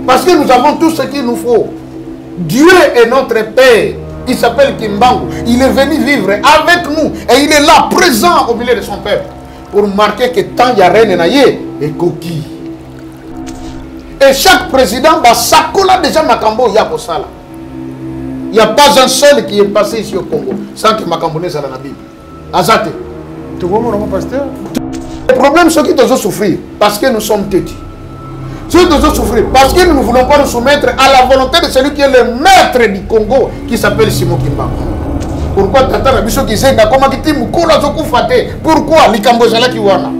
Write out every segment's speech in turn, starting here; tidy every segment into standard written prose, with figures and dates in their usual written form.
Parce que nous avons tout ce qu'il nous faut. Dieu est notre Père. Il s'appelle Kimbangu. Il est venu vivre avec nous. Et il est là, présent au milieu de son peuple. Pour marquer que tant il y a rien et coquille. Et chaque président, ça colle déjà Makambo Yakosala. Il n'y a pas un seul qui est passé ici au Congo sans que Makambo ne soit dans la Bible. Azate. Tu vois mon pasteur? Le problème, c'est qu'ils doivent souffrir parce que nous sommes têtus. Ceux qui doivent souffrir parce que nous ne voulons pas nous soumettre à la volonté de celui qui est le maître du Congo, qui s'appelle Simon Kimbangu. Pourquoi Tata Nabiso qui sait comment il dit pourquoi Likambo Zala qui wana?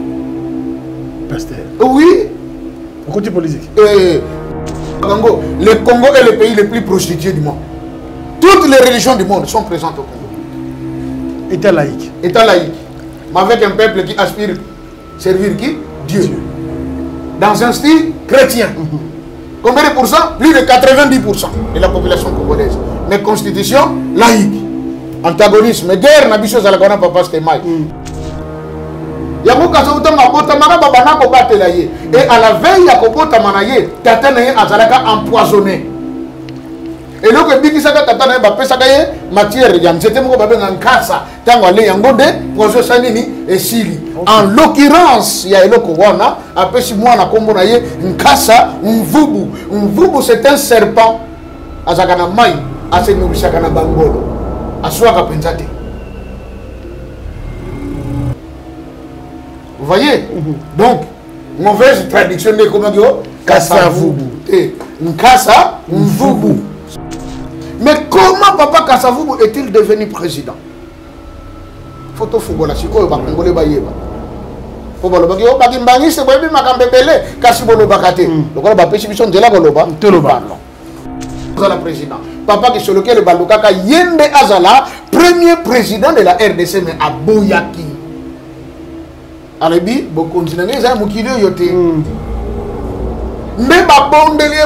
Pasteur. Oui. Pourquoi tu es politique? Le Congo est le pays le plus prostitué du monde. Toutes les religions du monde sont présentes au Congo. État laïque. État laïque. Mais avec un peuple qui aspire servir qui? Dieu. Dans un style chrétien. Combien de pourcents? Plus de 90% de la population congolaise. Mais constitution laïque. Antagonisme. Guerre n'a pas chose à la grande papa c'était mal. Et à la veille, Tatanaye Azalaka empoisonné. Et donc, Tatanaye matière, en l'occurrence, il y a Elokowana, après 6 mois, Nkasa, Mvubu. Mvubu, c'est un serpent. Azakana Mai, Asenubisakana Bangolo, Aswaka Penzate. Vous voyez? Donc, mauvaise traduction de comment dire Kasavubu. Nkasa Mvubu. Mais comment Papa Kasavubu est-il devenu président? Photo Fugola, si quoi, Bakongole Bayeba. Fobolo Baki, oh, Bakimbangi, c'est Baby Makambele, Kasibolo Bakate. Le gros Bapéchibition de la Goloba, Toloba. Le président. Papa qui sur lequel le Balukaka Yende Azala, premier président de la RDC, mais à Boyaki. Alebi, beaucoup de mais babondelier,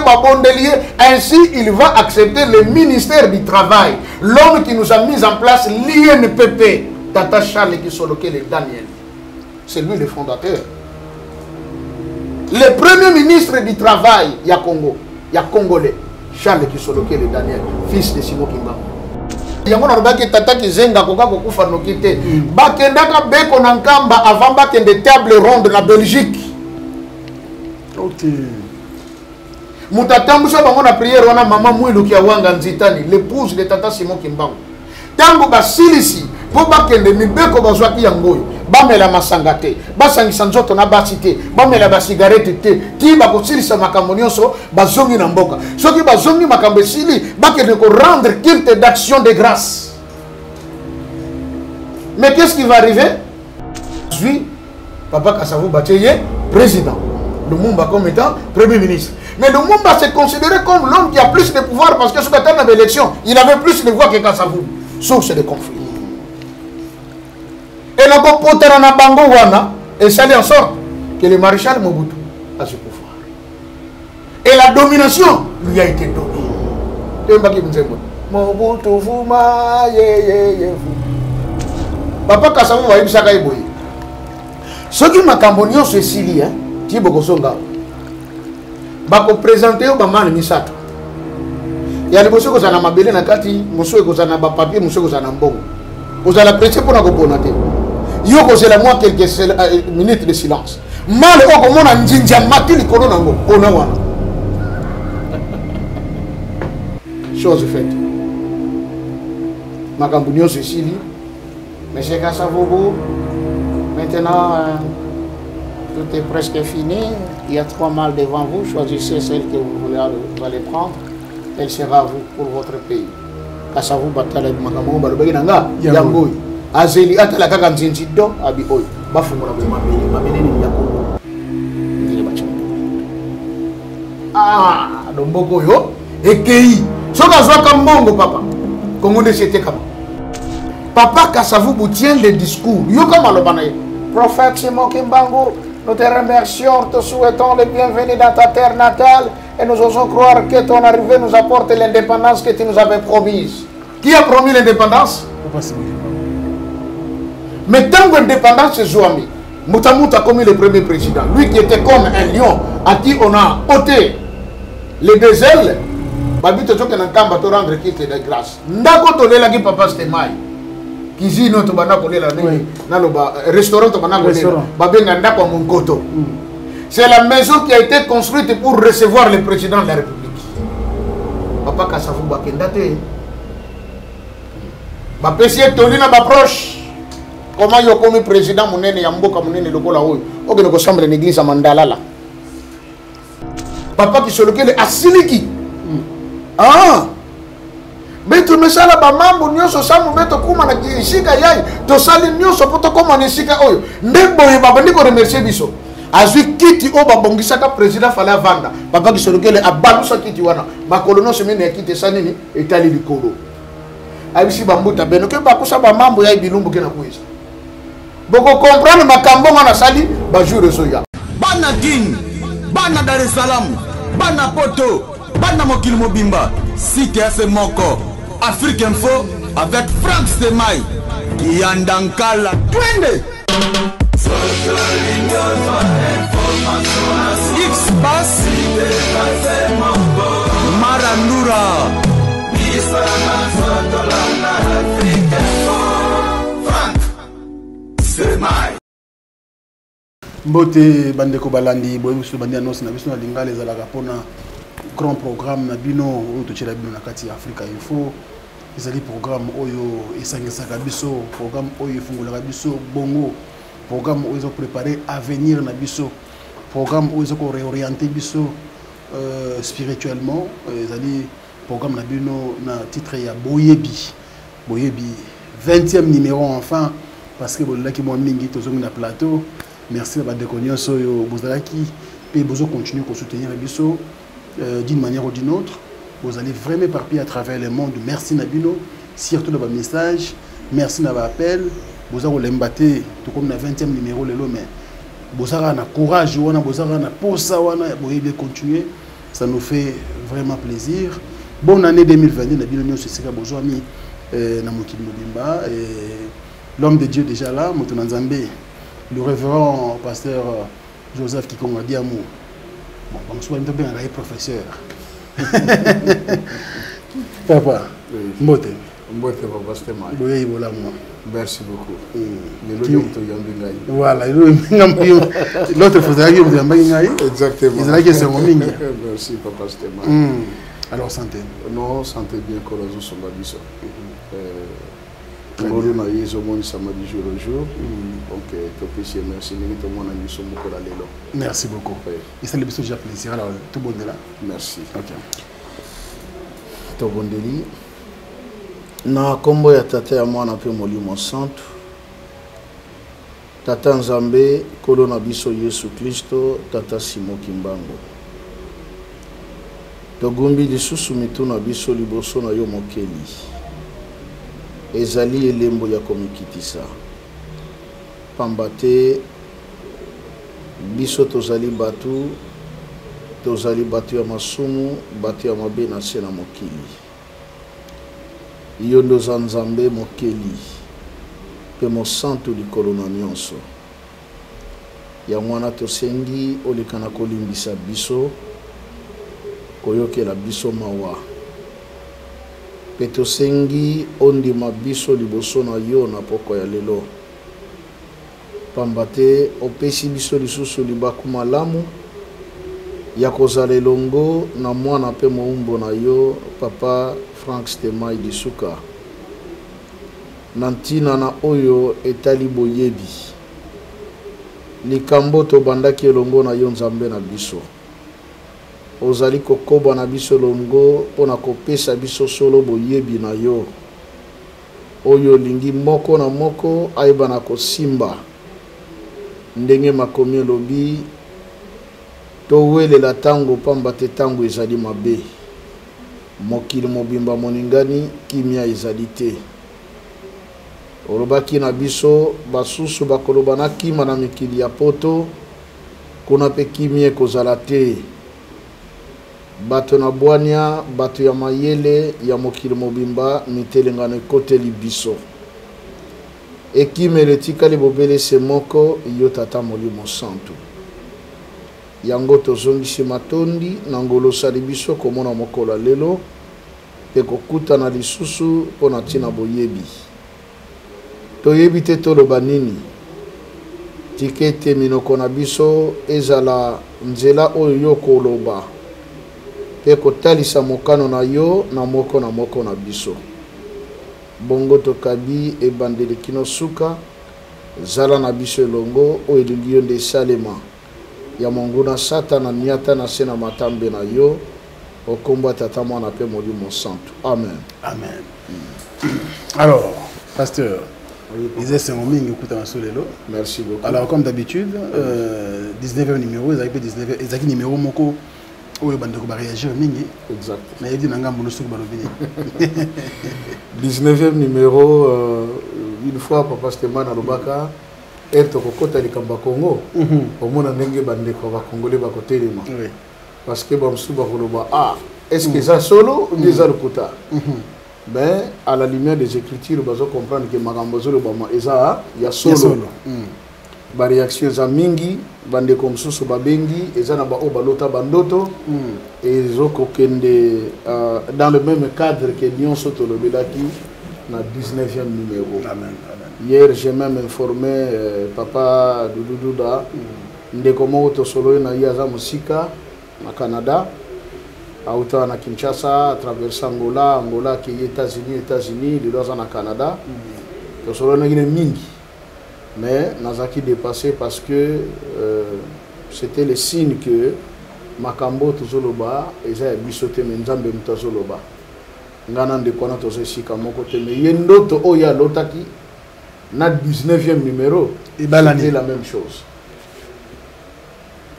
ainsi il va accepter le ministère du Travail. L'homme qui nous a mis en place l'INPP, Tata Charles qui sont lequel Daniel. C'est lui le fondateur. Le premier ministre du Travail, il y a Congo, il y a Congolais. Charles qui sont lequel Daniel, fils de Simon Kimbangu. Yango baki tata kizenga koka kokufa nokite bakendaka beko na nkamba avant bakende table ronde na Belgique. OK. Mutatambusha bango na prière wana mama Mwilu kia wanga nzitani l'épouse de tata Simon Kimbangu. Tango basilisi po bakende mibeko bazwaki yangoyo bamela masanga te basangisa nzoto na basi te bamela ba cigarette te ti bakosilisa makambo nyonso bazongi na mboka soki bazongi makambo esili bakende ko rendre culte d'action de grâce. Mais qu'est-ce qui va arriver? Puis Papa Kasavubu Bateye président, Lumumba comme étant premier ministre. Mais Lumumba s'est considéré comme l'homme qui a plus de pouvoir parce que sur la table d'élection il avait plus de voix que Kasavubu. Source de conflit. Et la popotera na bango wana et ça en sorte que le maréchal Mobutu a ce pouvoir. Et la domination lui a été donnée. Mobutu fuma ye Papa Kasavubu va ibisaka iboye. Ce qui m'a cambonio ce sili hein, ti bokosonga. Bako présenter au bamane misato. Ya liboso ko sana mabele na kati, moso ko sana ba papier, moso ko sana mbongo. Ko sana prêcher pour na ko bonate. Yo ko c'est la moi quelques minutes de silence. Mal o ko mona njinja matili kono nango, ona wana. Chose faite. Makambo nyo Cécilie. Monsieur Kasavubu, maintenant tout est presque fini. Il y a 3 mâles devant vous. Choisissez celle que vous allez prendre. Elle sera à vous pour votre pays. Kasavubu batala makambo barobaki nanga yangoy. Azeli atala kaka nzinzi do abi oy. Bafungola ko mabele ni yako. Ndile bacho. Ah, domboko yo ekei. Soka zwaka mbongo papa. Kongo ne c'était comme Papa Kasavubu tient le discours. Yo comme alobanaye. Prophète Simon Kimbangu, nous te remercions, te souhaitons le bienvenu dans ta terre natale et nous osons croire que ton arrivée nous apporte l'indépendance que tu nous avais promise. Qui a promis l'indépendance? Mais tant que l'indépendance c'est Zouami, Moutamout a commis le premier président. Lui qui était comme un lion à qui on a ôté les deux ailes, babito toke na kamba to rendre quitte de grâce. Ndako to lela ki papa Stemai. Cuisine to bana ko lela na lo ba restaurant to bana ko lela. Babenga ndako mongoto. C'est la maison qui a été construite pour recevoir le président de la République. Papa Kassafou bakendate. Ba pesier tolina ba proche. Comment yo comme président monene ya mboka monene lokola oyo. Okene ko chambre l'église à Mandala là. Papa qui se lequel asiliki. Ah. Beto mesala ba mambo nyoso samu beto kuma na kishika yai. To sali nyoso poto koma nisika oyo. Ndembo ye baba ndiko remercier biso. Azui kiti o babongisa ka président fallait vendre. Papa qui se lequel a balusa kiti wana. Ba colono semaine ya kiti sanini etali likolo. Abisi bambuta beno ke bakusa ba mambo ya bilumbu ke na kuisa. Boko comprendre makambo wana sali ba jour soya. Bana King, bana Dar es Salaam, bana Poto, bana Mokili Mobimba, Cité FM Moko, Afrique Info avec Frank Stemai, Yandankala, Twende. X-Bass, Marandura, Frank Stemai. Mbote bandeko balandi boye musu bandi annonce na biso na lingala ezalaka pona grand programme na bino oyo tochela bino na kati ya Africa Info ezali programme oyo esangisaka biso programme oyo efungolaka biso bongo programme oyo ezo préparer avenir na biso programme oyo ezo ko réorienter biso spirituellement ezali programme na bino na titre ya Boyebi 20e numéro enfin parce que bolaki mo mingi tozongi na plateau. Merci à Badekonion Soyo Bozalaki. Et vous continuez à soutenir Bisso d'une manière ou d'une autre. Vous allez vraiment éparpiller à travers le monde. Merci Nabino. Surtout dans votre message. Merci dans votre appel. Vous avez l'embatté. Tout comme le 20e numéro. Mais vous avez un courage. Vous avez un posa. Vous avez continuer. Ça nous fait vraiment plaisir. Bonne année 2022. Nabino c'est que vous avez mis Namokili Mobimba. L'homme de Dieu déjà là. Motonanzambe. Le révérend pasteur Joseph Kikonga Diamou. Bon, on soit bien un professeur. Papa, Mbote. Mbote Papa Stemai. Oui, voilà moi. Merci beaucoup. Voilà, l'autre faisait exactement. Merci Papa Stemai. Alors santé. Non, santé bien que les autres sont Ngolu na yezo moni samedi jour au jour. Donc merci tout le monde a mis beaucoup la lelo. Merci beaucoup. Et ça le biso déjà plaisir alors tout bon là. Merci. OK. To bondeli. Na kombo ya tata ya mwana pe molimo santo. Tata Nzambe kolo na biso Yesu Kristo tata Simo Kimbango. To gumbi lisusu mituna biso liboso na yo mokeli. Ezali elembo ya komikitisa pambate biso tozali batu ya masumu batu ya mabe na se na mokili yondo za Nzambe mokeli pe mosantu likolo na nyonso ya mwana tosengi olekana kolimbisa biso koyokela biso mawa Peto sengi ondima biso liboso na yo na poko ya lelo. Pambate opesi biso lisusu libaku malamu ya kozala elongo na mwana pe moumbo na yo Papa Frank Stemai Disuka. Nantina na oyo etali boyebi. Likambo to bandaki elongo na yo Nzambe na biso. Ozali kokoba na biso longo pona kopesa biso solo boyebi na yo oyo lingi moko na moko aiba na kosimba ndenge makomi lobi to welela tango pamba te tango ezali mabe mokili mobimba moningani kimia ezali te olobaki na biso basusu bakoloba na kima na mikili ya poto kuna pe kimia kozala te bato na bwania bato ya mayele ya mokili mobimba mitelengano ekoteli biso ekimele tikali bobele se moko yo tata molimo santu yango tozongisi matondi na ngolosali biso komona mokolo lelo pe kokutana lisusu mpona ntina boyebi toyebi te toloba nini tika ete minoko na biso ezala nzela oyo yo koloba pe kotalisa mokano na yo na moko na biso bongo tokabi ebandeli kino suka zala na biso elongo oyo elingi yo nde esalema ya monguna satana niata na se na matambe na yo okombo tata mwana pe molimo santo amen. Amen. Alors pasteur disait c'est mingi kuta masolelo. Merci beaucoup. Alors comme d'habitude 19e numéro ezaki 19 ezaki numéro moko oyo bandeko ba réagir mingi. Exact. Mais il dit nanga mbono suku balobi. 19e numéro une fois papa Stéman alobaka eto kokota likamba Congo omona ndenge bandeko ba congolais ba kotelema. Oui. Parce que bamsu ba koloba est-ce que ça solo ou déjà le kota. Ben à la lumière des écritures bazo comprendre que makambo zolo ba eza ya solo. Ba réaction za mingi bande comme susu ba bengi eza na ba o balota bandoto et zoko kende dans le même cadre que Lyon Soto le Belaki na 19e numéro. Amen. Hier j'ai même informé papa Doudouda ndeko moto solo na yaza musika na Canada auta na Kinshasa à travers Angola qui est États-Unis de dans na Canada to solo na gine mingi mais nazaki dépassé parce que c'était le signe que makambo tozoloba eza bisote menjambe mtazoloba ngana ndeko na tozesika moko te mais yendoto oya lotaki na 19e numéro c'était la même chose.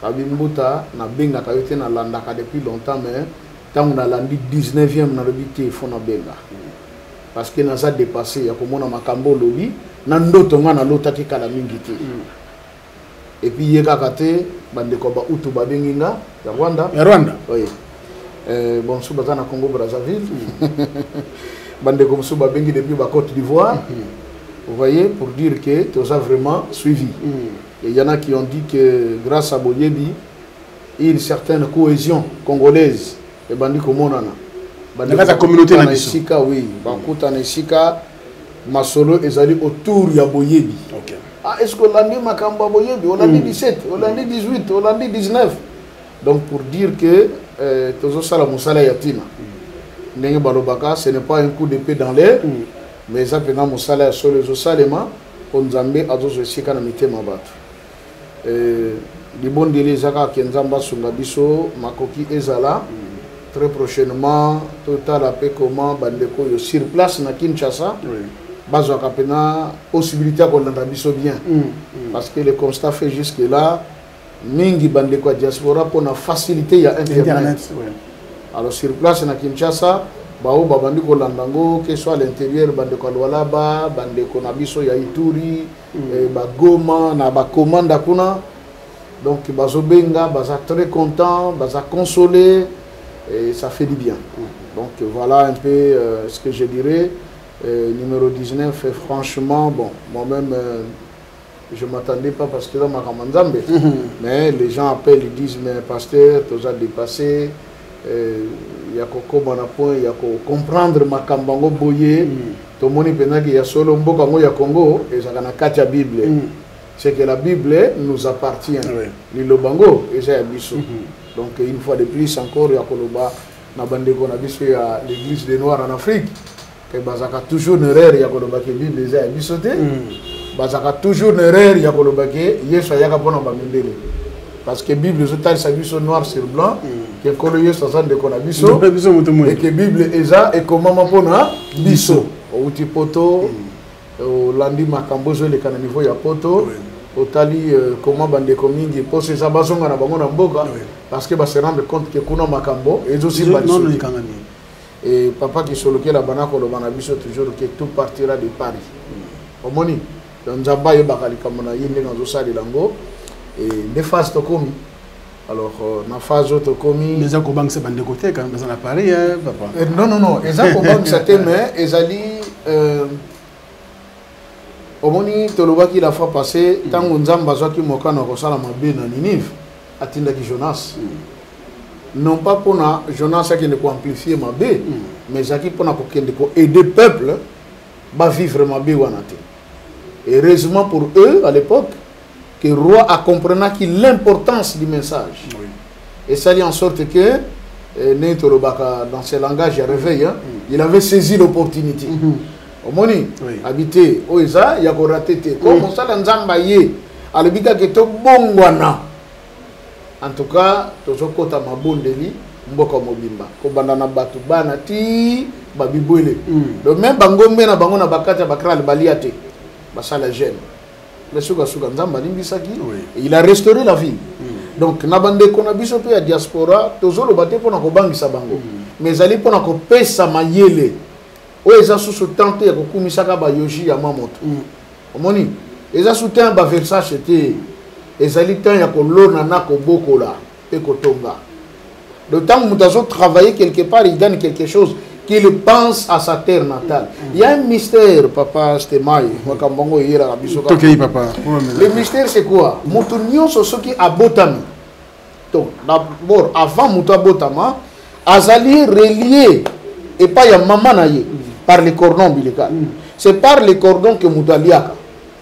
Abimbuta na benga kayote na landaka depuis longtemps mais tant on a landi 19e na lobité fona benga parce que naza dépassé ya komona makambo lobi na ndoto nga na lotaki kala mingi te et puis yeka kate bande ko ba utu ba benginga ya Rwanda oui bon sous bazana Congo Brazzaville bande comme sous ba bengi depuis ba Côte d'Ivoire. Vous voyez, pour dire que tout ça vraiment suivi. Et il y en a qui ont dit que grâce à Boyebi, il y a une certaine cohésion congolaise. Et bandi comme on a. La communauté na Sika, oui. Bakuta na Sika, Masolo est allé autour de Boyebi. Okay. Est-ce qu'on l'a dit Makamba Boyebi? On l'a dit 17, on l'a dit 18, on l'a dit 19. Donc pour dire que tout ça, la Moussala Yatina. Ce n'est pas un coup d'épée dans l'air. Mais ça fait mon salaire sur les salema on Zambé a tous aussi quand on était ma batte. Les bons délais zaka kenzamba sunga biso makoki ezala très prochainement total après comment bandeko yo sur place na Kinshasa. Bazo kapena possibilité qu'on landa biso bien parce que le constat fait jusque là mingi bandeko diaspora pour na facilité ya internet. Alors sur place na Kinshasa bao babandi ko landango que soit à l'intérieur bande ko Lualaba bande ko na biso ya Ituri ba Goma na ba commande kuna donc bazo benga baza très content baza consolé et ça fait du bien. Donc voilà un peu ce que je dirais. Numéro 19 et franchement bon moi-même je m'attendais pas parce que dans ma Kamanzambe mais les gens appellent ils disent mais pasteur tu as dépassé il y a point il y a comprendre makambango boye to moni penaki ya solo mboka ngo ya Congo et ça na katia Bible c'est que la Bible nous appartient ni le bango et ça biso donc une fois de plus encore ya koloba na bandeko na biso ya l'église des noirs en Afrique que bazaka toujours une erreur ya koloba que Bible ça biso te bazaka toujours une erreur ya koloba que Yesu ya ka pona ba mindele parce que Bible zotal sa biso noir sur blanc que koloye sasa de konabiso et que Bible eza et comment mapona biso outi poto au landi makambo zo le kana niveau ya poto otali comment bande komingi pose za bazonga na bango na mboka parce que ba se rendre compte que kuna makambo et aussi ba et papa qui soloke la bana ko lo bana biso toujours que tout partira de Paris omoni nzamba ye bakali kamona yinde ngazo sali lango et des phases to komi. Alors, na phase autre commis. Les Bank c'est de côté quand même, à Paris, papa. Non. Les Bank c'était mais ils allaient. Au moni toloba qui la fois passée, tant on zamba zaki mokana kosala mabe na Ninive. atindaki Jonas non pas pour Jonas qui ne peut amplifier ma bé mais qui pour aider le peuple à vivre ma bé wanate. Heureusement pour eux à l'époque que le roi a compris l'importance du message et ça dit en sorte que dans ce langage réveil il avait saisi l'opportunité omoni habité oisa ya ko raté comme ça nzamba ye alobika ke to bongwana en tout cas tozokota mabondeli mboka mobimba ko banda na batu bana ti babibwele donc même bangombe na bango na bakata bakral baliate basala jeune mais suka nzamba limbisaki il a restauré la ville donc na bande ko na biso pe ya diaspora tozolo bate pona ko bangisa bango mais ali pona ko pesa mayele o eza sous tente ya ko kumisaka ba yoji ya mamoto omoni eza soutien ba Versace te ezali temps ya ko lona na ko bokola pe ko tonga le temps où nous travailler quelque part il gagne quelque chose qu'il pense à sa terre natale. Il y a un mystère, papa Stemai. Le mystère, c'est quoi? Moutounion, c'est ce qui a botami. Donc, d'abord, avant Mouta Botama, Azali relié, et pas y a maman naïe, par les cordons ombilicaux. C'est par les cordons que Mouta liaka.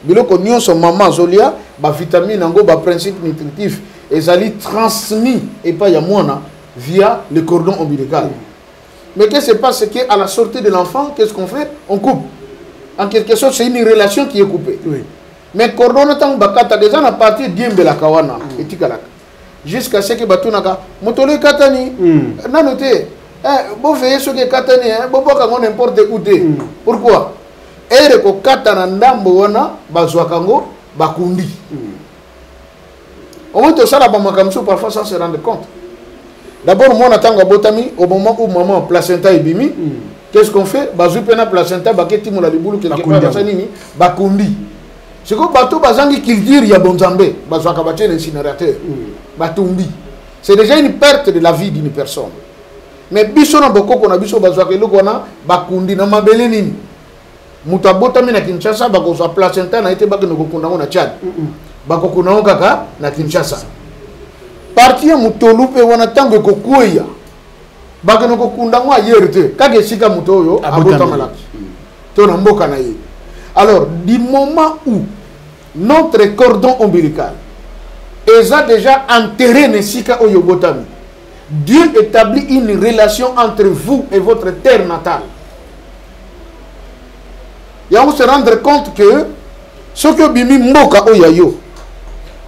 Biloko nyon son maman Zolia, ba vitamine, ango, ba principe nutritif, et Azali transmis, et pas y a moana, via les cordons ombilicaux. Mais qu'est-ce qui se passe? C'est qu'à la sortie de l'enfant, qu'est-ce qu'on fait? On coupe. En quelque sorte, c'est une relation qui est coupée. Oui. Mais cordon tant bakata déjà na partie d'Iembe la kawana et tikalaka. Jusqu'à ce que batunaka motole katani nanote bon veiller ce que katani bon boka ngo n'importe où. Pourquoi? Ere ko katana ndambo wana bazwa kango bakundi. Au moins tout ça la bamakamso parfois sans se rendre compte. D'abord, moi, on botami au moment où maman placenta est bimi. Qu'est-ce qu'on fait? Bazou pena placenta, baketi moula li boulou quelque part dans sa nini, bakundi. C'est que bateau bazangi qu'il dire il y a bonzambe, bazou akabache l'incinérateur, batumbi. C'est déjà une perte de la vie d'une personne. Mais biso na boko kona biso bazou akelo kona bakundi na mabele nini. Muta botami na Kinshasa bako sa placenta na été bakeno kokunda na Tchad. Bako kuna kaka na Kinshasa. Parti ya mutolupe wana tango kokuya bakeno kokunda ngwa yerte kage sika mutoyo abota malaki to na mboka na ye. Alors du moment où notre cordon ombilical est déjà enterré ne sika oyo botami, Dieu établit une relation entre vous et votre terre natale. Ya on se rendre compte que ce que bimi mboka oyayo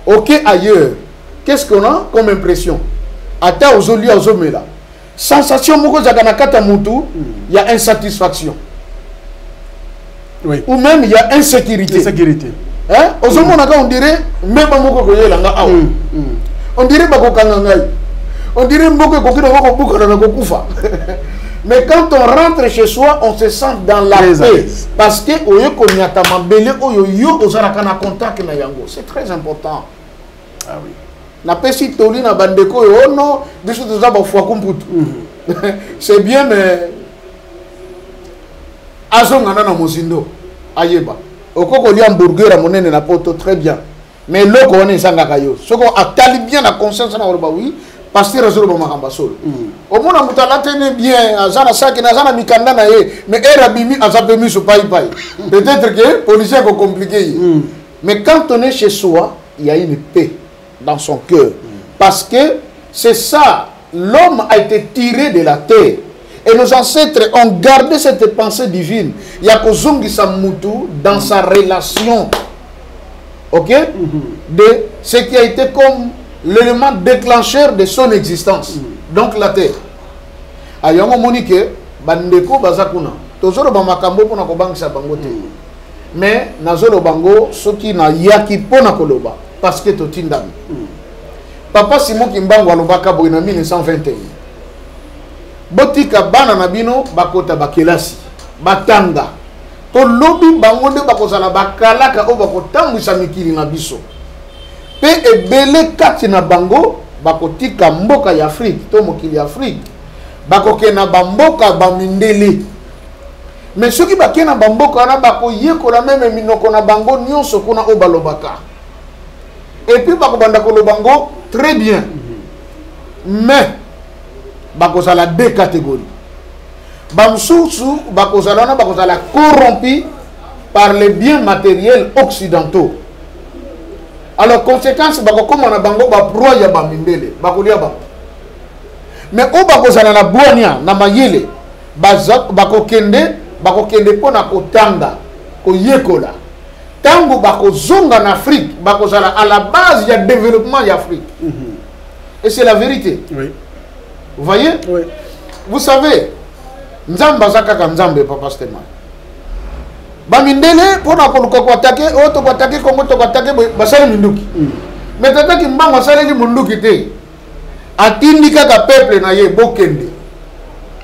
ok ailleurs. Qu'est-ce qu'on a comme impression? Ata ozolia ozomela. Sensation moko zakanakata mutu, il y a insatisfaction. Oui. Ou même il y a insécurité. Insécurité. Hein? On dirait même moko koyelanga awa. On dirait bako kangangai. On dirait moko kokino moko buka na kokufa. Mais quand on rentre chez soi, on se sent dans la paix parce que oyo konyata mabele oyo yo ozalaka na contact na yango. C'est très important. Ah oui. Na pesi toli na bandeko oh non biso toza ba fwa kumputu c'est bien mais azonga na mozindo ayeba okoko li hamburger a monene na poto très bien mais loko on esanga kayo soko atali bien la conscience na ba oui parce que réseau ba makamba solo au mona mutala tene bien azana saki na azana mikanda na ye mais era bimi azapemi so pai peut-être que policier ko compliqué mais quand on est chez soi il y a une paix dans son cœur. Parce que c'est ça, l'homme a été tiré de la terre. Et nos ancêtres ont gardé cette pensée divine. Yakozungi Samutu dans sa relation. Ok? De ce qui a été comme l'élément déclencheur de son existence. Donc la terre. Ayongo Monique, Bandeko Bazakuna. Tozoro Bamakambo pour Nakobangisa Bangote. Mais Nazolo Bango, ce qui n'a yaki pona koloba. Parce que totindami. Papa Simon Kimbango alobaka boy na 1921. Botika bana na bino bakota bakelasi. Batanga. To lobi bangonde bakozala bakalaka o bakotambwisa mikili na biso. Pe ebele kati na bango bakotika mboka ya Afrique to mokili ya Afrique. Bakoke na bamboka bamindele. Mais ceux qui bakena bamboka na bakoyekola même minoko na bango nyonso kuna o balobaka. Et puis bakobanda kolobango très bien. Mais bakozala deux catégories. Bamsusu bakozala corrompu par les biens matériels occidentaux. Alors conséquence comme on a bango ba pro ya ba mindele bakolia ba. Mais o bakozala na boania na mayele bakokende pona kotanga koyekola. Tango bakozonga en Afrique bakozala à la base du développement de l'Afrique. Et c'est la vérité. Oui. Vous voyez? Oui. Vous savez, Nzamba Zakaka Nzambe, Papa Stéman. Bamindele, pour nous attaquer, auto attaquer, Congo attaquer, Basale Minduki. Mais tata qui m'a Basale Minduki te. Atindika ka peuple na ye Bokende.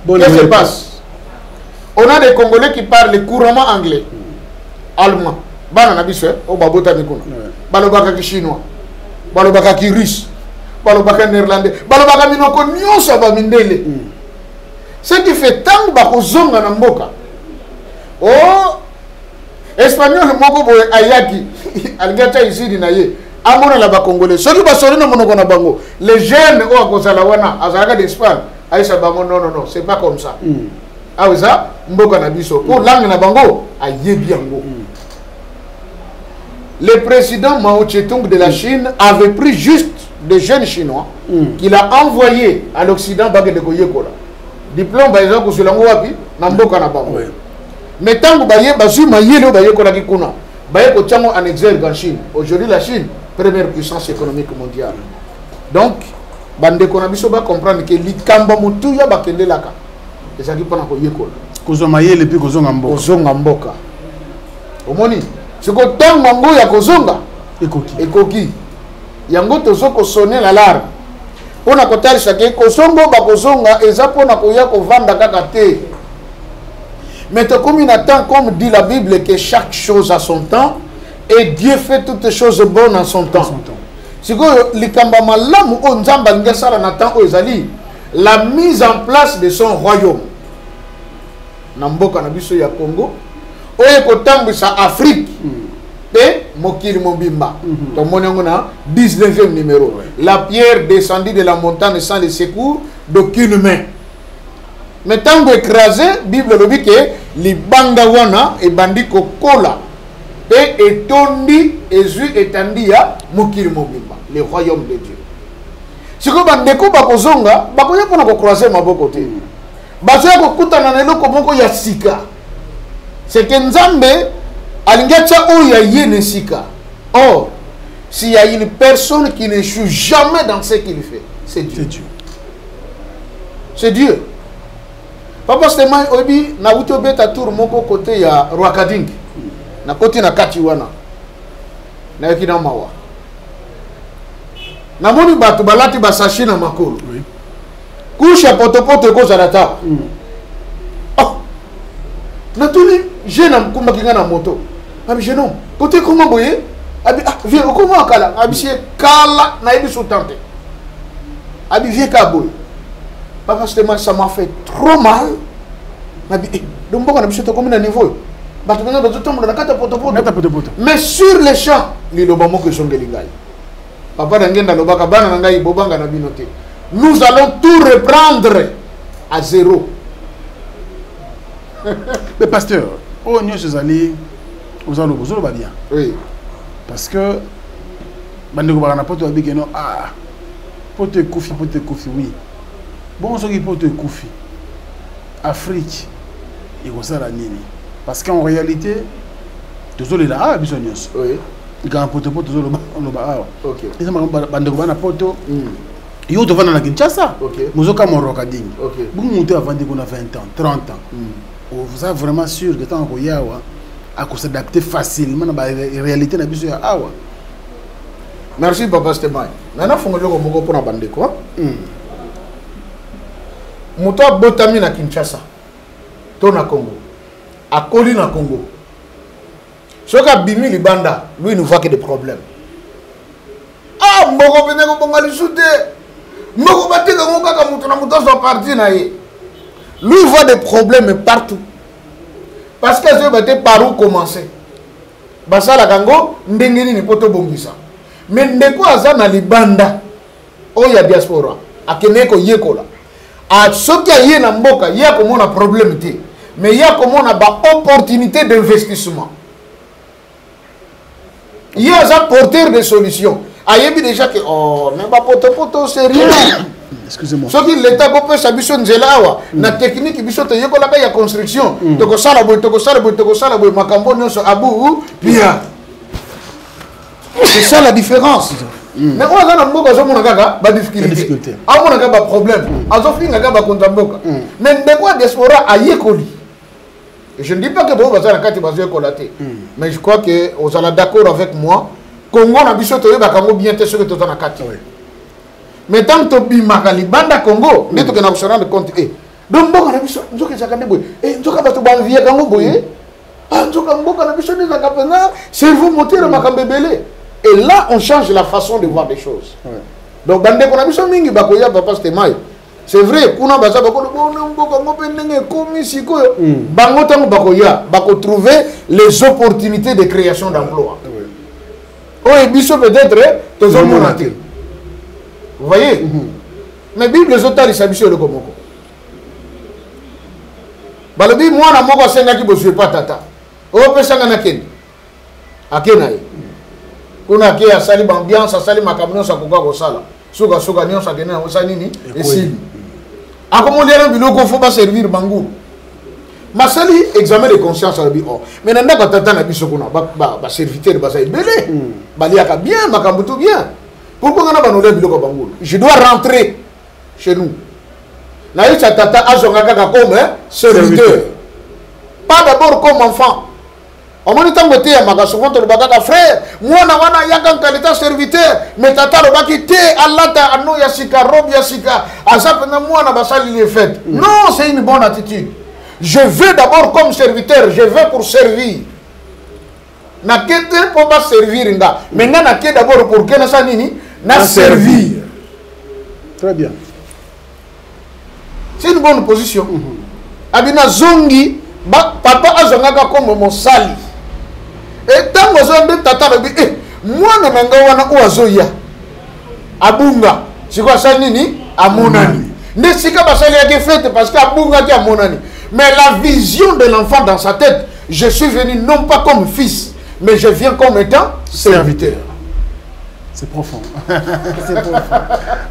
Qu'est-ce qui se passe? On a des Congolais qui parlent couramment anglais, allemand. Bana na biso, o babota mikuna. Balobaka ki chinois. Balobaka ki russe. Balobaka néerlandais. Balobaka minoko nyonso ba mindele. Ce qui fait tant bakozonga na mboka. Oh espagnol moko boye ayaki alingata ici na ye. Amona la ba congolais. Ceux qui basori na monoko na bango. Les jeunes o akozala wana azalaka d'Espagne. Aïssa bango non, c'est pas comme ça. Ah oui ça mboka na biso. Pour langue na bango ayebi yango. Le président Mao Tse-tung de la Chine avait pris juste des jeunes Chinois qu'il a envoyés à l'Occident. Diplôme, par exemple, sur l'angoapi, Namboka na bango. Mais tant que Baye, Basu, Mayelo, Baye, Kolakikuna, Baye, Kochango en exergue en Chine. Aujourd'hui, la Chine, première puissance économique mondiale. Donc, Bande Konabiso va comprendre que l'Ikamba Mutuya Bakende Laka. Et ça dit pas na Koyekola. Kozomaye, et puis Kozongamboka. Kozongamboka. Omoni. Ce que tant mango ya kozonga ekoki yango tozoko sonner l'alarme pona kotalisa ke kosongo ba kozonga eza pona koya kovanda kaka te. Mais comme il attend, comme dit la Bible, que chaque chose a son temps et Dieu fait toutes choses bonnes en son temps. C'est que likamba malamu o nzamba ngesala na temps o ezali la mise en place de son royaume. Na mboka na biso ya Congo oye kotambisa Afrique et mokili mobimba to monango na 19e numéro la pierre descendue de la montagne sans le secours d'aucune main. Mais tango écrasé Bible le dit que libanga wana e bandi kokola et etondi ezu etandia mokili mobimba le royaume de Dieu. Siko bandeko bakozonga bakoya pona ko croiser maboko te bazoya kokutana na eloko moko ya sika. C'est que Nzambe alingacha oya yene sika. Or, s'il y a une personne qui n'échoue jamais dans ce qu'il fait, c'est Dieu. C'est Dieu. Papa Stéman obi na uto beta tour moko côté ya Rwakading. Na côté na Katiwana. Na yakina mawa. Na moni batu balati basashi na makolo. Oui. Kusha potopoto ko zarata. Natuli jeune amkumba kinga na moto. Abi jeune homme, côté comment boye? Abi viens comment kala? Abi c'est kala na ibi sous-tante. Abi viens ka boye. Papa Stéman ça m'a fait trop mal. Abi donc bon na biso to comme na niveau. Ba to na ba to na kata poto. Mais sur les champs, li loba moko songeli ngai. Papa ngenda lobaka bana na ngai bobanga na binote. Nous allons tout reprendre à zéro. Mais pasteur, oh nous sommes allés aux allons bien. Oui. Parce que bandeko bana poto abiki no ah poto koufi oui. Bon ce qui poto koufi. Afrique et la nini. Parce qu'en réalité tous les là ah bisognos. Oui. Quand poto tous le ba. OK. Et ça bandeko bana poto yo devant na Kinshasa. OK. Mozoka Morokading. OK. Vous montez avant de qu'on a 20 ans, 30 ans. Vous êtes vraiment sûr que tant qu'on y a à s'adapter facilement à la réalité na biso ya awa. Merci Papa Stéman. Nana fongolo ko moko pona bande quoi. Moto botami na Kinshasa. To na Congo. Akoli na Congo. Soka bimi libanda, lui il ne voit que des problèmes. Ah, mboko bene ko bongali soute. Mboko bateka ngo kaka mutu na mutu so parti na ye. Lui il voit des problèmes partout. Parce que je vais par où commencer. Basala kango ndengeni ni poto bongisa. Mais ndeko aza na libanda il y a diaspora akeneko yekola a soki aye na mboka ya komona problème te mais ya komona ba opportunité d'investissement il y a un porteur de solutions ayebi déjà que oh mais ba poto c'est rien excusez-moi soki l'état peut sa biso nzela awa na technique biso te yekola ka ya construction toko sala boy makambo nyonso abu pia c'est ça la différence. Mais on a un mot qui difficulté. On a un problème. On a un problème. Mais de quoi diaspora a yékoli. Je ne dis pas que vous avez un cas de mais je crois que vous êtes d'accord avec moi. Congo a biso to yeba kango bien te soki to na kati. Mais tant que bimakali banda Congo, neto que na se rendre compte donc bon na biso nzoka zakande boy. Nzoka bato ba vie kango boy. Nzoka mboka na biso ni zakapena, cerveau moteur makambebele. Et là, on change la façon de voir les choses. Ouais. Donc, bande ko na biso mingi bakoya papa Stemai. C'est vrai, kuna baza bakolo bona mboka ngope ndenge komi sikoyo. Bango tango bakoya, bako trouver les opportunités de création d'emploi. Oh, et biso peut-être toujours monaté. Vous voyez? Mais Bible les autres ils s'habillent le komoko. Balobi mwana moko senga ki bosue pas tata. Oh pesanga na ken. Akenaye. Kuna ke asali ambiance asali makamno sa koka ko sala suka nyonso akena osanini esili akomolera biloko fo ba servir bangu masali examen de conscience abi oh mais nanda ka tata na biso kuna ba serviteur ba sai belé baliaka bien makambo tout bien pourquoi ngana banole biloko bangu je dois rentrer chez nous na yicha tata azonga kaka comme serviteur pas d'abord comme enfant. On m'a dit que tu es souvent tu es frère. Moi, je suis un qualité serviteur. Mais tata le baki te Allah ta ano yasika rob yasika. Azapena moi na basali les fêtes. Non, c'est une bonne attitude. Je veux d'abord comme serviteur, je veux pour servir. Na kete pour pas servir nga. Mais na kete d'abord pour que na sanini na servir. Très bien. C'est une bonne position. Abina zongi papa azongaka comme mon sali. Et tant que vous tata le dit, moi na nanga wana oazoya abunga siko ça nini amonani ne sika basali ya fête parce que abunga ki amonani mais la vision de l'enfant dans sa tête je suis venu non pas comme fils mais je viens comme étant serviteur. C'est profond. C'est profond.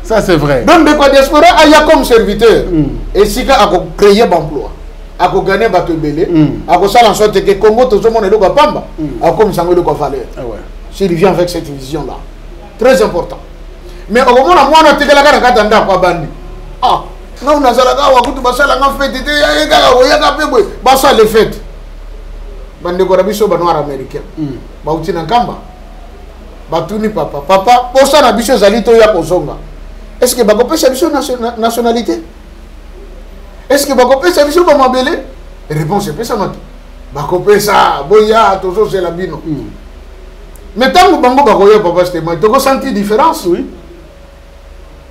Ça c'est vrai. Donc de quoi diaspora aya comme serviteur et sika a créé l'emploi. A gagner bateau belé, a ça en sorte que Congo tout le monde est le pamba, a comme ça le valeur. S'il vient avec cette vision là, très important. Mais au moment où on a tiré la carte d'anda quoi bandi. Ah, non on a ça là, on a tout basé là, on fait des basa les fêtes. Bandi ko rabiso ba noir américain. Ba uti na kamba. Ba tuni papa, papa, pour ça na biso zalito ya kozonga. Est-ce que ba ko pesa biso nationalité? Est-ce que Bakopé ça biso ba mabele? Réponse c'est ça maki. Bakopé ça boya toujours c'est la bino. Mais tant que bango bakoya papa c'était moi, tu as senti différence oui.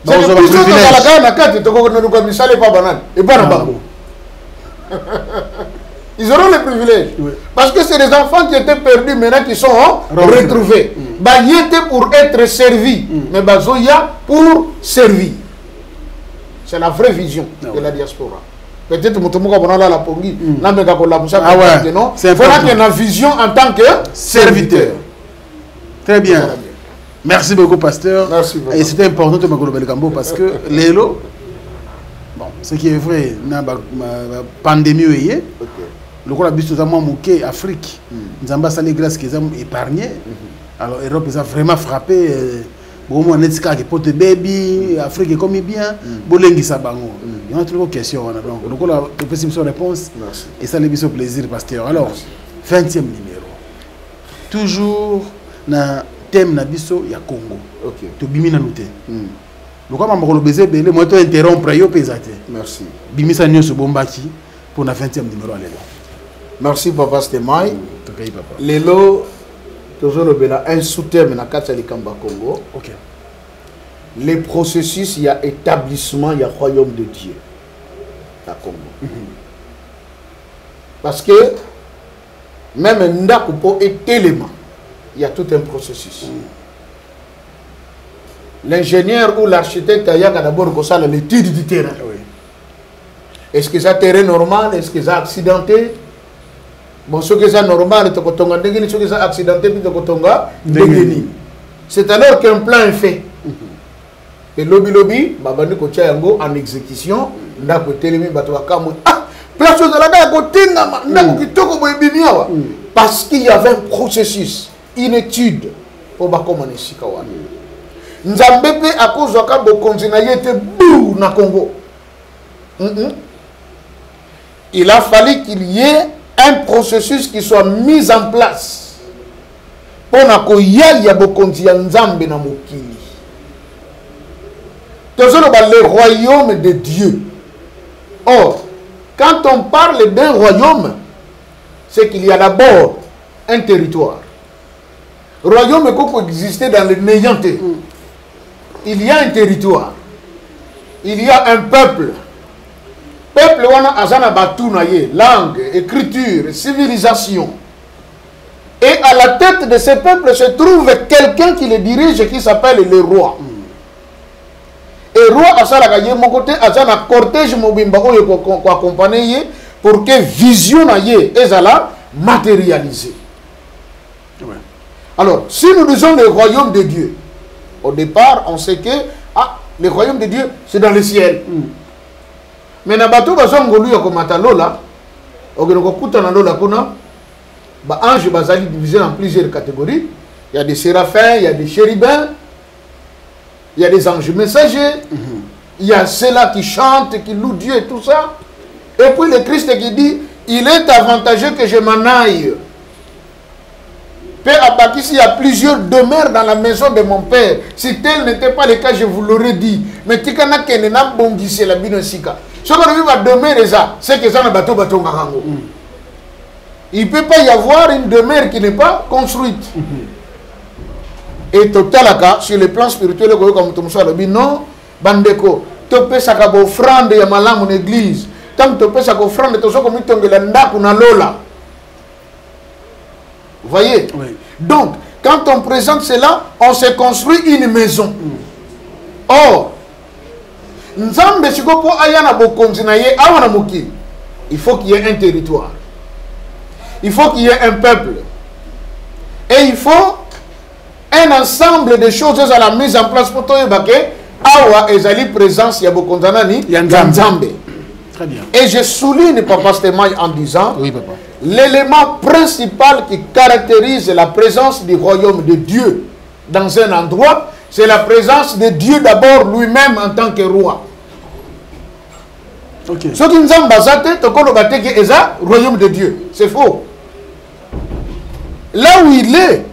C'est que plus on a la carte, tu as nous comme ça les pas banane et pas bango. Ils auront les privilèges. Oui. Parce que c'est des enfants qui étaient perdus maintenant qui sont retrouvés. Bah y était pour être servi, mais bazoya pour servir. C'est la vraie vision de la diaspora. Peut-être que vous avez la pongi, c'est important qu'il y ait une vision en tant que serviteur. Très bien. Merci beaucoup, pasteur. Merci beaucoup. Et c'était important de me parce que l'élo, bon, ce qui est vrai, la pandémie, le coup, la bise de Afrique, nous avons les grâces qui ont épargné. Alors, l'Europe a vraiment frappé. Bon, on est que pour baby, Afrique est comme bien, Bolengi Sabango. Il y a une autre question. Donc, on a une réponse. Et ça, c'est un plaisir, pasteur. Alors, 20e numéro. Toujours dans le thème de Bisso, il y a Congo. Ok. Tu bimina nous. Donc, on va baiser, moi, tu interrompre, merci. Bimisa Nyos Bombaki pour le 20e numéro. Merci, papa Stemai. Lélo. Toujours le Béla, un sous-terme dans le Congo. Ok. Les processus, il y a établissement, il y a royaume de Dieu. À Congo. Parce que même un pour élément, il y a tout un processus. l'ingénieur ou l'architecte a d'abord l'étude du terrain. Oui. Est-ce que c'est terrain normal? Est-ce que c'est accidenté? Bon, ce que c'est normal, ce que c'est accidenté, c'est alors qu'un plan est fait. Et lobby, en exécution, parce qu'il y avait un processus, une étude pour commencer ici. Nzambepe à cause de Congo na Congo. Il a fallu qu'il y ait un processus qui soit mis en place pour le royaume de Dieu. Or, quand on parle d'un royaume, c'est qu'il y a d'abord un territoire. Royaume peut exister dans le néanté. Il y a un territoire. Il y a un peuple. Peuple wana azana batunaye, langue, écriture, civilisation. Et à la tête de ce peuple se trouve quelqu'un qui le dirige, qui s'appelle le roi. Et roi asala gaye mon côté azana cortège mobimba oyo ko accompagner pour que vision naye ezala matérialisée. Ouais. Alors, si nous disons le royaume de Dieu, au départ, on sait que le royaume de Dieu, c'est dans le ciel. Mais na bato bazongolu ya komata lola, ogenoko kutana lola kuna, ba ange bazali divisé en plusieurs catégories. Il y a des séraphins, il y a des chérubins, il y a des anges messagers, il y a ceux-là qui chantent, qui louent Dieu et tout ça. Et puis le Christ qui dit, il est avantageux que je m'en aille. Père Abakis, il y a plusieurs demeures dans la maison de mon père. Si tel n'était pas le cas, je vous l'aurais dit. Mais tikana kenena bongisi la binosika. Ce qu'on a demeure ça, c'est que ça n'a bateau ngarango. Il ne peut pas y avoir une demeure qui n'est pas construite. Et totalaka sur le plan spirituel, comme tout ça, non, bandeko, topé sa kabo offrande ya malamu l'église. Tant topé sa offrande, to so comme tongela ndaku na lola. Vous voyez? Oui. Donc, quand on présente cela, on se construit une maison. Or, Nzambe sikopo ayana bokonzi na ye awana mokili. Il faut qu'il y ait un territoire. Il faut qu'il y ait un peuple. Et il faut un ensemble de choses à la mise en place pour toi bake awa ezali présence ya bokonzanani ya Nzambe. Très bien. Et je souligne Papa Stémaï en disant, Oui, papa. l'élément principal qui caractérise la présence du royaume de Dieu dans un endroit, c'est la présence de Dieu d'abord lui-même en tant que roi. Ok. Ce qui nous a basé, c'est le royaume de Dieu. C'est faux. Là où il est,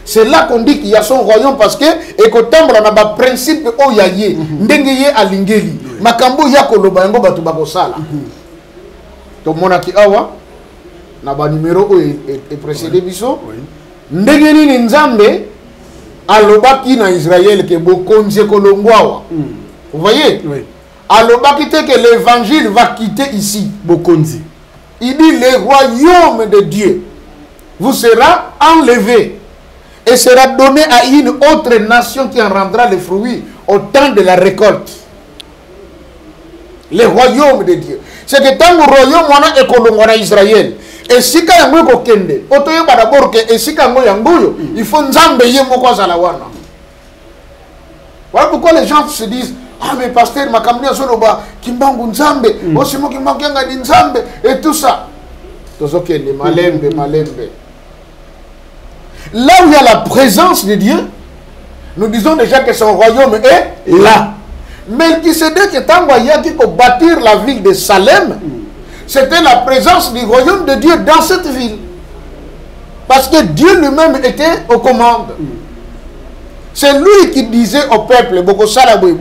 c'est là qu'on dit qu'il y a son royaume parce que et que tant on a un principe au yaye, ndengeye alingeli, makambo yakoloba yango batu bakosala. Donc mon aki awa na ba numéro est précédé biso. Ndenge nini Nzambe alobaki na Israël que bokonze kolongwawa. Vous voyez? Oui. Alobaki te que l'évangile va quitter ici. Bokonzi. Il dit le royaume de Dieu vous sera enlevé et sera donné à une autre nation qui en rendra les fruits au temps de la récolte. Le royaume de Dieu. C'est que tant que le royaume wana ekolongwa Israël. Et si ka yango ko kende, otoyeba d'abord que et si ka ngo yango il faut Nzambe ye moko azala wana. Voilà pourquoi les gens se disent ah mais pasteur makambi azoloba kimbangu Nzambe, osimo kimbangu yanga di Nzambe et tout ça. Tozokende malembe malembe. Là où il y a la présence de Dieu, nous disons déjà que son royaume est là. Mais qui se dit que tant qu'il faut bâtir la ville de Salem, c'était la présence du royaume de Dieu dans cette ville. Parce que Dieu lui-même était aux commandes. C'est lui qui disait au peuple, Boko Salaboui,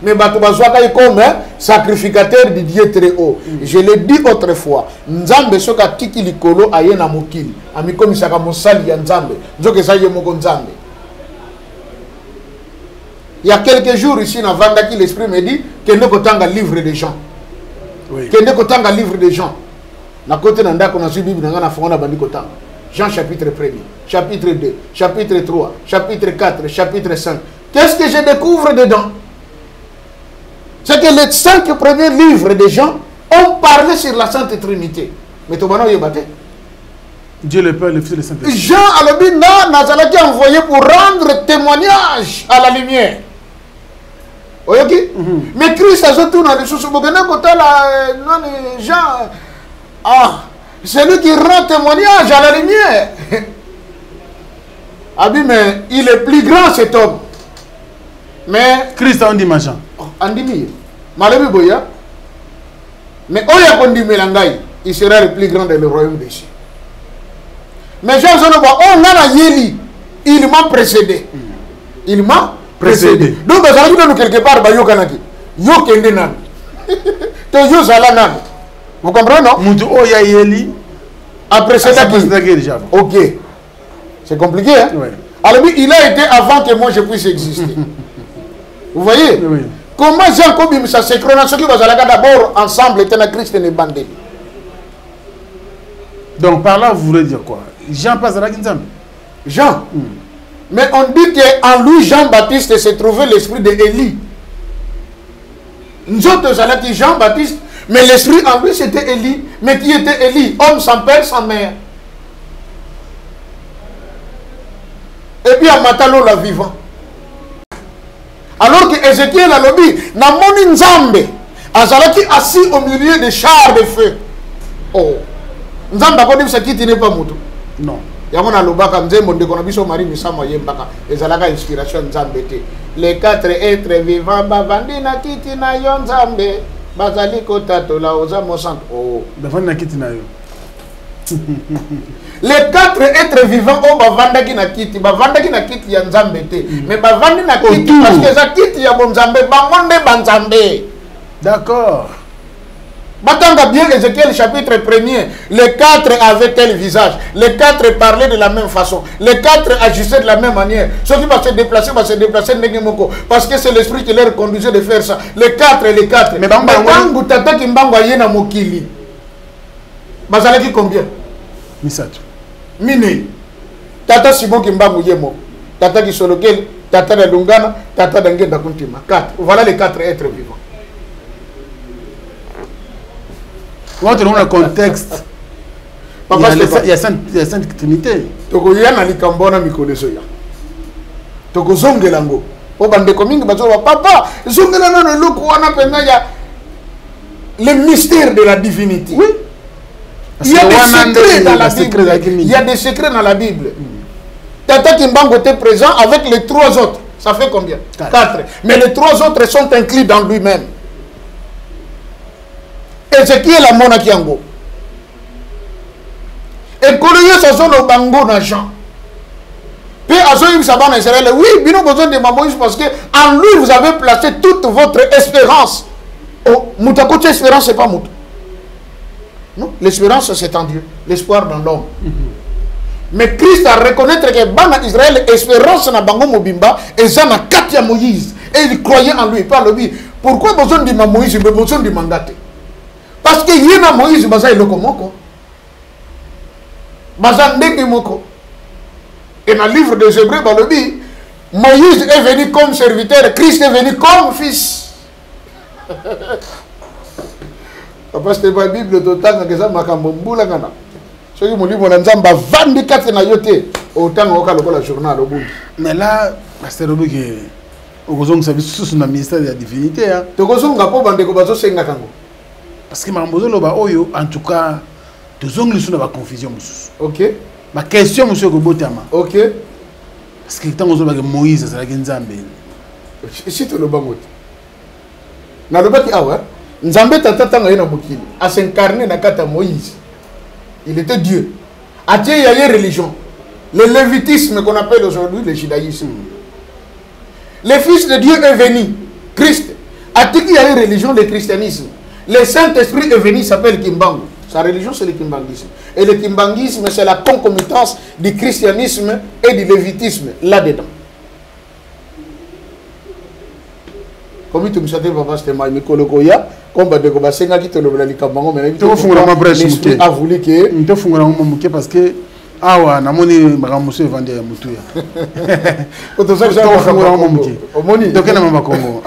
mais Batoubazoaka comme sacrificateur du Dieu très haut. Je l'ai dit autrefois, Nzambe soka tiki likolo aye na mokili, amikomi saka mosali ya Nzambe, nzoke sa ye moko Nzambe. Il y a quelques jours ici, dans Vandaki, l'esprit me dit qu'il ne peut pas livre des gens. Oui. Qu'il ne peut pas livre des gens. Na côté nanda qu'on a suivi dans la fonda bandikota. Jean chapitre 1er, chapitre 2, chapitre 3, chapitre 4, chapitre 5. Qu'est-ce que je découvre dedans? C'est que les 5 premiers livres des gens ont parlé sur la Sainte Trinité. Mais tout le monde a Dieu le Père, le Fils et le Saint-Esprit. Jean Alabina Nazalaki a envoyé pour rendre témoignage à la lumière. Okay? Mais Christ a surtout dans les sous Jean. Ah, c'est lui qui rend témoignage à la lumière. Ah oui, mais il est plus grand cet homme. Mais Christ a dit machin. Andimi, Malabi Boya. Mais Oya Kondimi Langai, il sera le plus grand dans le royaume des cieux. Mais Jean Zonoba, on a Yeli, il m'a précédé. Il m'a précédé. Donc, ça veut dire quelque part, Bayo Kanaki. Yo Kendenan. To Yo Zalanan. Vous comprenez, non? Moutou Oya Yeli. A précédé qui? Ok. C'est compliqué, hein? Oui. Alors, il a été avant que moi je puisse exister. Vous voyez? Oui. Comment Jean Kobim, ça synchronise ce qui va d'abord ensemble, était un Christ et une bandée. Donc, par là, vous voulez dire quoi? Jean passe à la Kinzam. Jean. Mais on dit qu'en lui, Jean-Baptiste, s'est trouvé l'esprit d'Élie. Nous autres, Jean-Baptiste, mais l'esprit en lui, c'était Élie. Mais qui était Élie? Homme sans père, sans mère. Et puis, à Matalo, la vivant. Alors que Ézéchiel a lobby, n'a moni Nzambe, Azalaki assis au milieu des chars de feu. Oh. Nzambe a dit que ce n'est pas moutou. Non. Yamona lobaka nzembo ndeko na biso mari misamo yembaka ezalaka inspiration nzambe te. Les 4 êtres vivants bavandi na kiti na yo nzambe bazali kotatola oza mosante. Oh, bavandi na kiti na yo. Les 4 êtres vivants ont bavandaki na kiti ya nzambe te. Mais bavandi na kiti parce que za kiti ya bonzambe bangonde banzambe. D'accord. Batanga bien Ézéchiel chapitre 1er, les 4 avaient tel visage, les 4 parlaient de la même façon, les 4 agissaient de la même manière. Ceux qui vont se déplacer Negemoko, parce que c'est l'esprit qui leur conduisait de faire ça. Les 4. Mais Bangu Tata Kimbangu Ayena Mokili. Bazalaki combien? Misatu. Mine. Tata Simon Kimbangu Yemo. Tata Kisolokel, Tata Dungana, Tata Dangenda Kuntima. 4. Voilà les 4 êtres vivants. Quand on a le contexte, il y a Sainte Trinité. Toko yana likambona mikolo soya. Toko zongelango. O bande komingi bazo papa, zongelana no loko wana pena ya le mystère de la divinité. Oui. Il y a des secrets dans la Bible. Il y a des secrets dans la Bible. Tata Kimbangu était présent avec les 3 autres. Ça fait combien? 4. Mais les 3 autres sont inclus dans lui-même. Ézéchiel a monaki yango. Et Coloyes ça sont le bango na Jean. Puis à ce moment en Israël, oui, bien besoin de Moïse parce que en lui vous avez placé toute votre espérance. Oh, Moutakote espérance c'est pas Moutou. Non, l'espérance c'est en Dieu, l'espoir dans l'homme. Mais Christ a reconnaître que Bana Israël espérance na bango mobimba et ça na katia Moïse et il croyait en lui par lui. Pourquoi besoin de Moïse, mais besoin de Mangate? Parce que Yéna Moïse baza eloko moko. Baza ndenge moko. Et dans le livre des Hébreux, Moïse est venu comme serviteur, Christ est venu comme fils. Parce que la Bible total que ça makambo mbula ngana. Ce qui me dit mon nzamba 24 na yote autant oka lokola journal au bout. Mais là, pasteur Robi que okozonga service sous na ministère de la divinité hein. Tokozonga po bande ko bazo senga kango. Parce que makambo loba oyo en tout cas tozonga lisu na ba confusion mususu. OK. Ma question monsieur Kobotama. OK. Parce que tant ozoba que Moïse ça la nzambe. Si to loba ngote. Na loba ki awa nzambe tata tanga yena mokili a s'incarner na kata Moïse. Il était Dieu. A Dieu il y a une religion. Le lévitisme qu'on appelle aujourd'hui le judaïsme. Le fils de Dieu est venu, Christ. A dit qu'il y a une religion, le christianisme. Le Saint-Esprit est venu, il s'appelle Kimbangu. Sa religion, c'est le kimbanguisme. Et le kimbanguisme, c'est la concomitance du christianisme et du lévitisme, là-dedans. Comme tu me sais, papa, c'était ma Mikolokoya, comme tu me sais, tu me sais, l'esprit a voulu que... parce que awa namoni makamuso evandi ya mutuya omoni tokena mama Congo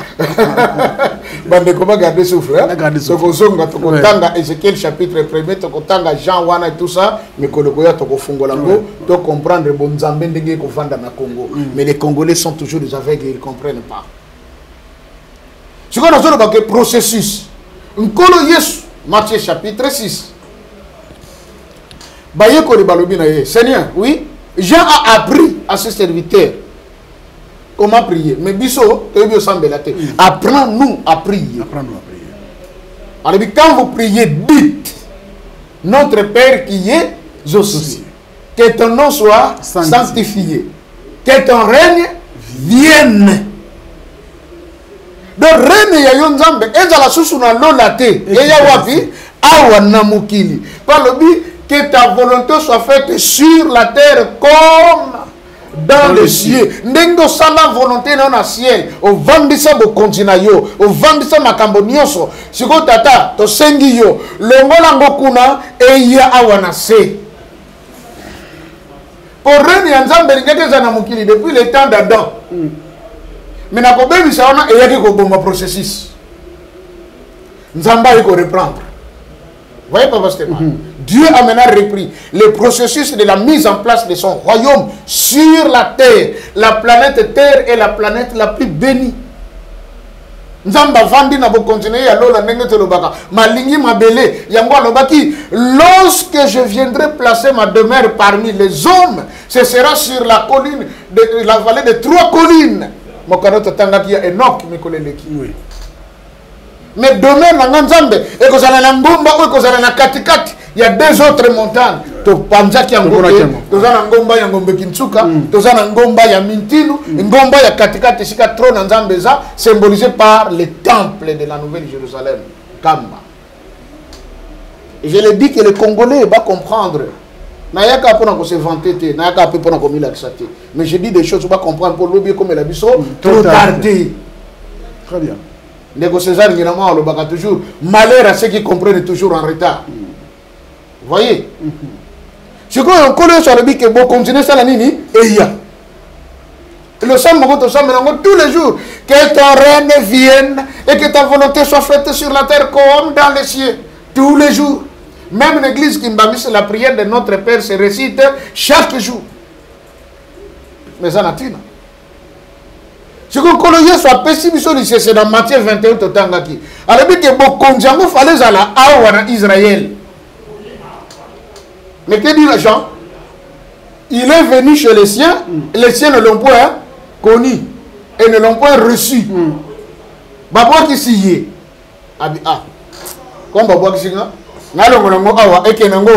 bande ko ba garder souffle toko zonga toko tanga Ézéchiel chapitre 1er toko tanga Jean wana et tout ça mais koloko ya toko fungola ngo to comprendre bon nzambe ndenge ko vanda na Congo mais les Congolais sont toujours des aveugles, ils comprennent pas ce qu'on a besoin de processus nkolo Yesu Matthieu chapitre 6 Seigneur, oui, Jean a appris à ses serviteurs comment prier. Mais Bisso, apprends-nous à prier. Alors, quand vous priez, dites notre Père qui est aux cieux, que ton nom soit sanctifié, que ton règne vienne. Donc, règne ya yonzambe, ezala susu na lolate, eya wapi, awa namukili. Par le but, que ta volonté soit faite sur la terre comme dans les cieux. Ndengo sala volonté dans le ciel. Au vendisa bo kontina yo, au vendisa makambo nyonso. Siko tata to sengi yo, longola ngokuna eya awana se. Pour reni nzambe ngeke za na mukili depuis le temps d'Adam. Mais na ko bebi sa ona eya ko bomba processus. Nzamba iko reprendre. Vous voyez, Papa Stéphane, Dieu a maintenant repris le processus de la mise en place de son royaume sur la terre. La planète Terre est la planète la plus bénie. Nzamba vandi na bo continuer ya lola ndenge to lobaka. Malingi mabele yango alobaki lorsque je viendrai placer ma demeure parmi les hommes, ce sera sur la colline de la vallée de 3 collines. Mokano tangaki ya Enoch mikoleleki. Oui. Mais demain, dans Nzambe, et que ça na ngomba ou que ça na katikati, il y a 2 autres montagnes. To panzaki ya ngomba, to za na ngomba ya ngombe Kinsuka, to za na ngomba ya Mintinu, ngomba ya katikati sika trône Nzambe za symbolisé par le temple de la Nouvelle Jérusalem, Kamba. Et je le dis que les Congolais vont comprendre. Nayaka pour nous se vanter, nayaka pour nous commettre l'accès. Mais je dis des choses pour pas comprendre pour l'oublier comme la biso trop tardé. Très bien. Négo César, il y a toujours malheur à ceux qui comprennent toujours en retard. Vous voyez? Ce qu'on connaît sur le but que bon continuer ça la nini et il y a. Le sang tous les jours que ton règne vienne et que ta volonté soit faite sur la terre comme dans les cieux tous les jours. Même l'église qui m'a mis la prière de notre Père se récite chaque jour. Mais ça n'a pas. Ce que Colossiens soit pessimiste, c'est dans Matthieu 21 totangaki. Alors que Bokonjango fallait aller à Israël. Mais que dit les gens? Il est venu chez les siens ne l'ont point connu et ne l'ont point reçu. Babo qui s'y est. Abi ah. Comme Babo qui s'y est. Nalongo awa ekenango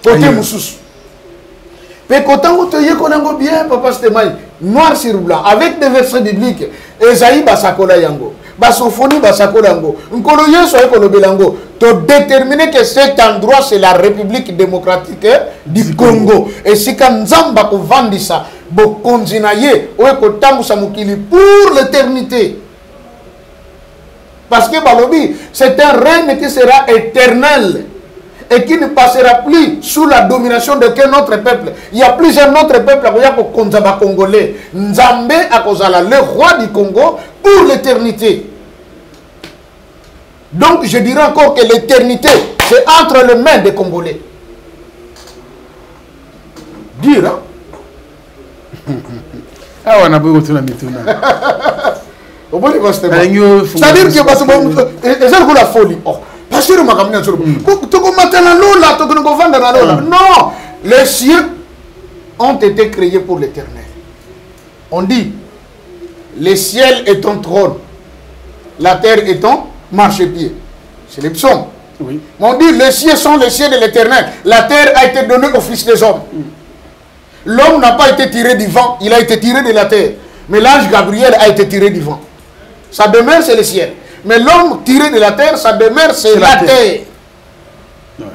côté mususu. Mais quand on te dit bien, Papa Stéphane, noir sur blanc, avec des versets bibliques, Esaïe basakola yango, basophonie basakola yango, nkoloye soye kolobelango, to déterminer que cet endroit c'est la République démocratique du Congo. Et si quand Nzamba ko vandisa, bo konzinaye, oe ko tambusa mukili pour l'éternité. Parce que Balobi, c'est un règne qui sera éternel. Et qui ne passera plus sous la domination de quel autre peuple. Il y a plusieurs autres peuples qui sont congolais. Nzambe akozala, le roi du Congo, pour l'éternité. Donc je dirais encore que l'éternité, c'est entre les mains des Congolais. Dire, hein? Ah, on a besoin de la mituna. C'est-à-dire que c'est la folie. Parce que non, les cieux ont été créés pour l'éternel. On dit, le ciel est ton trône, la terre est ton marchepied. C'est les psaumes. Oui. On dit, les cieux sont les cieux de l'éternel. La terre a été donnée au Fils des hommes. L'homme n'a pas été tiré du vent, il a été tiré de la terre. Mais l'ange Gabriel a été tiré du vent. Sa demeure, c'est le ciel. Mais l'homme tiré de la terre, sa demeure, c'est la terre. Ouais.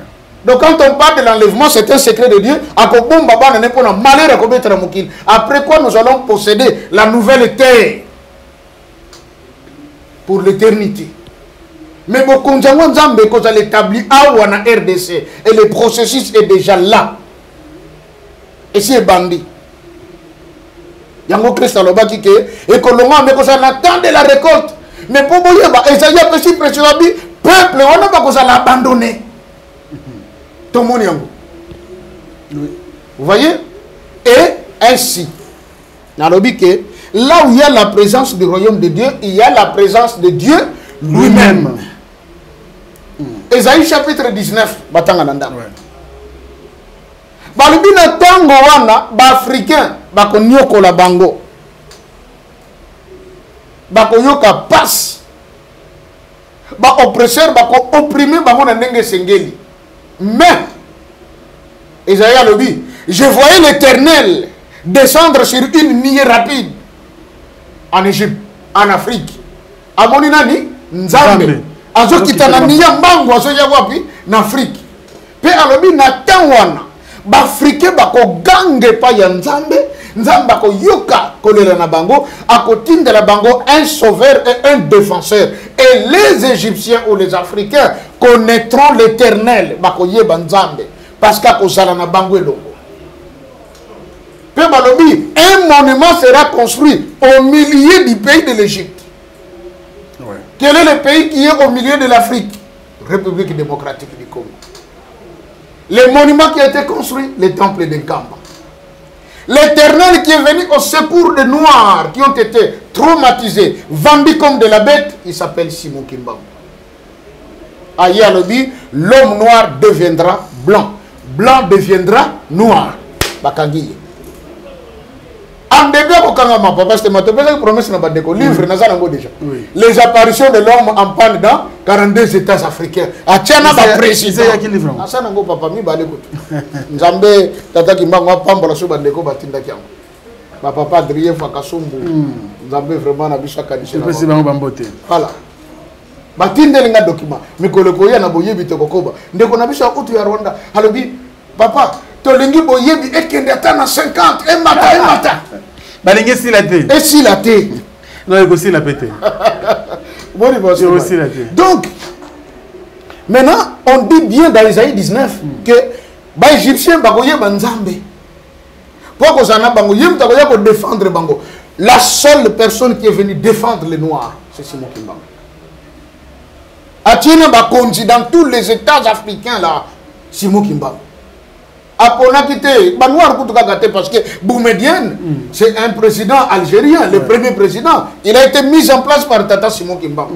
Donc quand on parle de l'enlèvement, c'est un secret de Dieu. Après quoi nous allons posséder la nouvelle terre pour l'éternité. Mais beaucoup de gens ont établi à RDC et le processus est déjà là. et c'est bandit. Yango Christ alobaki ke ekolonga mais ko ça n'attend de la récolte. Mais pour boyeba Esaïe a aussi prêché peuple on va ko ça l'abandonner. Tout le monde yango. Oui. Vous voyez? Et ainsi. Nalobi ke là où il y a la présence du royaume de Dieu, il y a la présence de Dieu lui-même. Esaïe chapitre 19 batanga nanda. Balobi na tango wana ba africain bako nyokola bango. Bako yoka passe. Ba oppresseur bako opprimer bango na ndenge sengeli. Mais Esaïe a dit, je voyais l'Éternel descendre sur une nuée rapide en Égypte, en Afrique. A moninani Nzambe. Azo kitana niya mbangu azo ya wapi na Afrique. Pe alobi na tangwana ba africain bako gange pa ya Nzambe, Nzambe bako yoka kolela na bango, akotindela bango un sauveur et un défenseur. Et les Égyptiens ou les Africains connaîtront l'Éternel bako yeba Nzambe parce qu'akozala na bango elongo. Pe balobi un monument sera construit au milieu du pays de l'Égypte. Ouais. Quel est le pays qui est au milieu de l'Afrique? République démocratique du Congo. Le monument qui a été construit, le temple d'Nkamba. L'Éternel qui est venu au secours des Noirs qui ont été traumatisés, vendus comme de la bête, il s'appelle Simon Kimbangu. Aïe Alobi, l'homme noir deviendra blanc. Blanc deviendra noir. Bakangiye. Parce que ma promesse n'a pas déco. Livre n'a pas déjà. Les apparitions de l'homme en panne dans 42 États africains. A Tchana ba président. C'est quel livre? Asa nango papa mi ba l'écoute. Nzambe tata kimbango pambola so bandeko batinda kiango. Ba papa Adrien Fakasumbu. Nzambe vraiment na biso kanisi na. C'est bango bambote. Voilà. Batinde linga document. Mikolo ko ya na boyebi to kokoba. Ndeko na biso akutu ya Rwanda. Halobi papa to lingi boyebi ekende atana 50 et mata. Balingue si la thé. Et si la thé. Non, il faut aussi la péter. Donc, maintenant, on dit bien dans Isaïe 19 que les Égyptiens bagoye banzambe. Pourquoi ça n'a bagoye pour défendre bango. La seule personne qui est venue défendre les Noirs, c'est Simon Kimbangu. Atiena bakonzi dans tous les États africains là, Simon Kimbangu. Parce que Boumedienne, c'est un président algérien, le premier président. Il a été mis en place par Tata Simon Kimbangu.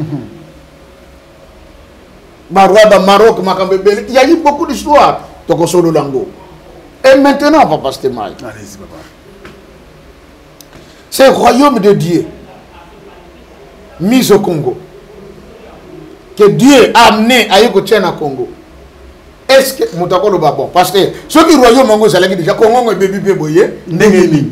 Maroua, Maroc, il y a eu beaucoup d'histoires. Et maintenant, Papa Stémaï, c'est le royaume de Dieu, mis au Congo, que Dieu a amené à Yokotien à Congo. Est-ce que Moutako bon? Parce que ceux qui royaume Mongo, ça l'a déjà Congo et bébé boyé, Ndengeni.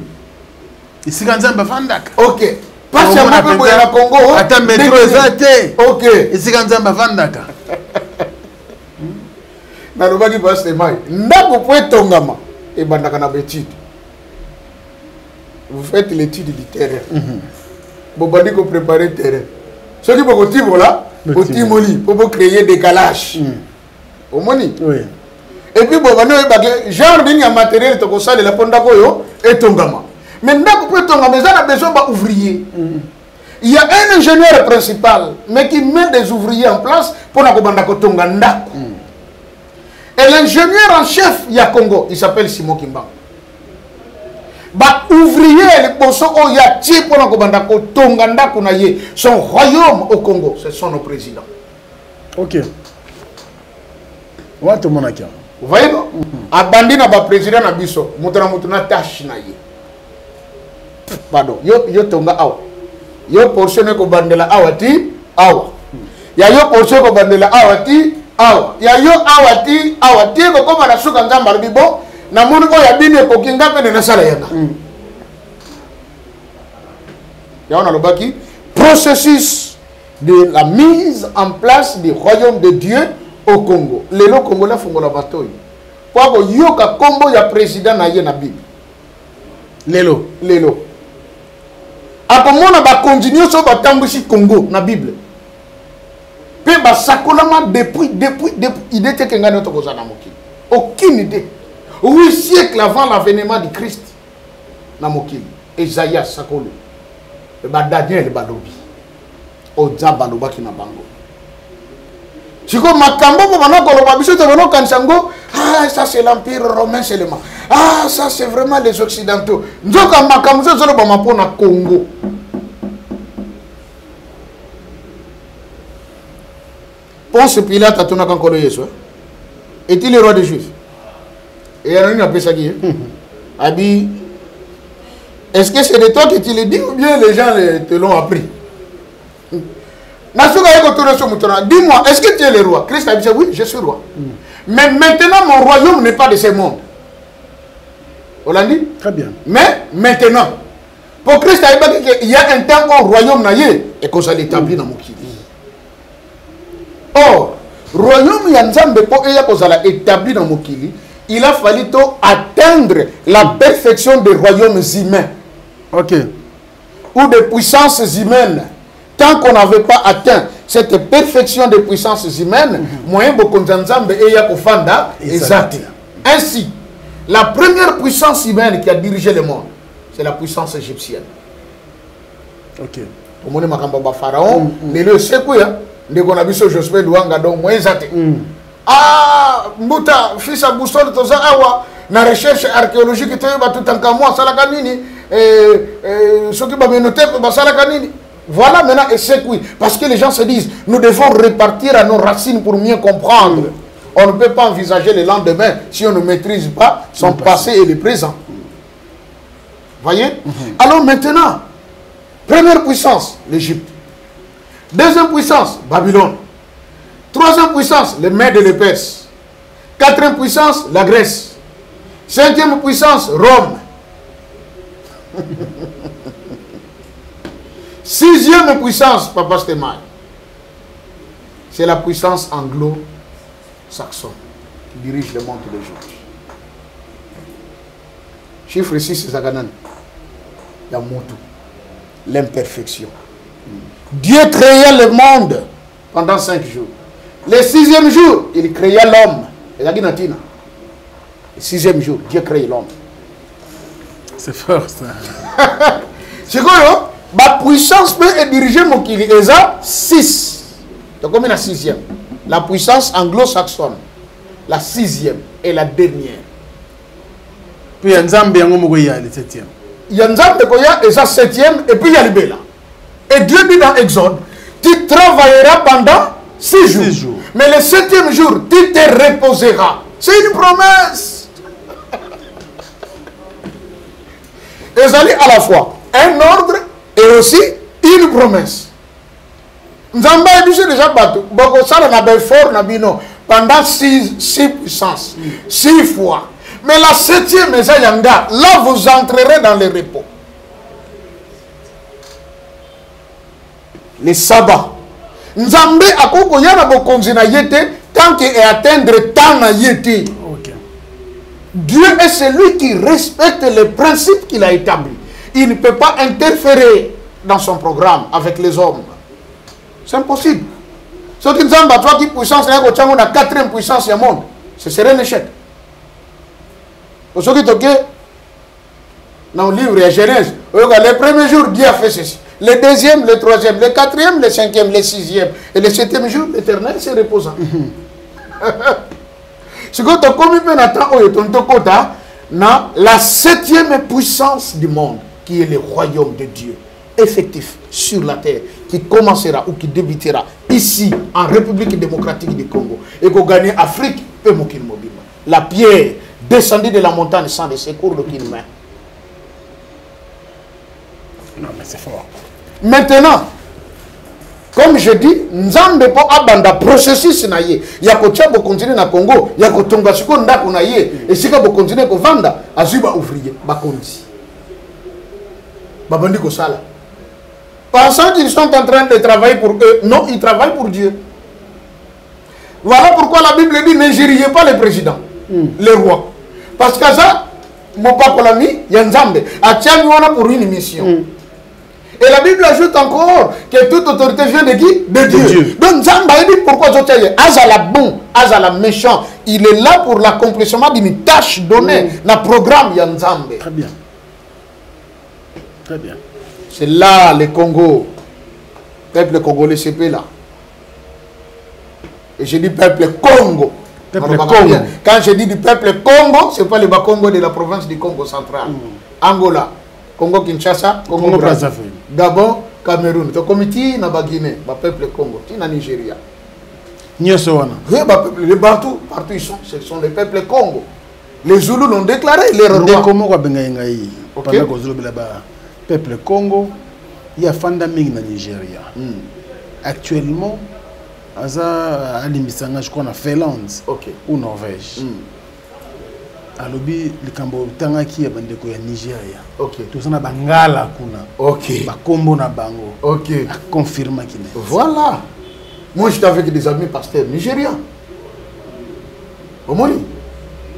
Ici, quand on fandak. Ok. Pas si on peut boyer à Congo. Attends, métro est ok. Ici, quand on fandak. Na le bagi passe les mailles. Ndako pouvez tongama et bandaka na l'étude. Vous faites l'étude du terrain. Vous bandi ko préparer le terrain. Ceux qui vont au là, au timoli, pour créer des décalage. Au moni. Oui. Et puis bon, genre de matériel to ça la ponda koyo et tongama. Mais ndako pouvez tongama, mais ça a besoin d'ouvriers. Il y a un ingénieur principal, mais qui met des ouvriers en place pour na ko banda ko tonga ndako. Et l'ingénieur en chef, il y a Congo, il s'appelle Simon Kimbangu. Bah, ouvrier, les poissons, il y a Tchip, son royaume au Congo, ce sont nos présidents. Ok. On va tout le monde. Vous voyez, non? Abandi na ba président na biso, mutuna tâche na ye. Pardon, yo tonga awa. Yo portionné ko bandela awati, awa. Ya yo portionné ko bandela awati, awa. Ya yo awati, awati ko koma na suka nzamba bibo. Na moni ko ya bine ko kinga pe na sala yanga. Ya on a le baki processus de la mise en place du royaume de Dieu au Congo. Lelo Congo la fongola batoy. Kwa ko yoka kombo ya président na ye na Bible. Lelo. Akomona ba continuer so ba tambushi Congo na Bible. Pe ba sakolama depuis idée te kenga no to kozana moki. Aucune idée. 8 siècles avant l'avènement du Christ. Namokili. Esaïas Sakolo. Le Daniel Balobi. Oza Baloba qui n'a bango. Si comme Makambo, ah, ça c'est l'Empire romain seulement. Ah, ça c'est vraiment les Occidentaux. Nous avons Makambo, c'est le Congo. Ponce Pilate a tourné encore Yesu. Est-il le roi des Juifs? Et il y a un appelé ça qui a dit, est-ce que c'est de toi que tu le dis ou bien les gens te l'ont appris? Dis-moi, est-ce que tu es le roi? Christ a dit, oui, je suis roi. Mais maintenant, mon royaume n'est pas de ce monde. On l'a dit? Très bien. Mais maintenant, pour Christ a dit qu'il y a un temps où le royaume n'a eu et qu'on s'est établi dans mon kili. Or, le royaume établi dans mon kili, il a fallu atteindre la perfection des royaumes humains. Ok. Ou des puissances humaines. Tant qu'on n'avait pas atteint cette perfection des puissances humaines, moyen beaucoup d'ensemble et Yakofanda exact. Ainsi, la première puissance humaine qui a dirigé le monde, c'est la puissance égyptienne. Ok. Au moment où Pharaon, le Sekouya, le Gonabiso Josué Douanga, donc moins exact. Ah, Mouta, fils à Boussol, Toza Awa, la recherche archéologique, tu as tout un camois, Salakanini, ce qui m'a noté, Salakanini. Voilà maintenant, et c'est oui. Parce que les gens se disent, nous devons repartir à nos racines pour mieux comprendre. On ne peut pas envisager le lendemain si on ne maîtrise pas son passé et le présent. Voyez? Alors maintenant, première puissance, l'Égypte. Deuxième puissance, Babylone. Troisième puissance, les Mèdes et les Perses. Quatrième puissance, la Grèce. Cinquième puissance, Rome. Sixième puissance, Papa Stémaï, c'est la puissance anglo-saxonne qui dirige le monde tous les jours. Chiffre 6, c'est Zaganan. La moto, l'imperfection. Dieu créa le monde pendant 5 jours. Le 6e jour, il créa l'homme. Le 6e jour, Dieu crée l'homme. C'est fort ça. C'est quoi? La puissance peut diriger mon kili. Et ça, 6. Donc, combien la 6e? La puissance anglo-saxonne. La 6e et la dernière. Puis il y a Nzambe, il y a le 7e. Il y a Nzambe, et ça 7e, et puis il y a le Béla. Et Dieu dit dans Exode, tu travailleras pendant 6 jours. Mais le 7e jour, tu te reposeras. C'est une promesse. Et ça dit à la fois un ordre et aussi une promesse. Nzamba a dit déjà bateau. Boko ça n'a pas fort nabino pendant 6 puissances, 6 fois. Mais la 7e yanga, là vous entrerez dans le repos. Les sabbats. Nzambe akoko yana bokonzi na yete tant qu'il atteindre tant na yete. Dieu est celui qui respecte les principes qu'il a établis. Il ne peut pas interférer dans son programme avec les hommes. C'est impossible. Ce qui nous a toi qui puissance, la 4e puissance du monde, ce serait un échec. Pour ce qui est dans le livre de Genèse, le premier jour, Dieu a fait ceci. Le 2e, le 3e, le 4e, le 5e, le 6e. Et le 7e jour, l'Éternel s'est reposant. Ce que tu as commis dans la 7e puissance du monde, qui est le royaume de Dieu, effectif sur la terre, qui commencera ou qui débutera ici, en République démocratique du Congo, et qui gagne Afrique, et la pierre descendue de la montagne sans les secours de Kinma. Non, mais c'est fort. Maintenant, comme je dis, nous avons un processus. Il y a un continuer na Congo, il y a un tongasiko ndako na ye, et si vous continuez à vendre, azuba ouvrier, bakondi. Babandi ko sala. Pensant qu'ils sont en train de travailler pour eux, non, ils travaillent pour Dieu. Voilà pourquoi la Bible dit n'injuriez pas les présidents, les rois. Parce que ça, mon papa l'ami, il y a un Nzambe, a tient pour une mission. Et la Bible ajoute encore que toute autorité vient de qui? De Dieu. Donc, Nzamba dit pourquoi Azala bon, Azala méchant. Il est là pour l'accomplissement d'une tâche donnée dans le programme Yanzambe. Très bien. Très bien. C'est là le Congo. Peuple congolais, c'est là. Et je dis peuple Congo. Peuple Congo. Quand je dis du peuple Congo, ce n'est pas le Bas-Congo de la province du Congo central. Angola, Congo Kinshasa, Congo Brazzaville, Gabon, Cameroun. Le comité na Guinée, le peuple Congo, na Nigeria. Oui, les partout ils sont, ce sont les peuples Congo. Les Zoulous l'ont déclaré, les rois. Peuple Congo, il y a Fandaming na Nigeria. Actuellement, à l'Imbissanga, je crois, en Finlande ou Norvège. Alobi, le Cambo Tanga qui est bandeko ya Nigeria. Tout ça na Bangala kuna. Ba Kombo na Bango. Confirme qu'il est. Voilà. Moi, j'étais avec des amis pasteurs nigériens.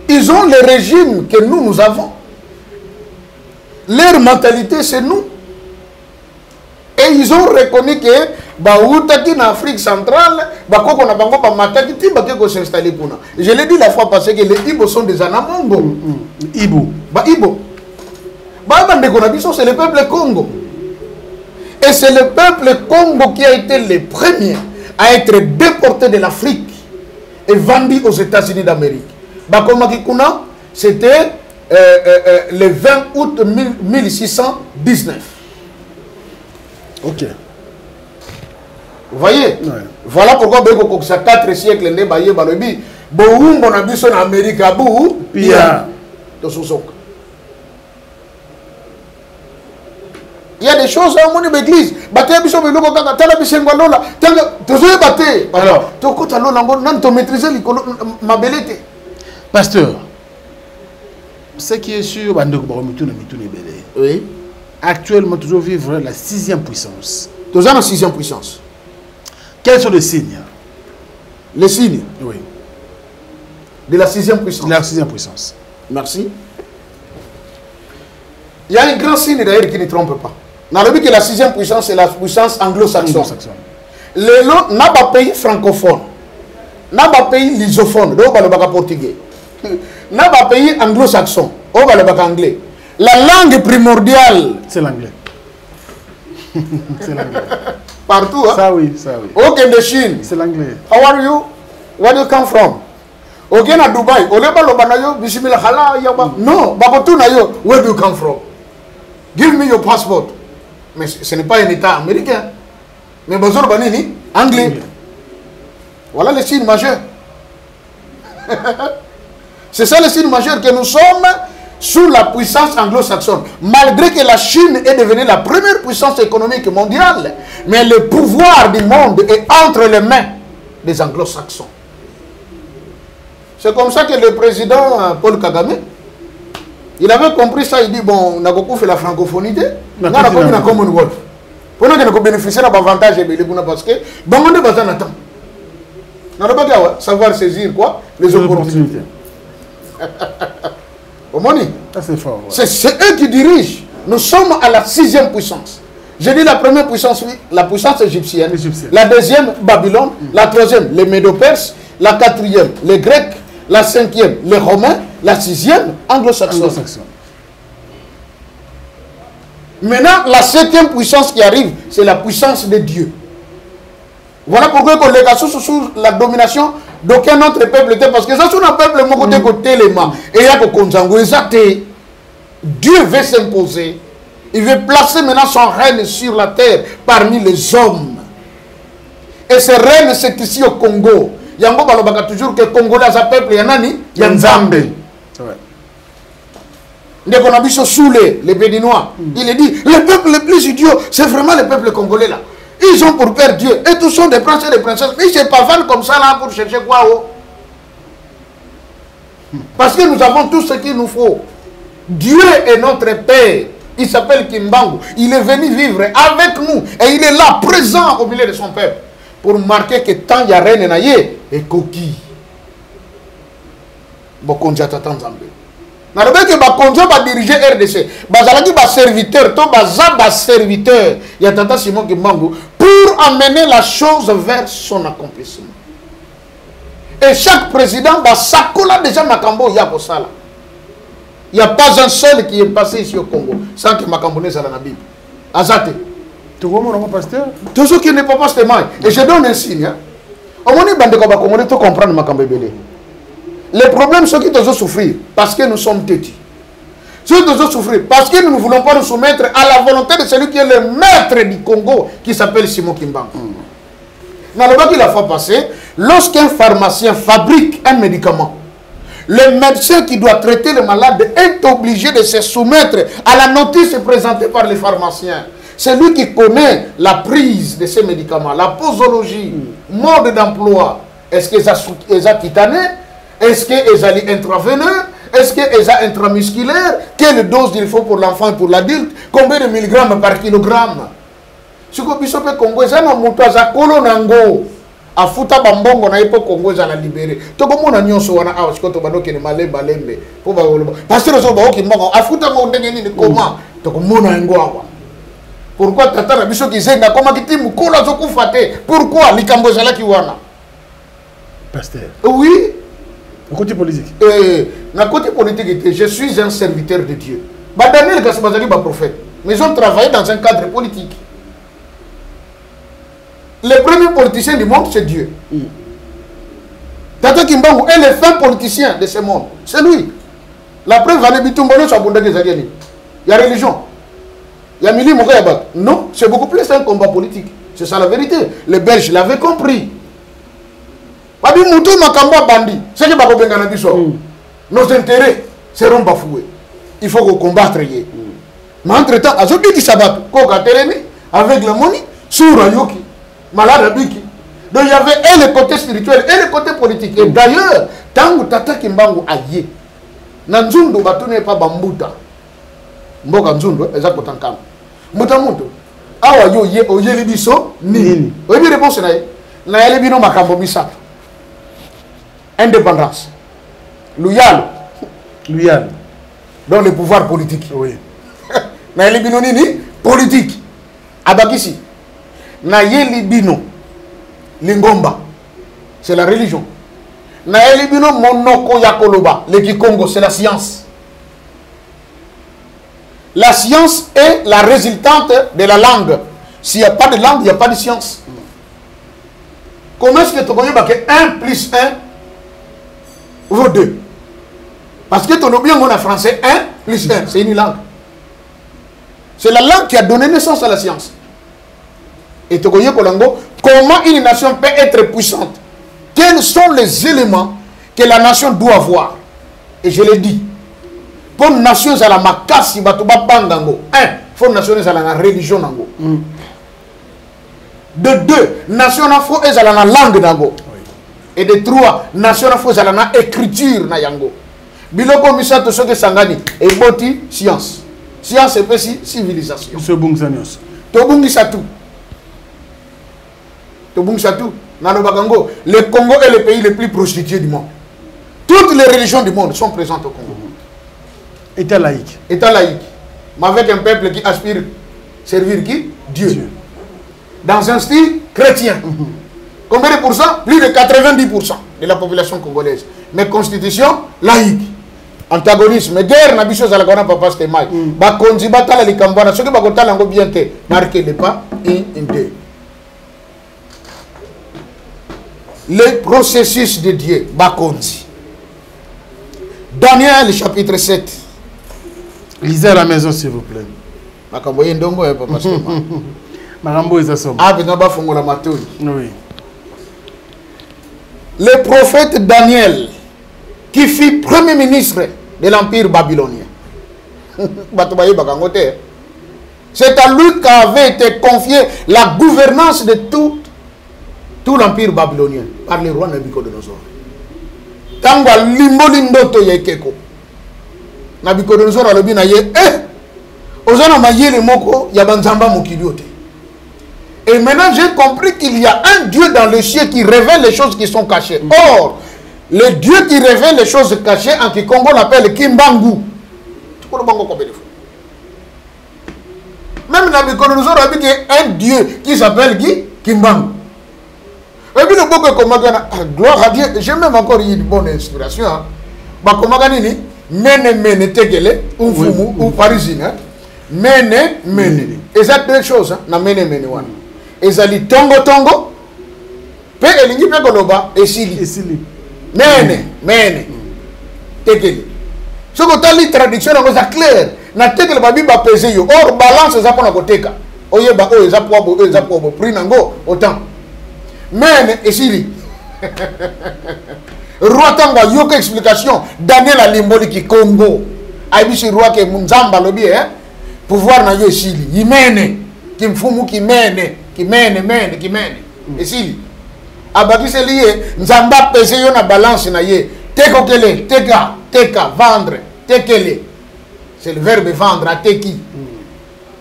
Ils ont le régime que nous avons. Leur mentalité, c'est nous. Et ils ont reconnu que en Afrique centrale, s'installer. Je l'ai dit la fois passée que les Ibo sont des Anamongo. Ibo. Ibo. C'est le peuple Congo. Et c'est le peuple Congo qui a été le premier à être déporté de l'Afrique et vendu aux États-Unis d'Amérique. Bakomakikuna, c'était le 20 août 1619. Vous voyez? Voilà pourquoi il y a 4 siècles, il y a des choses à mon église. Pasteur, ce qui est sûr, oui. Actuellement, toujours vivre la 6e puissance. Toujours la 6e puissance. Quels sont les signes? Les signes? Oui. De la 6e puissance. De la 6e puissance. Merci. Il y a un grand signe d'ailleurs qui ne trompe pas. Dans le but que la 6e puissance, c'est la puissance anglo-saxonne. Il n'y a pas pays francophone. Il n'y a pas pays lusophone. Donc, il n'y a pas portugais. Il n'y a pas pays anglo-saxon. Il n'y a pas anglais. La langue primordiale, c'est l'anglais. C'est l'anglais. Partout, hein? Ça oui, ça oui. Ok, de Chine. C'est l'anglais. How are you? Where do you come from? Ok, na Dubaï. Oleba lobanayo, bismillah hala yaba. Non, bakotu na yo. Where do you come from? Give me your passport. Mais ce n'est pas un État américain. Mais Bozor Banini, anglais. Voilà le signe majeur. C'est ça le signe majeur que nous sommes sous la puissance anglo-saxonne. Malgré que la Chine est devenue la première puissance économique mondiale, mais le pouvoir du monde est entre les mains des anglo-saxons. C'est comme ça que le président Paul Kagame, il avait compris ça, il dit, bon, on a beaucoup fait la francophonie, on a compris la Commonwealth. Pour nous, on a bénéficié de l'avantage parce que, bon, on est besoin d'attendre. On n'a pas savoir saisir quoi? Les opportunités. C'est fort. Ouais. C'est eux qui dirigent. Nous sommes à la 6e puissance. J'ai dit la première puissance, oui, la puissance égyptienne. La deuxième, Babylone. La troisième, les Médo-Perses. La quatrième, les Grecs. La 5e, les Romains. La 6e, anglo-saxonne. Maintenant, la 7e puissance qui arrive, c'est la puissance de Dieu. Voilà pourquoi on est sous la domination d'aucun autre peuple. Parce que ça, c'est un peuple qui côté les mains. Et il y a que Dieu veut s'imposer. Il veut placer maintenant son règne sur la terre parmi les hommes. Et ce règne, c'est ici au Congo. Il y a toujours que Congo dans un peuple, il y a Nani, il y a Nzambe. C'est vrai. Dès qu'on a vu sous les Béninois, il est dit, le peuple le plus idiot, c'est vraiment le peuple congolais là. Ils ont pour père Dieu. Et tous sont des princes et des princesses. Mais ils ne se pavanent comme ça là pour chercher quoi oh? Parce que nous avons tout ce qu'il nous faut. Dieu est notre Père. Il s'appelle Kimbangu. Il est venu vivre avec nous. Et il est là, présent au milieu de son peuple. Pour marquer que tant il y a reine naïe et coquille. Bokonja tatan Zambé. nalobi ke bakonzo badirige RDC bazalaki baserviteur to baza baserviteur ya tata Simon Kimbangu pour amener la chose vers son accomplissement. Et chaque président basakola déjà makambo ya kosala. Il n'y a pas un seul qui est passé ici au Congo sans que makambo ne soit la Bible. Azate. Tu vois mon pasteur? Tout ce qui n'est pas pasteur. Et je donne un signe. Au moins, il faut comprendre makambo belé. Les problèmes sont qui doivent souffrir parce que nous sommes têtus. Ceux qui doivent souffrir parce que nous ne voulons pas nous soumettre à la volonté de celui qui est le maître du Congo, qui s'appelle Simon Kimbangu. Dans le bas qu'il a fait passer, lorsqu'un pharmacien fabrique un médicament, le médecin qui doit traiter le malade est obligé de se soumettre à la notice présentée par les pharmaciens. C'est lui qui connaît la prise de ces médicaments, la posologie, mode d'emploi. Est-ce qu'ils ont titané? Est-ce qu'ils ont intraveineux? Est-ce qu'ils ont intramusculaire? Quelle dose il faut pour l'enfant et pour l'adulte? Combien de milligrammes par kilogramme? Ce que vous savez, Congo, c'est un montant à colonango. Afuta bambongo na ipo Congo za la libéré. To ko mona nyonso wana awa sikoto banoke ni malemba lembe. Po ba woloba. Parce que so ba okimbango afuta mo ndenge nini comment? To ko mona ngo awa. Pourquoi tata na biso kizenga koma kitimu kola zo kufate? Pourquoi likambo za la kiwana? Pasteur. Oui. Le côté politique. Na côté politique, je suis un serviteur de Dieu. Ba Daniel Kasbazali ba prophète. Mais ils ont travaillé dans un cadre politique. Le premier politicien du monde, c'est Dieu. Tata Kimbangu est le fin politicien de ce monde. C'est lui. La preuve, il y a religion. Il y a Mili Mokayabat. Non, c'est beaucoup plus un combat politique. C'est ça la vérité. Les Belges l'avaient compris. Nos intérêts seront bafoués. Il faut combattre. Mais entre-temps, avec la monnaie, sur Ayoki. Malade Biki. Donc il y avait et le côté spirituel et le côté politique. Et d'ailleurs, tant que Tata Kimbangu aïe, Nanzundu batune pas bambuta. Mboka Nzundu, exact kotankam. Muta muto. Awa yo ye o yeli biso nini. Oyebi réponse na yeli bino makambo misato. Indépendance. Loyal. Dans le pouvoir politique. Oui. Na yeli bino nini? Politique. Abakisi. Nayeli bino lingomba, c'est la religion. Nayeli bino monoko yakoloba, le Kikongo, c'est la science. La science est la résultante de la langue. S'il n'y a pas de langue, il n'y a pas de science. Comment est-ce que tu connais que 1 plus 1 vaut 2? Parce que tu as bien en français 1 plus 1, c'est une langue. C'est la langue qui a donné naissance à la science. Et Togoye Kolango, comment une nation peut être puissante? Quels sont les éléments que la nation doit avoir? Et je l'ai dit, pour une nation, c'est la makasi, batuba bangango. Pour une nation, c'est la religion. De 2, nation afro, c'est la langue nango. Et de 3, nation afro, c'est la écriture na yango. Biloko misa to soke sangani, et boti science. Science, c'est aussi civilisation. Ce bon xanios. Tobungi tout. Le Congo est le pays le plus prostitué du monde. Toutes les religions du monde sont présentes au Congo. État laïque. État laïque. Mais avec un peuple qui aspire servir qui? Dieu. Dans un style chrétien. Combien de pourcents? Plus de 90% de la population congolaise. Mais constitution laïque. Antagonisme, guerre, n'a chose à la grande papa c'était mal. Bakonzi batala les cambana, ce que bakota lango bien te marqué le pas in deux. Le processus de Dieu, Bakonzi. Daniel chapitre 7. Lisez à la maison s'il vous plaît. Makamboye ndongo ya papa c'était mal. Marambo est assommé. Ah, ben ba fongola matoni. Oui. Le prophète Daniel qui fut premier ministre de l'empire babylonien. C'est à lui qu'avait été confiée la gouvernance de tout l'empire babylonien par le roi Nabucodonosor. Tangwa limbolindoto yekeko. Nabucodonosor alobi na ye ozana mayele moko ya banzamba mokiliote. Et maintenant j'ai compris qu'il y a un Dieu dans le ciel qui révèle les choses qui sont cachées. Or, le Dieu qui révèle les choses cachées, en Kikongo on appelle Kimbangu. Tu connais Bango combien de fois? Même dans les colonisateurs, on a dit qu'il y a un Dieu qui s'appelle Kimbangu. Et puis le beau que gloire à Dieu, j'ai même encore eu une bonne inspiration. Bah comment gagner mene tegele ou fumu ou parisien. Mene. Et ça deux choses na mene wana. Et ça dit tongo. Pe elingi pe koloba esili. Mene. Tegele. Ce que tu as dit traduction c'est clair. Na tegele ba biba peser yo. Or balance ça pour na koteka. Oyeba o eza pour prix nango autant. Mene esili. Roi Tango yoka explication Daniel Alimboli qui Congo abishi roi ke munzamba lobi pouvoir na yo esili imene ki mfumu ki mene esili abaki se lié nzamba peser yo na balance na ye tekokele teka vendre tekele c'est le verbe vendre a teki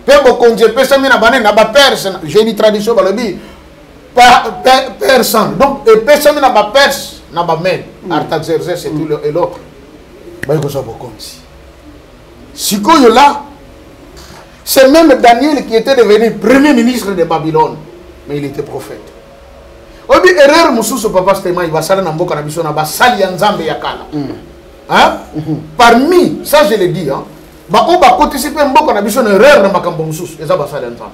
pebo konje pesa mina bane na ba perse j'ai une tradition balobi personne donc personne na ba perse na ba men Artaxerxès c'est tout et l'autre ba ko ça bokonzi sikoyo là c'est même Daniel qui était devenu premier ministre de Babylone mais il était prophète obi erreur mususu papa Stéma il va sala na mboka na biso na ba sali ya nzambe ya kala parmi ça je le dis ba on va participer mboka na biso na erreur na makambo mususu eza ba sali ya nzambe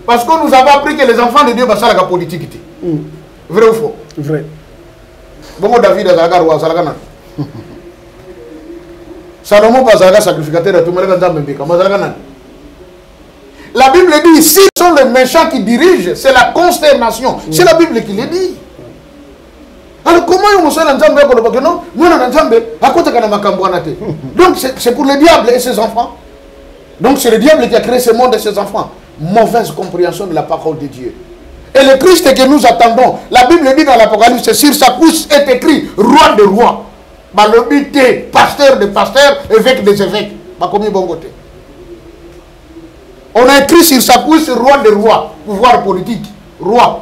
parce que nous avons appris que les enfants de Dieu va faire la politique. Vrai ou faux? Vrai. Bon, David a zalaga roi zalaga na. Salomon va zalaga sacrificateur à tout le monde. La Bible dit ici sont les méchants qui dirigent, c'est la consternation. C'est la Bible qui le dit. Alors comment ils vont faire un nzambe pour le bagage? Non, nous on a un nzambe à côté de Makamboanate. Donc c'est pour le diable et ses enfants. Donc c'est le diable qui a créé ce monde et ses enfants. Mauvaise compréhension de la parole de Dieu. Et le Christ que nous attendons, la Bible dit dans l'Apocalypse, sur sa couche est écrit roi de rois. Balobité, pasteur de pasteurs, évêque des évêques. On a écrit sur sa couche roi de rois, pouvoir politique, roi.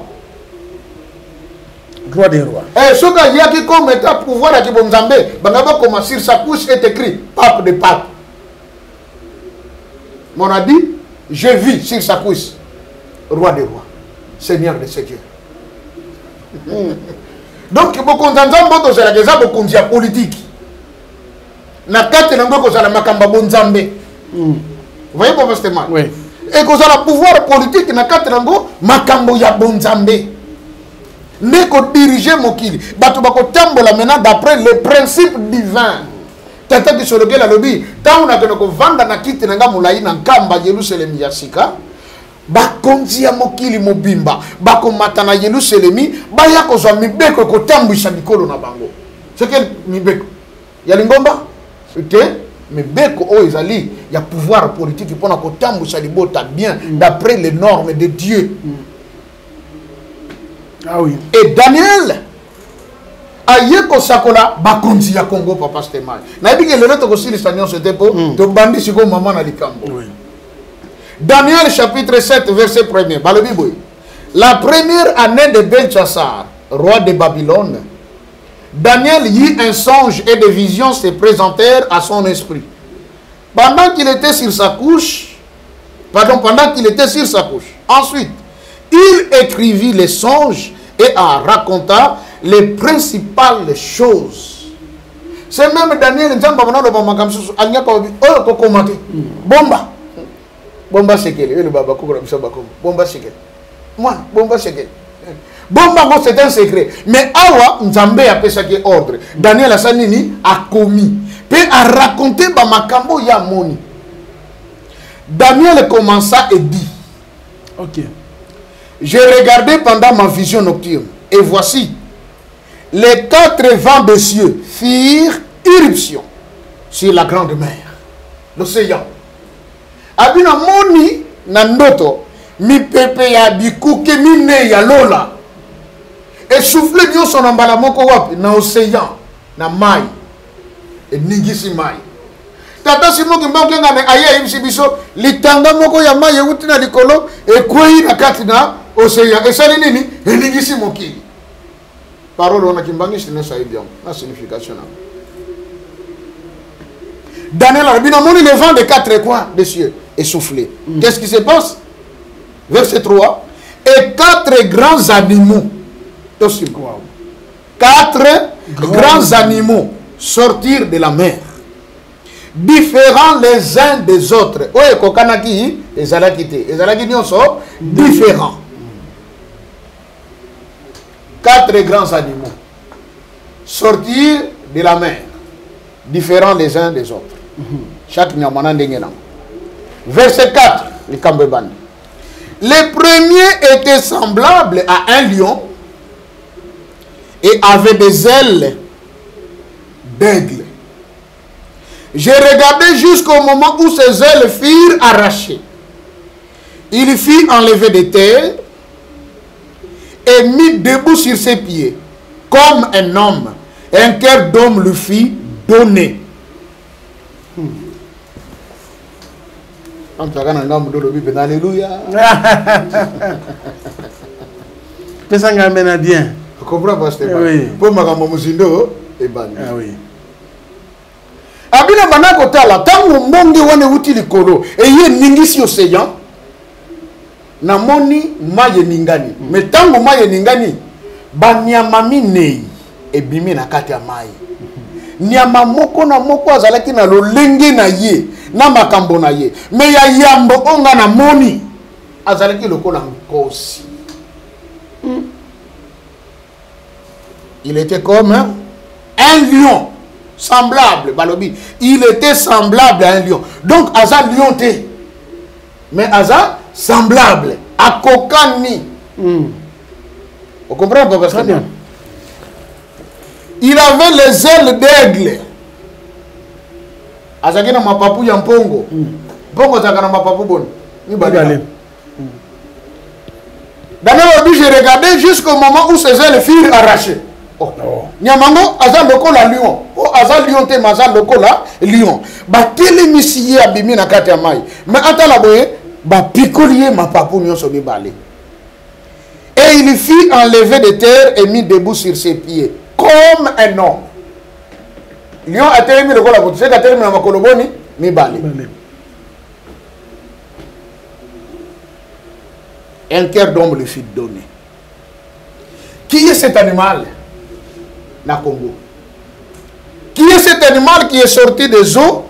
Roi des rois. Et ce qu'il y a qui comme état pouvoir à Kibonzambe, comme sur sa couche est écrit pape de pape. On a dit, je vis sur sa couche, roi des rois, seigneur de seigneurs. Donc, beaucoup d'ensemble, c'est la question de politique. Na kate na ngoko za la makamba bonzambe. Vous voyez pourquoi c'est mal? Oui. Et que ça le pouvoir politique na kate na ngoko makambo ya bonzambe. Neko diriger mokili. Bato bako tambola maintenant d'après les principes divins. Tata qui sur lequel a lobby, tant on a que nous vendre na kiti na ngamula ina nkamba Yerusalem yasika. Bakonzi ya mokili mobimba, bakomata na Yerusalemi, baya ko zwa mibeko ko tambwisa mikolo na bango. C'est quel mibeko? Ya lingomba? C'était mibeko o ezali ya pouvoir politique pour na ko tambwisa libota bien d'après les normes de Dieu. Ah oui. Et Daniel ayeko sakola bakonzi ya Congo papa Stéma. Na bi ke le reto ko sili sanyon c'était pour to bandi siko maman na likambo. Oui. Daniel chapitre 7 verset 1er. La première année de Belchassar, roi de Babylone, Daniel eut un songe et des visions se présentèrent à son esprit. Pendant qu'il était sur sa couche, ensuite, il écrivit les songes et en raconta les principales choses. C'est même Daniel, Bomba Sekele, le baba Bomba Sekele. Moi, Bomba Sekele. Bomba, c'est un secret. Mais Awa, Nzambe a fait ça qui est ordre. Daniel Assanini a commis. Puis a raconté Bamakambo Yamoni. Daniel commença et dit: Ok. J'ai regardé pendant ma vision nocturne. Et voici, les 4 vents des cieux firent irruption sur la grande mer, l'océan. Abina moni na ndoto mi pepe ya bikuke mine ya lola et souffle nyo son ambala moko wapi na océan na mai et ningisi mai tata simo ki mboke ngane aye imsi biso litanga moko ya mai euti na likolo e kwei na kati na océan et sali nini e ningisi mokili Parole on a kimbangi c'est ne bien. La signification. Daniel a binamoni le vent des quatre coins des cieux est soufflé. Qu'est-ce qui se passe? Verset 3. Et quatre grands animaux. Wow. Quatre grands animaux sortirent de la mer, différents les uns des autres. Oui, kokanaki, ezalakite. Ezalakite sont différents. Quatre grands animaux sortirent de la mer, différents les uns des autres. Chaque nyamana ndengena. Verset 4, les Kambebani. Les premiers étaient semblables à un lion et avaient des ailes d'aigle. J'ai regardé jusqu'au moment où ses ailes furent arrachées. Il fit enlever des terres et mis debout sur ses pieds, comme un homme. Un cœur d'homme lui fit donner. Alléluia. Bien. Tu comprends, pasteur? Oui. Pour ma musindo et bani. Ah oui. Abina manako tala tangu mbonge wane uti likolo et ye ningisi océan na moni maye ningani. Mais tangu maye ningani banyama minei ebimi na kati ya maye. Nyama moko na moko azalaki na lolenge na ye na makambo na ye. Mais ya yambo onga na moni azalaki lokola nkosi. Il était comme un lion, semblable, Balobi. Il était semblable à un lion. Donc, Aza lion té. Mais Aza semblable à Kokani. Vous comprenez pas? Très bien. Il avait les ailes d'aigle. Aza kina mapapu ya mpongo. Mpongo zakana mapapu bon. Ni balé. D'ailleurs, j'ai regardé jusqu'au moment où ses ailes furent arrachées. Nyamango aza lokola lion. O aza lion te maza lokola lion. Ba tele misiye abimi na kati ya mai. Mais atala boye ba pikolier ma papu nyonso mibale. Et il fit enlever de terre et mis debout sur ses pieds comme un homme. Lion a terminé lokola botu. C'est a terminé na makoloboni mibale. Un cœur d'homme lui fit donner. Qui est cet animal? Na Congo. Qui est cet animal qui est sorti des eaux,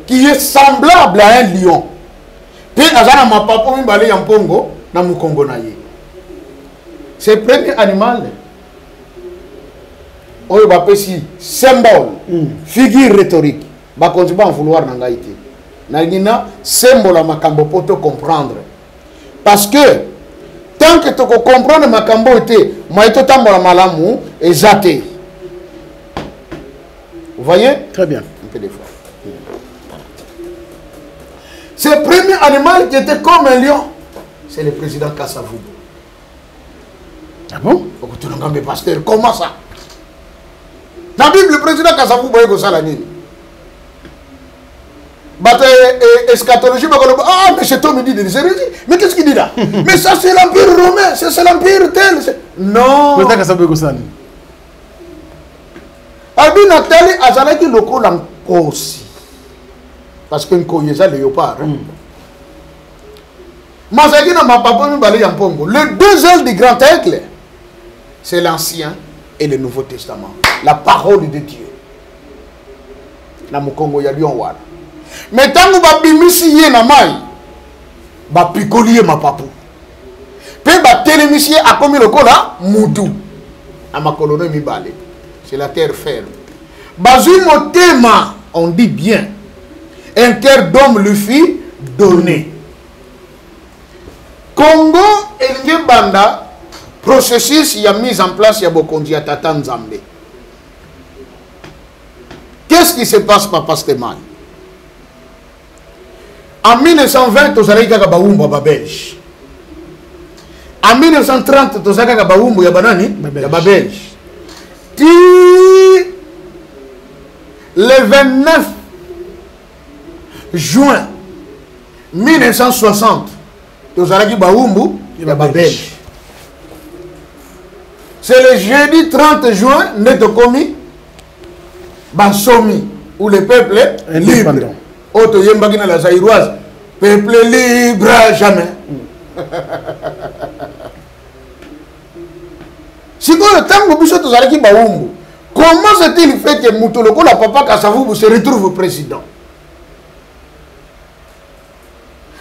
qui est semblable à un lion? C'est le premier animal. On va appeler symbole, figure rhétorique. On va vouloir n'angaïté. Nagina symbole à makambo pour te comprendre. Parce que tant que tu comprends makambo était, moi tout tambola malamu et zaté. Vous voyez? Très bien. Un peu d'effort. C'est le premier animal qui était comme un lion. C'est le président Kassavou. Ah bon? Mais pasteur, comment ça? Dans la Bible, le président Kassavou, vous voyez ça la nuit. Eschatologie, ah, mais cet homme dit des hérésies. Mais qu'est-ce qu'il dit là? Mais ça, c'est l'empire romain, c'est l'empire tel. Non. Président Kassavou, ça. Abi Nathalie azalaki lokola nkosi. Parce que nkoyeza léopard. Mazaki na mapapo mibale ya mpongo. Les deux ailes du grand aigle, c'est l'Ancien et le Nouveau Testament. La parole de Dieu. Na mukongo ya lion wana. Mais tangu ba bimisi ye na mai, ba pikolier mapapo. Pe ba telemisi akomi lokola mudu. Amakolono mibale. C'est la terre ferme. Bazimo tema, on dit bien. Un cœur d'homme lui fit donner. Congo et Banda, processus y a mis en place, il y a beaucoup de Tata Nzambe. Qu'est-ce qui se passe, Papa Stéman? En 1920, tu as dit que Belge. En 1930, tu as dit que Belge. Le 29 juin 1960, tu as dit que Belge. c'est le jeudi 30 juin, n'est commis, Bansomi, où le peuple est libre. Auto Yembagina la Zaïroise, peuple libre jamais. Si quand le temps que vous êtes Baumbo, comment s'est-il fait que Moutoloko, la papa Kassavou, se retrouve président?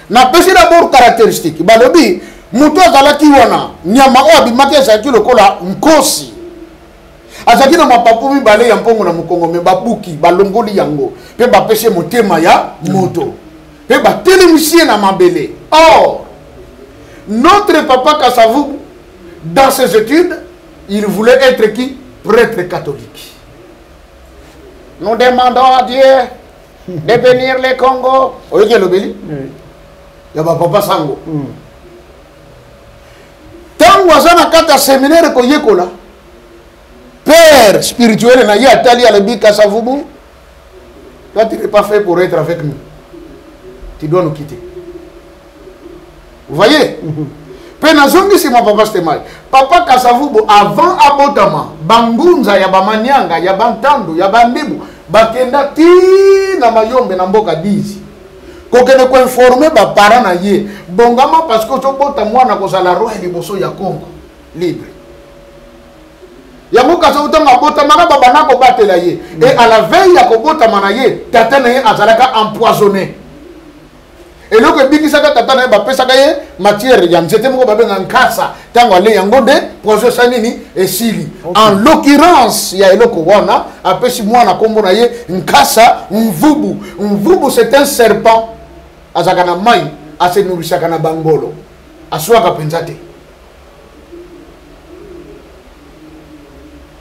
Na pesi d'abord caractéristique. Balobi, Mouto Zalaki wana, Nyama Abimaki Zaki lokola Nkosi. Azaki na mapapu mi bale ya mpongo na mukongo me babuki, balongoli yango. Pe ba pese motema ya moto. Pe ba télémisie na mabele. Or, notre papa Kassavou, dans ses études, il voulait être qui? Prêtre catholique. Nous demandons à Dieu de bénir le Congo. Vous voyez le béni? Il y a papa Sango. Tant que ça n'a qu'à séminaire qu'on y est là, père spirituel n'a y a tali à l'ébit Kassavou. Toi tu n'es pas fait pour être avec nous. Tu dois nous quitter. Vous voyez? Penazongi c'est mon papa Stemai. Papa Kassavou avant Abotama, Bangunza ya Bamanyanga, ya Bantandu, ya Bandibu, Bakenda ti na mayombe na mboka dizi. Kokene ko informer ba parents na ye. Bongama parce que tobota mwana ko sala rohe liboso ya Congo libre. Yango kaso utanga bota maka baba nako batela ye. Et à la veille ya ko bota mana ye, tata na ye azalaka empoisonné. Et là que biki saka tata na ye ba pesa ka ye matière ya nzete moko ba benga nkasa tango ale yango de projet sanini esili. En l'occurrence ya eloko wana apesi mwana kombo na ye nkasa mvubu. Mvubu c'est un serpent. Azakana mai ase nourrissaka na bangolo aswaka penzate.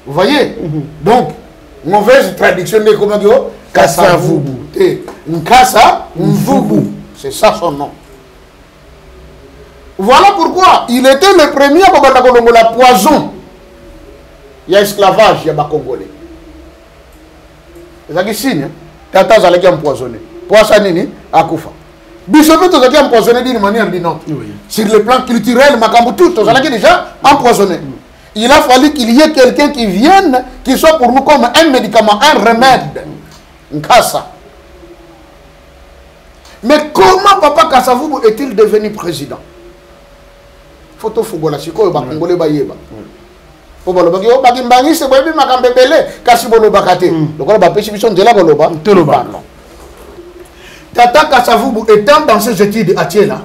Vous voyez? Donc mauvaise traduction de comment dire Kassavou. Nkasa Mvubu, c'est ça son nom. Voilà pourquoi il était le premier à la poison. Il y a esclavage, il y a des Congolais. C'est ça qui signe. Tata Zalaki empoisonné. Poisson nini akufa. Bissoto Tozaki empoisonné d'une manière ou d'une autre. Sur le plan culturel, Makambu tout, Tozaki déjà empoisonné. Il a fallu qu'il y ait quelqu'un qui vienne, qui soit pour nous comme un médicament, un remède. Nkasa. Mais comment Papa Kassavou est-il devenu président? Photo football, c'est quoi? Congolais Bayeba. Pour le bagage, bagimbangi, c'est quoi? Makambebele, Kassibolo Bakate. Donc on va pêcher de la Goloba. Tata Kassavou étant dans ses études à Thiela,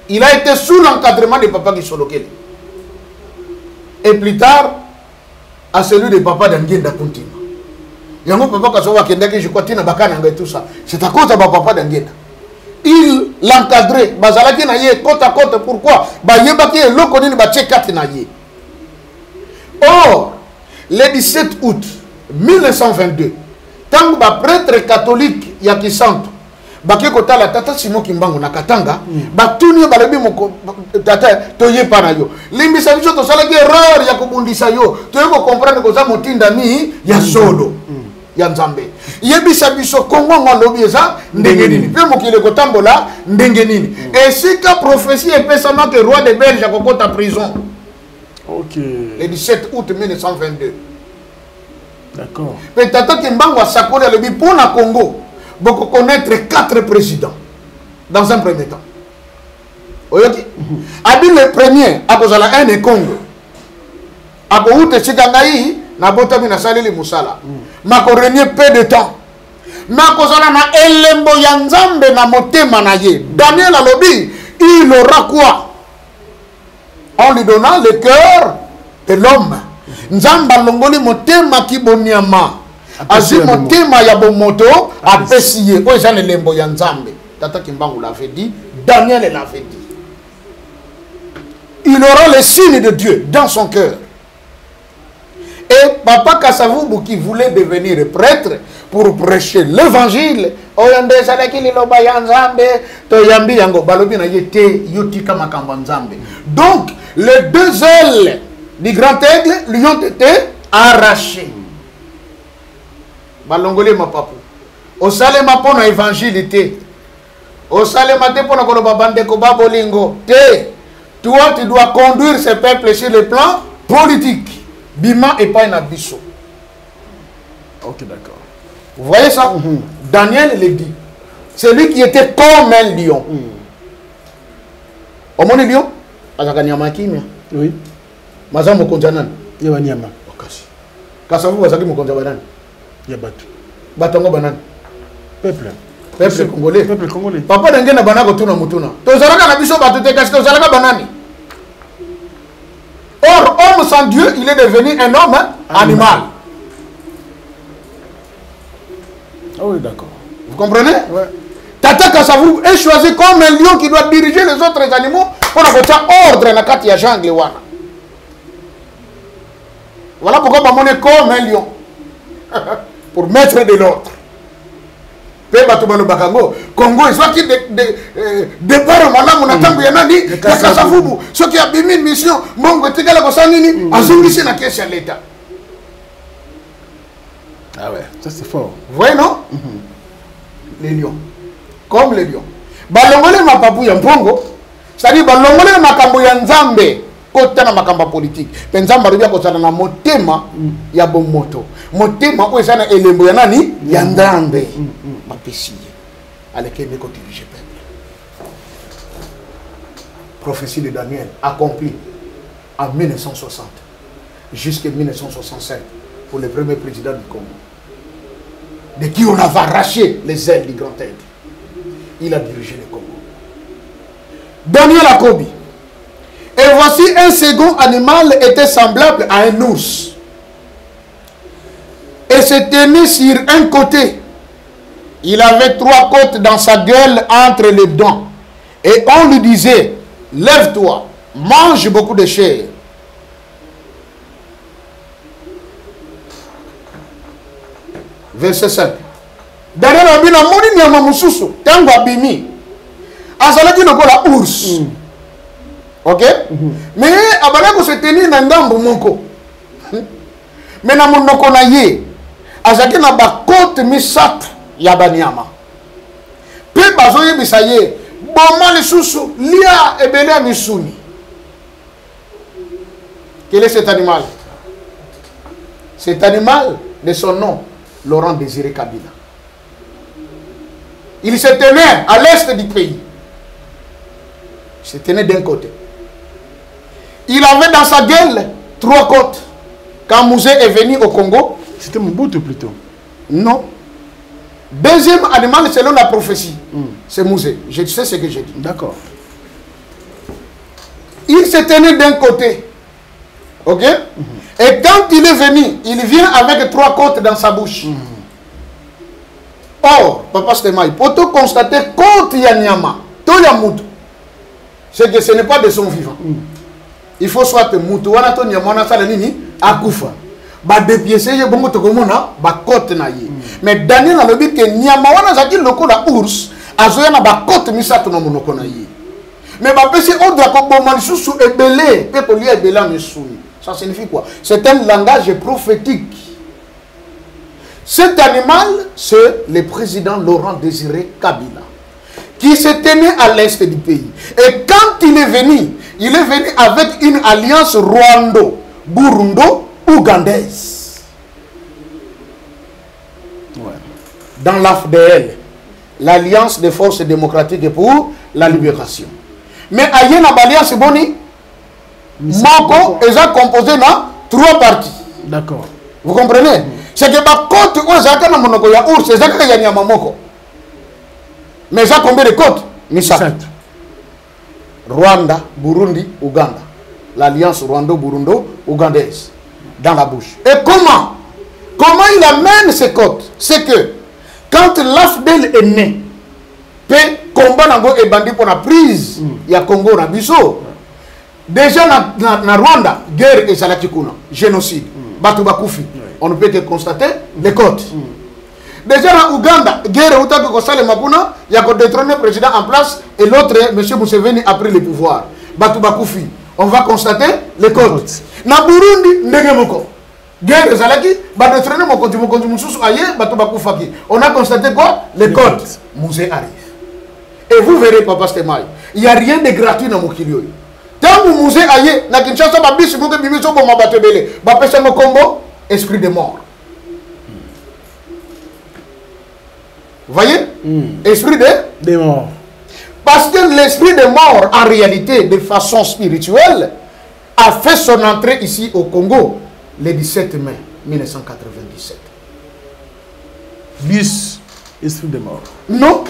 il a été sous l'encadrement de Papa Gisolokele. Et plus tard, à celui de Papa Dangenda Kuntima. Yango Papa Kassavou Kendaki, je crois, Tina Bakana et tout ça. C'est à cause de Papa Dangenda. Il l'encadrait. Bazalaki na ye côte à côte. Pourquoi? Bayebaki et l'Okonini Batchekat na ye. Or, le 17 août 1922, tant que prêtre catholique Yakisanto, Bake kota la tata Simon Kimbango na Katanga, batuni balebi moko tata toye pana yo. Limbisa biso to sala ki erreur ya kubundisa yo. Toye ko comprendre ko za motinda mi ya solo. Ya Nzambe. Yebisa biso Kongo ngolobi eza ndenge nini. Pe mokile ko tambola ndenge nini. Et si ka prophétie epesama que roi de Belge akokota prison. OK. Le 17 août 1922. D'accord. Pe tata Kimbango asakoli alobi pona Congo. Beaucoup connaître 4 présidents dans un premier temps. Oyoki? Abi le premier, à cause de la haine et Congo. À cause de Chikangaï, na botami na salili musala. Mako régner peu de temps. Mako zala na elembo ya Nzambe na motema na ye. Daniel alobi, il aura quoi? En lui donnant le cœur de l'homme. Nzamba longoli motema kiboniama. Azimo tema ya bomoto apesiye ko jane lembo ya Nzambe. Tata Kimbangu l'avait dit, Daniel l'avait dit. Il aura le signe de Dieu dans son cœur. Et Papa Kassavou qui voulait devenir prêtre pour prêcher l'évangile, oyande salaki liloba ya Nzambe to yambi yango balobi na yete yotika makamba Nzambe. Donc les deux ailes du grand aigle lui ont été arrachées. Balongoli ma papu. Au salema pona évangile te. Au salema te pona koloba bande ko babolingo te. Toi tu dois conduire ce peuple sur le plan politique. Bima et pas un abisso. Ok, d'accord. Vous voyez ça? Daniel le dit. C'est lui qui était comme un lion. Au monde lion? Azakanyama kimia. Oui. Maza mokonjanan. Yabanyama. Okasi. Kasavu wazaki mokonja banani? Yabatu. Batongo banani? Peuple. Peuple congolais. Peuple congolais. Papa n'engena banako tuna mutuna. Tozalaka na biso batute kasi tozalaka banani? Or, homme sans Dieu, il est devenu un homme animal. Ah oui, d'accord. Vous comprenez? Ouais. Tata Kassavou est choisi comme un lion qui doit diriger les autres animaux pour avoir ordre dans la carte de jungle. Voilà pourquoi on est comme un lion. Pour mettre de l'ordre. Congo, ils sont qui départ au Malamu, il Kassavou. Ceux qui ont mis une mission, Mongo, Tigala Kosanini, Azungisi na caisse à l'État. Ah ouais, ça c'est fort. Vous voyez, non? Les lions. Comme les lions. Balongole ma papu ya mpongo, c'est-à-dire balongole makambo ya nzambe, kota na makamba politique. Penzamba rubia kotana na motema ya bomoto. Motema ko ezana elembo ya nani? Ya nzambe. Mapesi. Aleke ne ko diriger peuple. Prophétie de Daniel accomplie en 1960 jusqu'en 1965 pour le premier président du Congo, de qui on avait arraché les ailes du grand aigle. Il a dirigé le Congo. Daniel Akobi. Et voici un second animal était semblable à un ours. Et se tenait sur un côté. Il avait 3 côtes dans sa gueule entre les dents. Et on lui disait, lève-toi, mange beaucoup de chair. Verset 5. Daniel Abina moni nyama mususu tango abimi azalaki lokola ours. OK? Mais abana ko se tenir na ndambo moko. Mais na monoko na ye azalaki na ba côte misat ya banyama. Pe bazoye bisaye boma lisusu lia ebele misuni. Quel est cet animal? Cet animal de son nom Laurent Désiré Kabila. Il se tenait à l'est du pays. Il se tenait d'un côté. Il avait dans sa gueule 3 côtes. Quand Mouzé est venu au Congo, c'était Mobutu plutôt. Non. Deuxième animal selon la prophétie, c'est Mouzé. Je sais ce que j'ai dit. D'accord. Il se tenait d'un côté. OK? Et quand il est venu, il vient avec 3 côtes dans sa bouche. Or, Papa Stemai, pour tout constater, côte Yanyama, tout Yamutu, c'est que ce n'est pas de son vivant. Il faut soit Mutu, wana to Nyamana Salanini, Akufa. Ba dépiécer, je bongo tokomona, ba côte na ye. Mais Daniel a le dit que Nyama wana zaki loko la ours, azoya na ba côte misato na monoko na ye. Mais ba pesi ordre ko bomani susu ebele, pe ko li ebela mesuni. Ça signifie quoi? C'est un langage prophétique. Cet animal, c'est le président Laurent Désiré Kabila, qui se tenait à l'est du pays. Et quand il est venu avec une alliance rwando-burundo-ougandaise. Ouais. Dans l'AFDL, l'Alliance des forces démocratiques pour la libération. Mais il y a une alliance boni, Moko est composé de 3 parties. D'accord. Vous comprenez? C'est que ma côte où j'ai un monoko ya ours, c'est ça que y a mamoko. Mais ça combien de côtes? 7. Rwanda, Burundi, Ouganda. L'alliance Rwando-Burundo-Ougandaise. Dans la bouche. Et comment? Comment il amène ces côtes? C'est que quand l'AFDEL est né, pe combat nango et bandit pour la prise, il y a Congo Rabiso. Déjà na Rwanda, guerre et salatikuna, génocide, Batubakufi. On ne peut que constater les côtes. Déjà en Ouganda, guerre où il y a détrôné le président en place et l'autre, M. Museveni, a pris le pouvoir. Batubakufi. On va constater les côtes. Na Burundi, Ndegemoko. Guerre Zalaki, détrôné mon Batubakufaki. On a constaté quoi? Les côtes. Mouzé arrive. Et vous verrez, Papa Stemai, il n'y a rien de gratuit dans Mokilio. Tant que Mouzé aïe, na Kinshasa, ba bis mouke bimiso bon mabatebele. Ba pesa mo combo, esprit de mort. Vous voyez? Esprit de mort. Parce que l'esprit de mort, en réalité, de façon spirituelle, a fait son entrée ici au Congo le 17 mai 1997. Bis, esprit de mort. Non.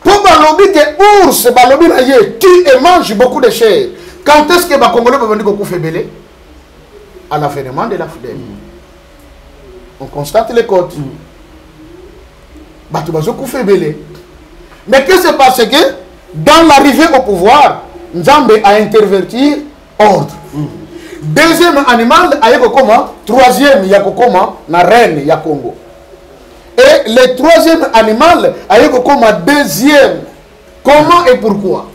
Pour balobi que ours, balobi na ye, tue et mange beaucoup de chair. Quand est-ce que les Congolais vont venir au Fébélé? À l'avènement de la FDM. On constate les côtes. Mais que c'est parce que dans l'arrivée au pouvoir, Nzambe a interverti ordre. Deuxième animal, il y a comment? Troisième, il y a comment? La reine, il y a Congo. Et le troisième animal, il y a comment? Deuxième. Comment et pourquoi?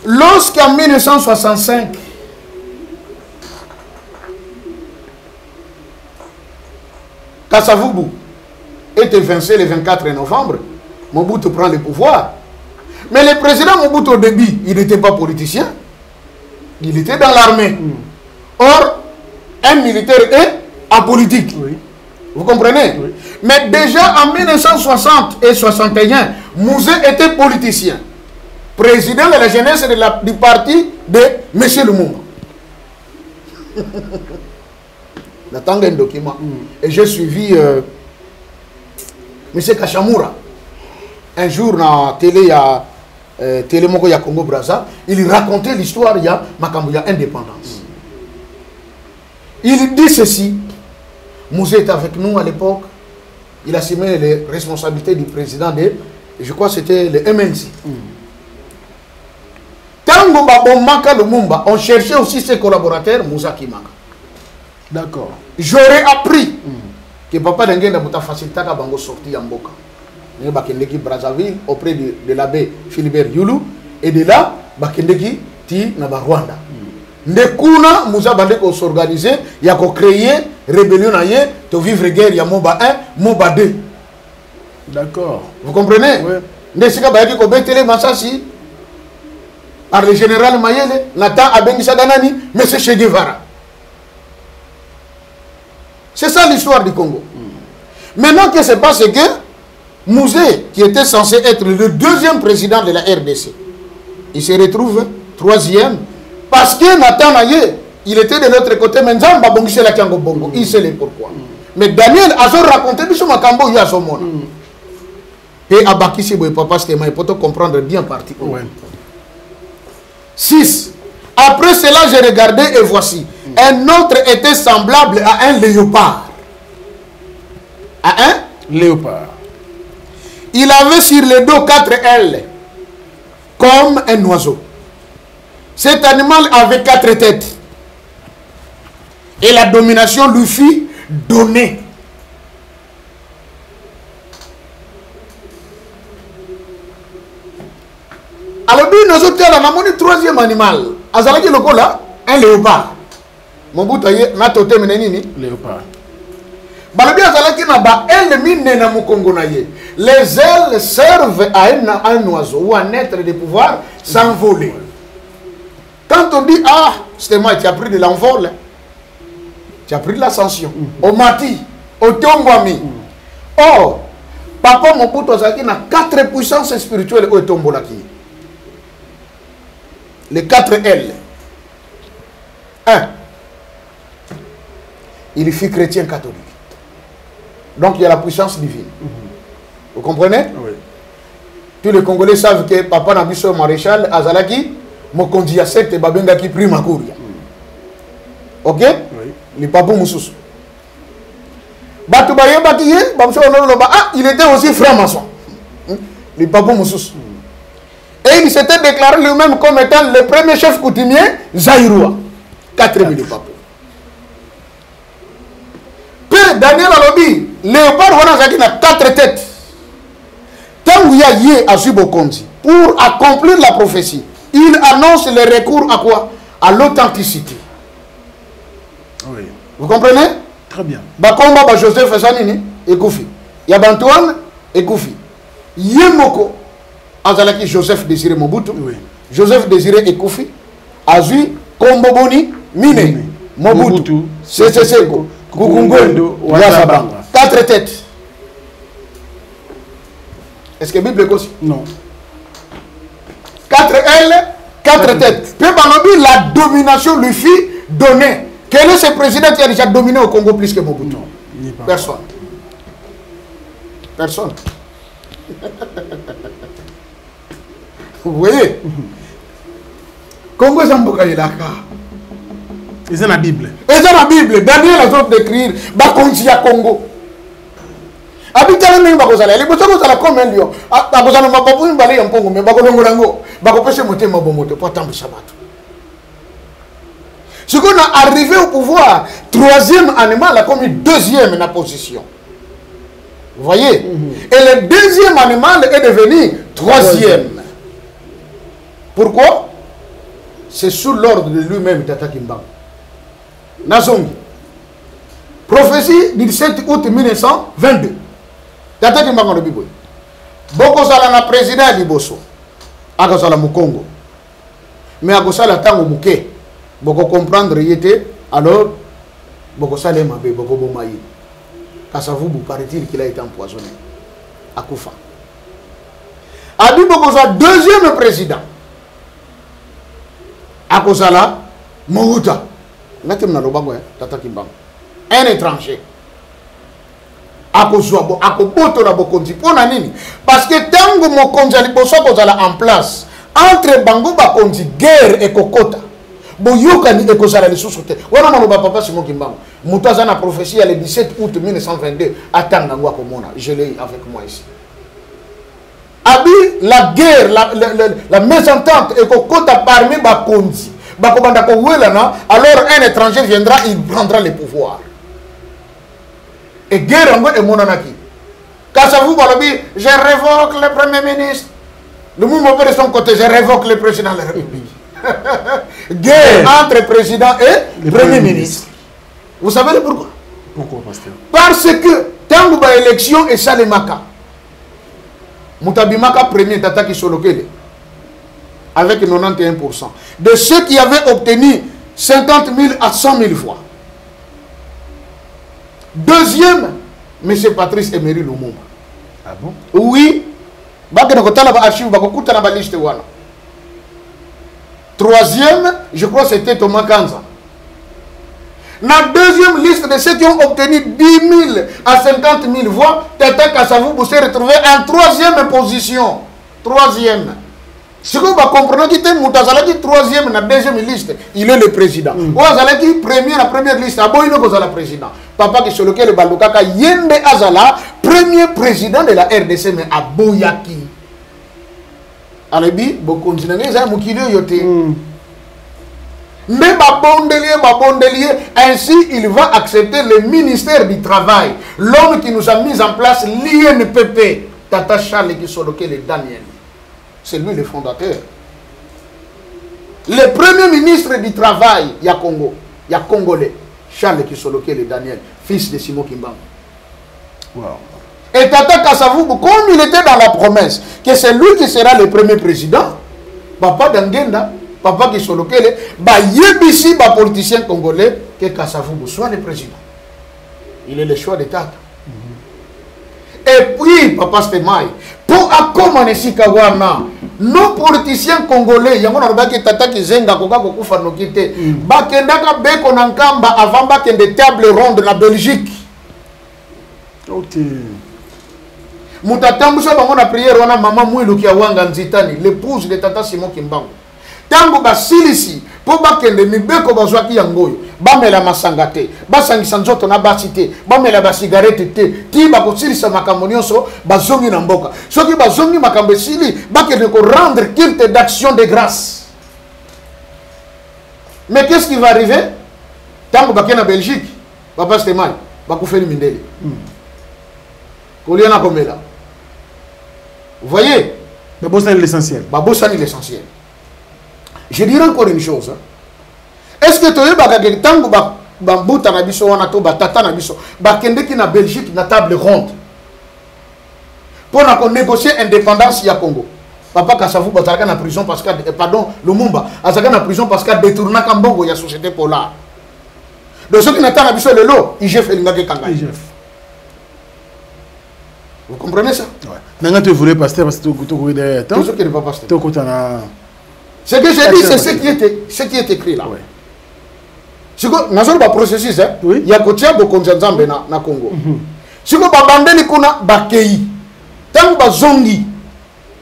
Lorsqu'en 1965, Kassavubu était évincé le 24 novembre, Mobutu prend le pouvoir. Mais le président Mobutu au début, il n'était pas politicien. Il était dans l'armée. Or, un militaire est apolitique. Oui. Vous comprenez? Oui. Mais déjà en 1960 et 61, Mouzé était politicien. Président de la jeunesse du parti de M. Lumumba. J'attends un document. Et j'ai suivi M. Kachamura. Un jour, dans la télé, il y a Télémoko ya Congo Brazza, il racontait l'histoire, il y a Makambuya indépendance. Il dit ceci, Mouzé est avec nous à l'époque, il assumait les responsabilités du président de, je crois que c'était le MNC. Tango Babomaka Lumumba, on cherchait aussi ses collaborateurs, Moussa Kimaka. D'accord. J'aurais appris que Papa Dengue n'a pas facilité à Bango sortir en Boka. Bakendeki Brazzaville auprès de l'abbé Philibert Yulu et de là Bakendeki ti na Rwanda. Ndekuna Moussa Bandeko s'organiser, il y a créer rébellion naie, to vivre guerre, il y a Moba 1, Moba 2. D'accord. Vous comprenez? Oui. Ndesika bayaki ko betele Massassi par le général Mayele, Nathan Abengisa Danani, mais c'est Che Guevara. C'est ça l'histoire du Congo. Maintenant que c'est parce que Mouzé, qui était censé être le deuxième président de la RDC, il se retrouve troisième parce que Nathan Naye, il était de l'autre côté, mais Nzamba Bongise la Kiango Bongo, il sait le pourquoi. Mais Daniel a raconté Bissou Makambo à son monde. Et Abakisi Papa Stéma, il faut comprendre bien parti. 6. Après cela, j'ai regardé et voici, un autre était semblable à un léopard. À un léopard. Il avait sur le dos 4 ailes, comme un oiseau. Cet animal avait 4 têtes. Et la domination lui fut donnée. Alors, nous avons le troisième animal. Azalaki lokola, un léopard. Mon bout taillé, n'a toté menenini. Léopard. Les ailes servent à un oiseau ou à un être de pouvoir s'envoler. Quand on dit, ah, c'est moi, tu as pris de l'envol, tu as pris de l'ascension, au mati, au tombami. Or, Papa Mobutu Azaki a 4 puissances spirituelles au tombolaki. Les 4 ailes. 1. Il fut chrétien catholique. Donc il y a la puissance divine. Vous comprenez? Oui. Tous les Congolais savent que Papa Nabiso Maréchal Azalaki, Mokondi Yasek et Babenga qui prime à Kouria. Ok? Oui. Les Papou Moussous. Il était aussi franc-maçon. Les Papou Moussous. Et il s'était déclaré lui-même comme étant le premier chef coutumier Zaïroua. 4000 Papou. Daniel Alobi, Léopard Wanazaki a 4 têtes. Tant qu'il y a yé à Subokonzi, pour accomplir la prophétie, il annonce le recours à quoi? À l'authenticité. Oui. Vous comprenez? Très bien. Bakomba ba Joseph Sanini et Koufi. Yabantuan et Koufi. Yemoko Azalaki Joseph Désiré Mobutu. Oui. Joseph Désiré Ekoufi, Azui, Komboboni, Mine, Mobutu, Sese Seko, Kukungwendo, Ouazzabanga. 4 têtes. Est-ce que la Bible est aussi? Non. 4 ailes, 4 têtes. Puis la domination lui fit donner. Quel est ce président qui a déjà dominé au Congo plus que Mobutu? Personne. Personne. Vous voyez? Congo Zamboka est là. Et c'est la Bible. Et c'est la Bible. Daniel a d'autres d'écrire. Bakonzi à Congo. Habitants n'ont pas besoin. Les besoins sont comme un lion. A besoin de ma papa une balai en Congo, mais Bakolongo, Bakopese monter ma bon moto pour attendre le sabbat. Ce qu'on a arrivé au pouvoir, 3e animal a commis 2e dans la position. Vous voyez? Et le 2e animal est devenu 3e. Pourquoi? C'est sous l'ordre de lui-même, Tata Kimbangu. Nazongi. Prophétie du 17 août 1922. Tata Kimbangu le Bible. Boko Sala na président Liboso. Akosala Mukongo. Mais Akosala Tango Muke. Boko comprendre yete. Alors, Boko Sala Mabe, Boko Bomayi. Kasavubu, paraît-il qu'il a été empoisonné. Akoufa. Abi Boko Sala, 2e président. Akosala Mohuta. Tata Kimbangu. Un étranger. Akozwa akoboto na bokonzi pona nini? Parce que tango mokonzi aliboso kozala en place entre bango bakonzi guerre et kokota. Boyokani ekozala lisusu te. Wana maloba papa Simon Kimbangu. Muto aza na prophétie le 17 août 1922 atanga ngwa komona. Je l'ai avec moi ici. Abi la guerre, la mésentente et kokota parmi bakonzi. Bakobanda ko welana, alors un étranger viendra, il prendra le pouvoir. Et guerre en est monanaki. Kassavou Balobi, je révoque le premier ministre. Le mouvement de son côté, je révoque le président de la République. Guerre entre président et le premier ministre. Vous savez pourquoi? Pourquoi, pasteur? Parce que tant que l'élection est Salemaka, Moutabimaka premier tata qui solokele avec 91%. De ceux qui avaient obtenu 50 000 à 100 000 voix. 2e, M. Patrice Emery Lumumba. Ah bon? Oui. 3e, je crois que c'était Thomas Kanza. La 2e liste de ceux qui ont obtenu 10 000 à 50 000 voix, Tata Kassavou s'est retrouvé en 3e position. 3e. Ce que vous comprenez, qui était Moutazalaki 3e dans la 2e liste, il est le président. Ou Azalaki premier dans la première liste, Aboyno Kozala président. Papa qui sur lequel le Balokaka Yembe Azala, premier président de la RDC, mais Aboyaki. Alebi, Bokonzinane, Zay Moukilio Yote. Mais Babondelier, ainsi il va accepter le ministère du Travail. L'homme qui nous a mis en place l'INPP, Tata Charles qui sur lequel est Daniel. C'est lui le fondateur. Le premier ministre du Travail, il y a Congo, il y a Congolais, Charles Kisoloke le Daniel, fils de Simon Kimbangu. Wow. Et Tata Kassavou, comme il était dans la promesse que c'est lui qui sera le premier président, Papa Dangenda, Papa Kisoloke, bah yebisi ba politicien congolais que Kassavou soit le président. Il est le choix de Tata. Et puis, Papa Stemai, pour accompagner Sikawana, nos politiciens congolais, il y a un tata qui zenga koka kokufa nokite, bakendaka beko nankamba avant bakende table ronde na Belgique. Ok. Mutatambusa bango na prière wana maman Mwilu ki awanga nzitani, l'épouse de Tata Simon Kimbangu. Tango basilisi po bakende mibeko bazwaki yangoyo. Bamela masanga te, basangisa nzoto na basi te, bamela basigarete te, ti bakosilisa makambo nyonso bazongi na mboka. Soki bazongi makambo esili, bakende ko rendre culte d'action de grâce. Mais qu'est-ce qui va arriver? Tango bakena na Belgique, Papa Stemai, bakufeli mindele. Koliana komela. Vous voyez? Babosani l'essentiel. Babosani l'essentiel. Je dirais encore une chose. Est-ce que tu as vu que Bambuta na biso wana to batata na biso bakende ki na Belgique na table ronde pour négocier indépendance ya Congo? papa Kasavu bazalaka na prison parce que pardon Lumumba azalaka na prison parce que détournaka mbongo ya société polar. Donc ceux qui n'attendent à biso lelo IGF elingaki kanga IGF. Vous comprenez ça? Ouais. Nanga tu voulais pasteur parce que tu courir derrière temps. Tout ce qui n'est pas pasteur. Tu kotana. Ce que j'ai dit c'est ce qui est écrit là. Ouais. Si ko nazolo ba processus hein. Il y a kotia bokonza nzambe na Congo. Si ko babandeli kuna bakei. Tant ba zongi.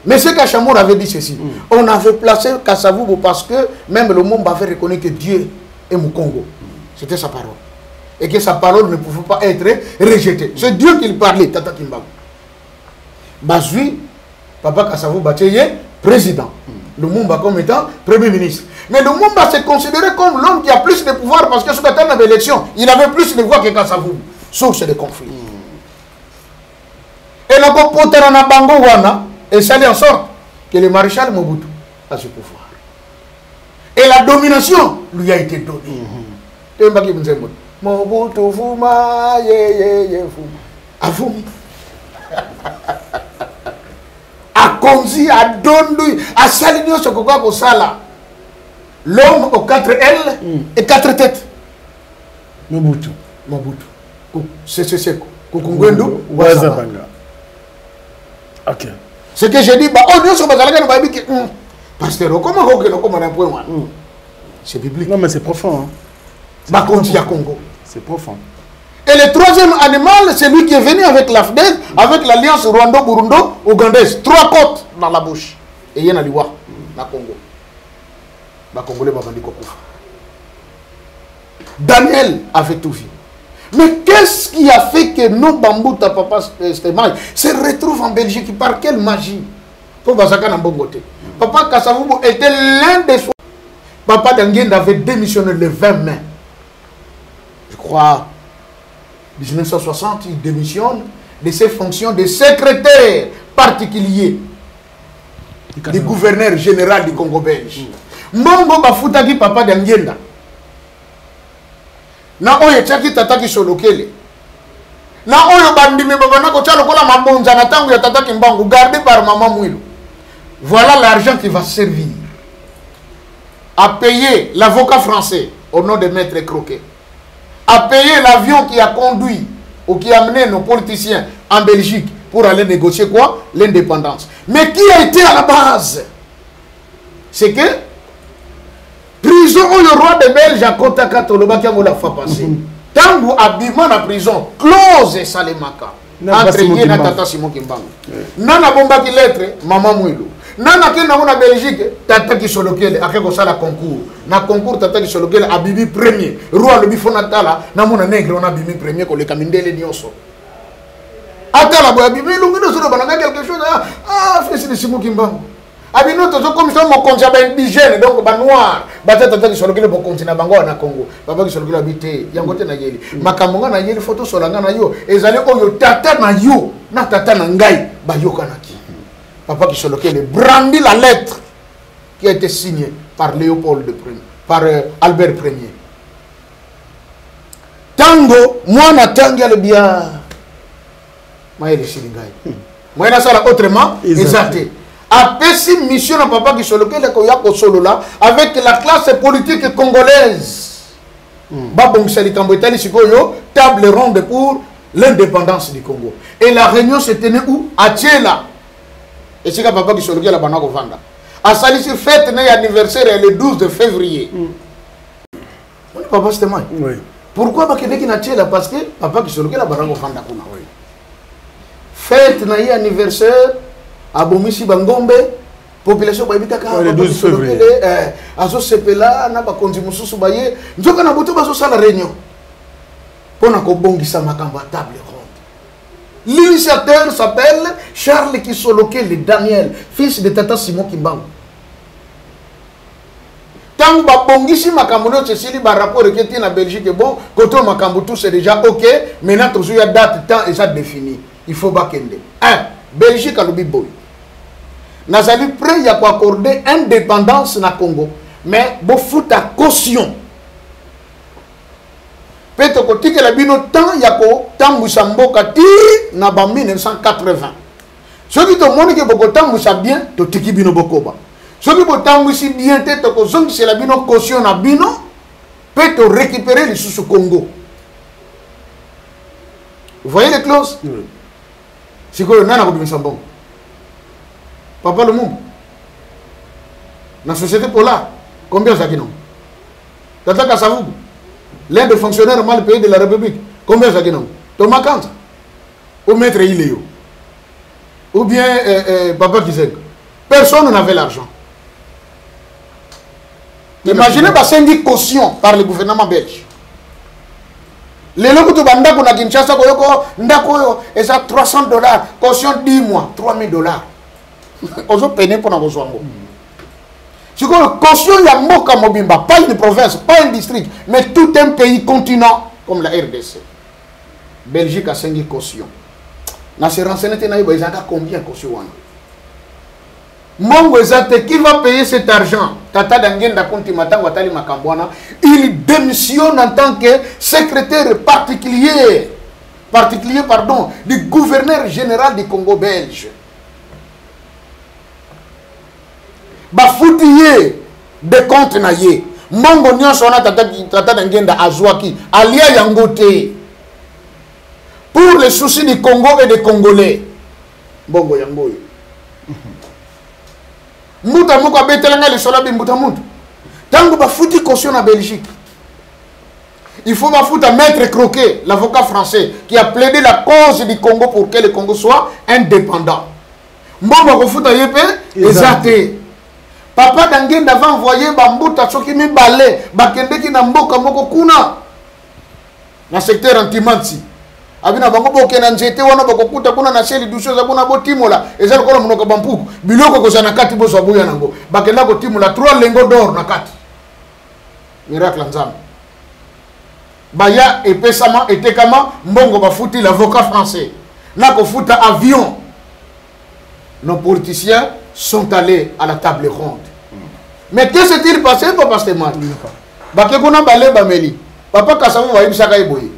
Mais ce qu'Achamour avait dit ceci, on avait placé Kasavubu parce que même le monde avait reconnu que Dieu est mon Congo. C'était sa parole. Et que sa parole ne pouvait pas être rejetée. C'est Dieu qui parlait, Tata Kimbangu. Bazui, Papa Kasavubu Bateye, président. Le Mumba comme étant premier ministre. Mais le Mumba s'est considéré comme l'homme qui a plus de pouvoir parce que ce matin avait l'élection, il avait plus de voix que Kasavubu. Source de conflit. Et le Kopotana Bango Wana, et ça allait en sorte que le maréchal Mobutu a ce pouvoir. Et la domination lui a été donnée. Mobutu Fuma, Fuma. Afumi. A Konzi, a Dondu, a Salinio Sokoka Kosala. L'homme aux 4 ailes et 4 têtes. Mobutu. Mobutu. C'est Kukungwendu, Wazabanga. Ok. Ce que j'ai dit, c'est biblique. Non, mais c'est profond. Congo. C'est profond. Et le troisième animal, c'est lui qui est venu avec l'AFDEL, avec l'alliance Rwando-Burundo-Ougandaise. 3 côtes dans la bouche. Et il y a un liwa dans le Congo. Congolais, Daniel avait tout vu. Mais qu'est-ce qui a fait que nos Bambouta, papa Stémaï, se retrouvent en Belgique? Par quelle magie? Pour Bazaka Nambongote. Papa Kasavubu était l'un des soins. Papa Dangenda avait démissionné le 20 mai. Je crois, 1960, il démissionne de ses fonctions de secrétaire particulier du gouverneur général du Congo belge. Mbongo Bafutaki Papa Dangenda. Na oyo tchaki tataki solokele na oyo bandimi babana ko tchalo kola mabonza na tangu ya tataki mbangu gardé par maman Mouilou. Voilà l'argent qui va servir à payer l'avocat français au nom de Maître Croquet, à payer l'avion qui a conduit ou qui a amené nos politiciens en Belgique pour aller négocier quoi? L'indépendance. Mais qui a été à la base? C'est que prison où le roi de Belge a Kotaka Toloba qui a la fois passé. Tangu abima na prison, close Salemaka. Entre Yé na Tata Simon Kimbangu. Nana bomba qui lettre, Maman Mouilou. Nana qui na una Belgique, Tata qui solokele, a quelque chose la concours. Na concours Tata qui solokele, a bibi premier. Roi le bifonatala, na mona nègre, on a bibi premier, qu'on les camindele nyoso. Atala boya bibi, l'ungino sur le banana quelque chose. Ah, fils de Simon Kimbangu. Abino tozo comme ça mon compte indigène donc ba noir ba tata tata sur le bon compte na bango na Congo papa qui sur le habité yangote na yeli makamonga na yeli photo solanga na yo ezali oyo tata na yo na tata na ngai ba yokanaki papa qui sur lequel brandi la lettre qui a été signée par Léopold I par Albert Ier. Tango moi na tangia le bien maïle silingai moi na sala autrement exacté a fait mission à papa qui solo là avec la classe politique congolaise. Babong Salikambo Itali Sikoyo, table ronde pour l'indépendance du Congo. Et la réunion se tenait où? À Tchela. Et c'est que papa qui solo la banako vanda. A Salisi fête l'anniversaire le 12 février. Papa c'était moi. Oui. Pourquoi pas que na Tchela? Parce que papa qui solo la banako vanda kuna. Fête na anniversaire Abomisi Bangombe, population Baibitaka, le 12 février. Azo Sepela, na ba konzi mususu baye, nzoka na boto bazo sala réunion. Pona ko bongisa makamba table ronde. L'initiateur s'appelle Charles Kisolokele Daniel, fils de Tata Simon Kimbangu. Tant ba bongisi makambo no tsili ba rapport qui était en Belgique bon, côté makambo tout c'est déjà OK, maintenant toujours ya date temps et ça défini. Il faut bakende. Belgique a le biboy. Nazali prêt à accorder indépendance na Congo, mais il faut ta caution. Peut-être que la bino temps yako tambusa mboka ti na ba 1980. Ceux qui te montrent que beaucoup de temps, ça bien, tu te dis bino bokoba. Ceux qui te si bien, tu te dis que la bino caution na bino, peut te récupérer les sous Congo. Vous voyez les clauses? Oui. C'est quoi le nana Robin Sambon? Papa le monde. Dans la société polaire, combien ça qui non? Tata Kassavou, l'un des fonctionnaires mal payés de la République, combien ça qui non? Thomas Kant, ou maître Iléo, ou bien Papa Kizek. Personne n'avait l'argent. Imaginez passer une caution par le gouvernement belge. Les locaux de Banda qu'on a Kinshasa, et ça $300, caution 10 mois, $3000. Ils ont peiné pour nous besoin. C'est que la caution, il y a Moka Mobimba, pas une province, pas un district, mais tout un pays continent comme la RDC. Belgique a 5 cautions. Dans ces renseignements, ils ont combien de cautions? Qui va payer cet argent? Il démissionne en tant que secrétaire particulier du gouverneur général du Congo belge. Bafoutiye de compte na ye. Mongo nyonso na tata d'angenda azwaki. Alia yangote. Pour les soucis du Congo et des Congolais. Bongo yangoye. Mouta mouka betelanga le solabi mouta mouta. Tango bafouti caution na Belgique. Il faut bafouta Maître Croquet, l'avocat français, qui a plaidé la cause du Congo pour que le Congo soit indépendant. Mbongo bafouta yepe, ezate. Papa Dangende avait envoyé Bambuta soki mi balé, bakendeki na mboka moko kuna. Na secteur antimansi. Abina bango boke na nzete wana bakokuta kuna na seli douche za kuna botimola. Ezali kola munoka bampuku. Biloko kozana kati bozo abuya nango. Bakenda ko timola 3 lengo d'or na kati. Miracle nzambe. Baya epesama etekama mbongo bafuti l'avocat français. Na ko futa avion. Nos politiciens sont allés à la table ronde. Mais qu'est-ce qui s'est passé, Papa Stéman? Bakekona balé bameli. Papa Kassavou va ibisaka iboye.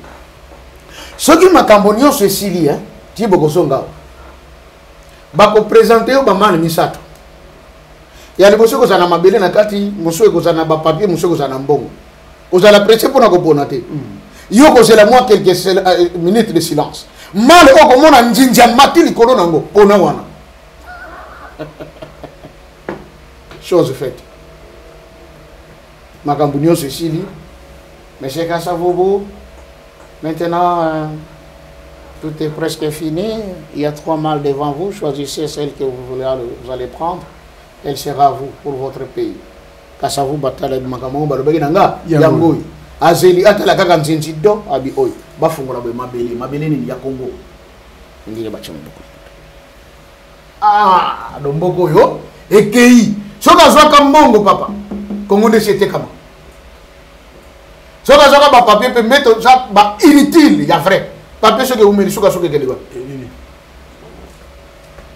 Ceux qui m'accompagnent sur Sili, Thibaut Kosonga, bako présenter au Baman Misato. Il y a des monsieur qui sont en mabélé na kati, monsieur qui sont en papier, monsieur qui sont en bon. Vous allez prêcher pour nous bonnater. Yo ko c'est la moi quelques minutes de silence. Mal o ko mona njinja mati likolo nango pona wana. Chose faite. Macambunio Cécilie, Monsieur Kassavobo, maintenant tout est presque fini. Il y a 3 mâles devant vous. Choisissez celle que vous allez prendre. Elle sera à vous pour votre pays. Kassavou batala de Macamon, Balobé Nanga, Yangoy. Azeli, Atala Kaganzinzido, Abi Oy. Bafungola Mabeli, Mabeli ni ya Congo. Ndile bachamo. Ah, Domboko yo, Ekei. Soka zoka mbongo papa. Congo de c'était comment? Soka zoka ba papier peut mettre ça ba inutile, il y a vrai. Papier ce que vous mettez soka soka kele ba.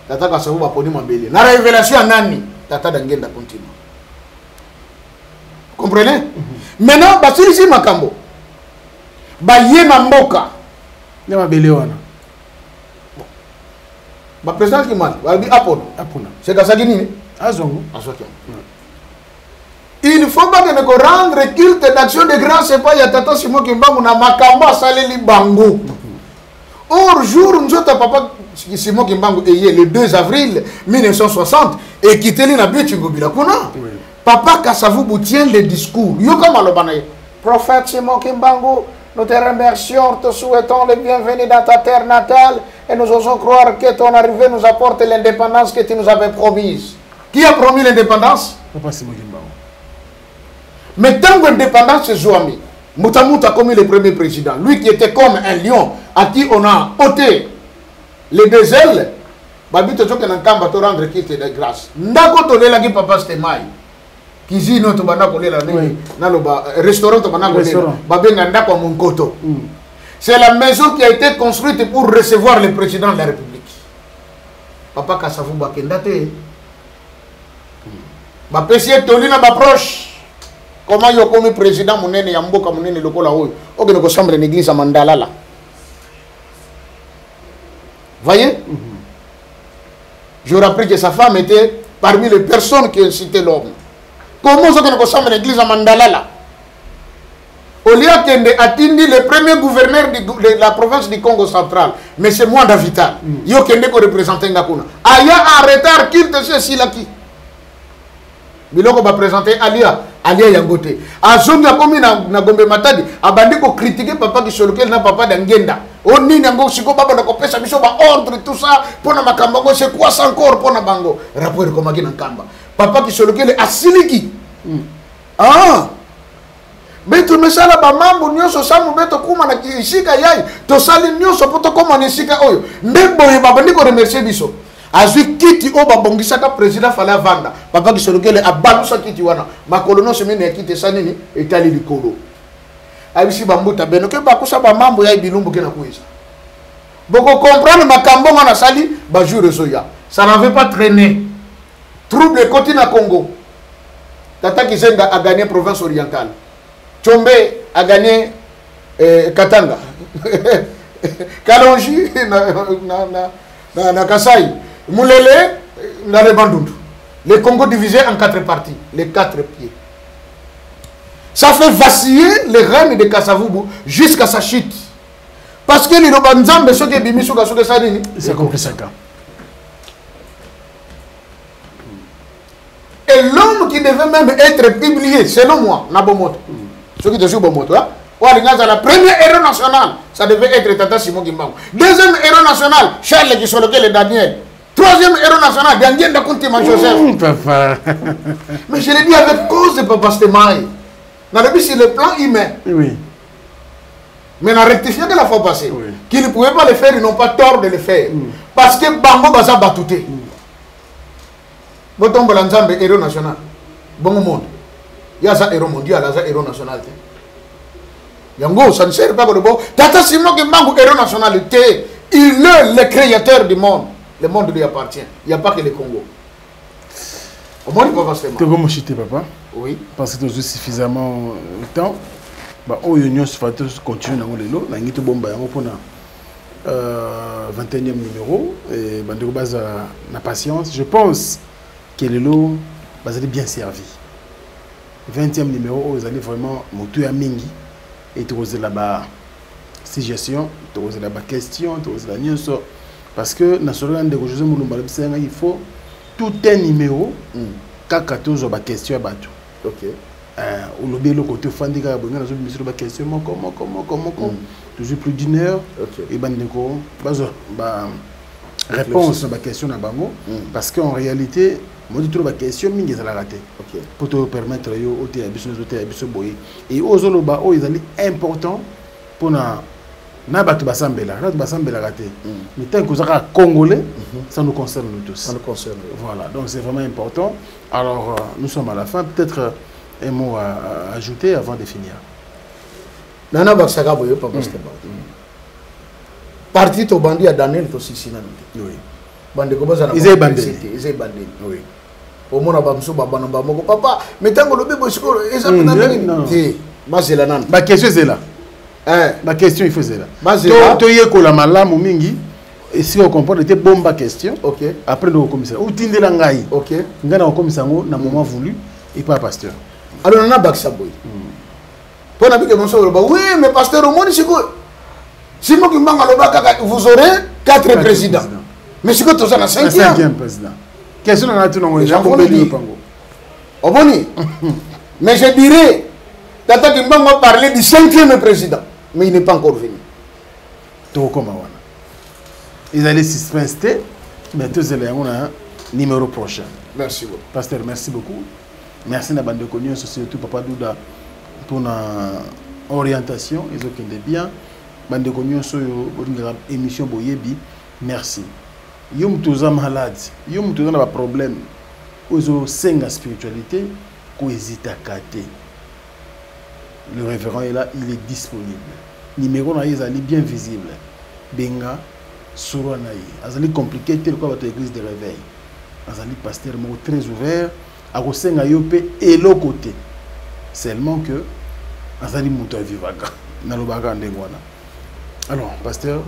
Tata Kassavou ba poni Mabeli. Na révélation nani? Tata Dangenda continue. Comprenez? Maintenant, ba sili si makambo. Ba yena mboka. Ne Mabeli wana. Ba président qui m'a dit apona. C'est dans ça qui ni. Azongo. Il faut pas que nous rendre culte d'action de grâce, c'est pas Yatata Simon Kimbangu na makamba saleli bango. Or jour nous autres papa Simon Kimbangu le 2 avril 1960 et quitté na Bietchingo Bilakuna. Papa Kassavou tient le discours. Yo comme alobanaye. Prophète Simon Kimbangu, nous te remercions, te souhaitons le bienvenu dans ta terre natale et nous osons croire que ton arrivée nous apporte l'indépendance que tu nous avais promise. Qui a promis l'indépendance? Papa Simon Kimbangu. Mais tant que l'indépendance c'est Zouami, Moutamout a commis le premier président, lui qui était comme un lion à qui on a ôté les 2 ailes, Babito Tchoke Nankamba te rendre quitte de grâce. Ndako Tolela qui papa Stemai, cuisine to bana kolela na lo restaurant to bana kolela, Babenga ndako Munkoto. C'est la maison qui a été construite pour recevoir le président de la République. Papa Kassavou Bakendate. Ba pesier tolina ba proche. Comment yo comme président monene ya mboka monene lokola oyo. Okene ko chambre d'église à Mandala là. Voyez? j'aurais appris que sa femme était parmi les personnes qui incitaient l'homme. Comment ça que nous sommes l'église à Mandala là? Olia Kende a tindi le premier gouverneur de la province du Congo central, mais c'est moi Davital. Yo Kende ko représenter Ngakuna. Aya en retard qu'il te sait s'il a qui. Biloko va présenter Alia Yangote. Azonga komi na Gombe Matadi, abandi ko critiquer papa qui solokel na papa d'Angenda. On ni nango siko baba na kopesa biso ba ordre tout ça pour na makambo c'est quoi ça encore pour na bango. Rapport comme na Kamba. Papa qui solokel asiliki. Ah. Beto mesala ba mambo nyoso samu beto kuma na ishika yai to sali nyoso poto koma na ishika oyo ndembo ye babandi ko remercier biso azwi kiti o babongisa ka president fala vanda papa ki solokele abalusa kiti wana makolono semene ya kiti sanini etali likolo abisi bambuta beno ke bakusa ba mambo ya bilumbu ke na kuisa boko comprendre makambo na sali ba jour soya ça n'avait pas traîné trouble côté na Congo Tata Kizenda a gagné province orientale. Chombe a gagné Katanga. Kalonji na Kasai. Moulele na le Bandundu. Le Congo divisé en 4 parties. Les 4 pieds. Ça fait vaciller les règnes de Kasavubu jusqu'à sa chute. Parce que les Robanzambe, ceux qui bimi sur Sadini, c'est compris 5 ans. Et l'homme qui devait même être publié, selon moi, Nabomoto, ceux qui te jouent Bomoto, la première héros nationale, ça devait être Tata Simon Kimbangu. Deuxième héros national, Charles Kisoloke et Daniel. Troisième héros national, Daniel Dakuntima Joseph. Papa. Mais je l'ai dit avec cause de Papa Stemaï. Dans le but, c'est le plan humain. Oui. Mais on a rectifié de la fois passée. Oui. Qu'ils ne pouvaient pas le faire, ils n'ont pas tort de le faire. Parce que Bango Baza Batouté. Boton Balanzambe, héros national. Bon monde. Il y a ça héros mondial, il y a ça héros national. Yango, ça ne sert pas pour le bon. Tata Simon Kimbangu, héros nationalité. Il est le créateur du monde. Le monde lui appartient. Il n'y a pas que le Congo. Au moins, il peut pas se faire. Tu vas chuter, papa. Oui. Parce que tu as suffisamment de temps. Bah, oh, l'Union continue dans le lot. Nous avons bomba pour le 21e numéro. Et bah, de base, la patience. Je pense que le lot va être bien servi. 20e numéro, vous allez vraiment monter à Mingi. Et tu vas là-bas suggestion, tu vas là-bas question, tu vas là-bas news. Parce que dans ce moment il faut tout un numéro. Quand 14 ans, question à battre. Ok. Ou le côté fandiga, il question comment toujours plus d'une heure. Et bandeko, réponse à la question à bango. Parce qu'en réalité, moi je trouve la question mingi ça la raté. Pour te permettre yo oté abiso boy. Et aux oloba o ils allaient important pour na batu basambela raté. Mais tant que ça congolais, ça nous concerne nous tous. Ça nous concerne. Voilà, donc c'est vraiment important. Alors nous sommes à la fin, peut-être un mot à ajouter avant de finir. Nana Baksaka boyo papa Steba. Parti to bandi à Daniel to Sisina. Oui. Bande ko bazana. Ils est bandé. Oui. Au moins abamso baba namba moko papa, mais tango lobe bosiko eza na nini? Bazela nan. Ba question c'est là. Ma question il faisait là. Tu y es la malamu mingi et si on comprend était bomba question. OK. Après le commissaire. Ou tindela ngai. OK. Ngana au commissaire na moment voulu et pas pasteur. Alors on a Baksa boy. Pour na bike monso ba oui mais pasteur au monde siko. Si mo ki mbanga loba kaka vous aurez 4 présidents. Mais siko to ça na 5e président. Question na tout non Jean Bobeli Pango. Oboni. Mais je dirais Tata Kimbangu parler du 5e président. Mais il n'est pas encore venu. Ils allaient suspenser, mais tous les un numéro prochain. Merci beaucoup. Pasteur, merci beaucoup. Merci à la bande de connus, surtout Papa Douda, pour l'orientation. Ils ont été bien. Bande de connus, sur l'émission Boyebi, merci. Yom tous malade, yom tous un problème. Ils ont 5 spiritualité, qu'ils hésitent à cater. Le révérend est là, il est disponible. Numéro na est bien visible. Benga, Suranaï. Azali compliqué tel quoi votre église de réveil. Azali pasteur très ouvert. Agosenga yope et l'autre côté. Seulement que Azali Mouta Vivaga. Nalobaga Ndengwana. Alors, pasteur,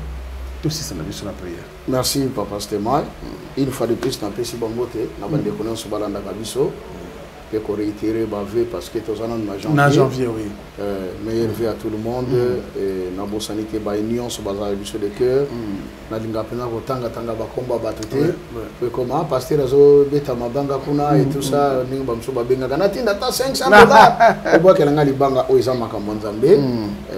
Tout ça na biso na prière. Merci papa Stéma. Une fois de plus na pesi bangote na bande connaissance balanda kabiso. Et qu'on réitère parce que tous en janvier oui. Meilleur vœu à tout le monde et na bosanité ba union sur bazar biso de cœur. Na linga pena kotanga tanga ba komba batute. Et comment pasteur azo beta mabanga kuna et tout ça ninga ba mso ba benga kana tinda ta $500. Et bois que nga libanga o eza makambo nzambe.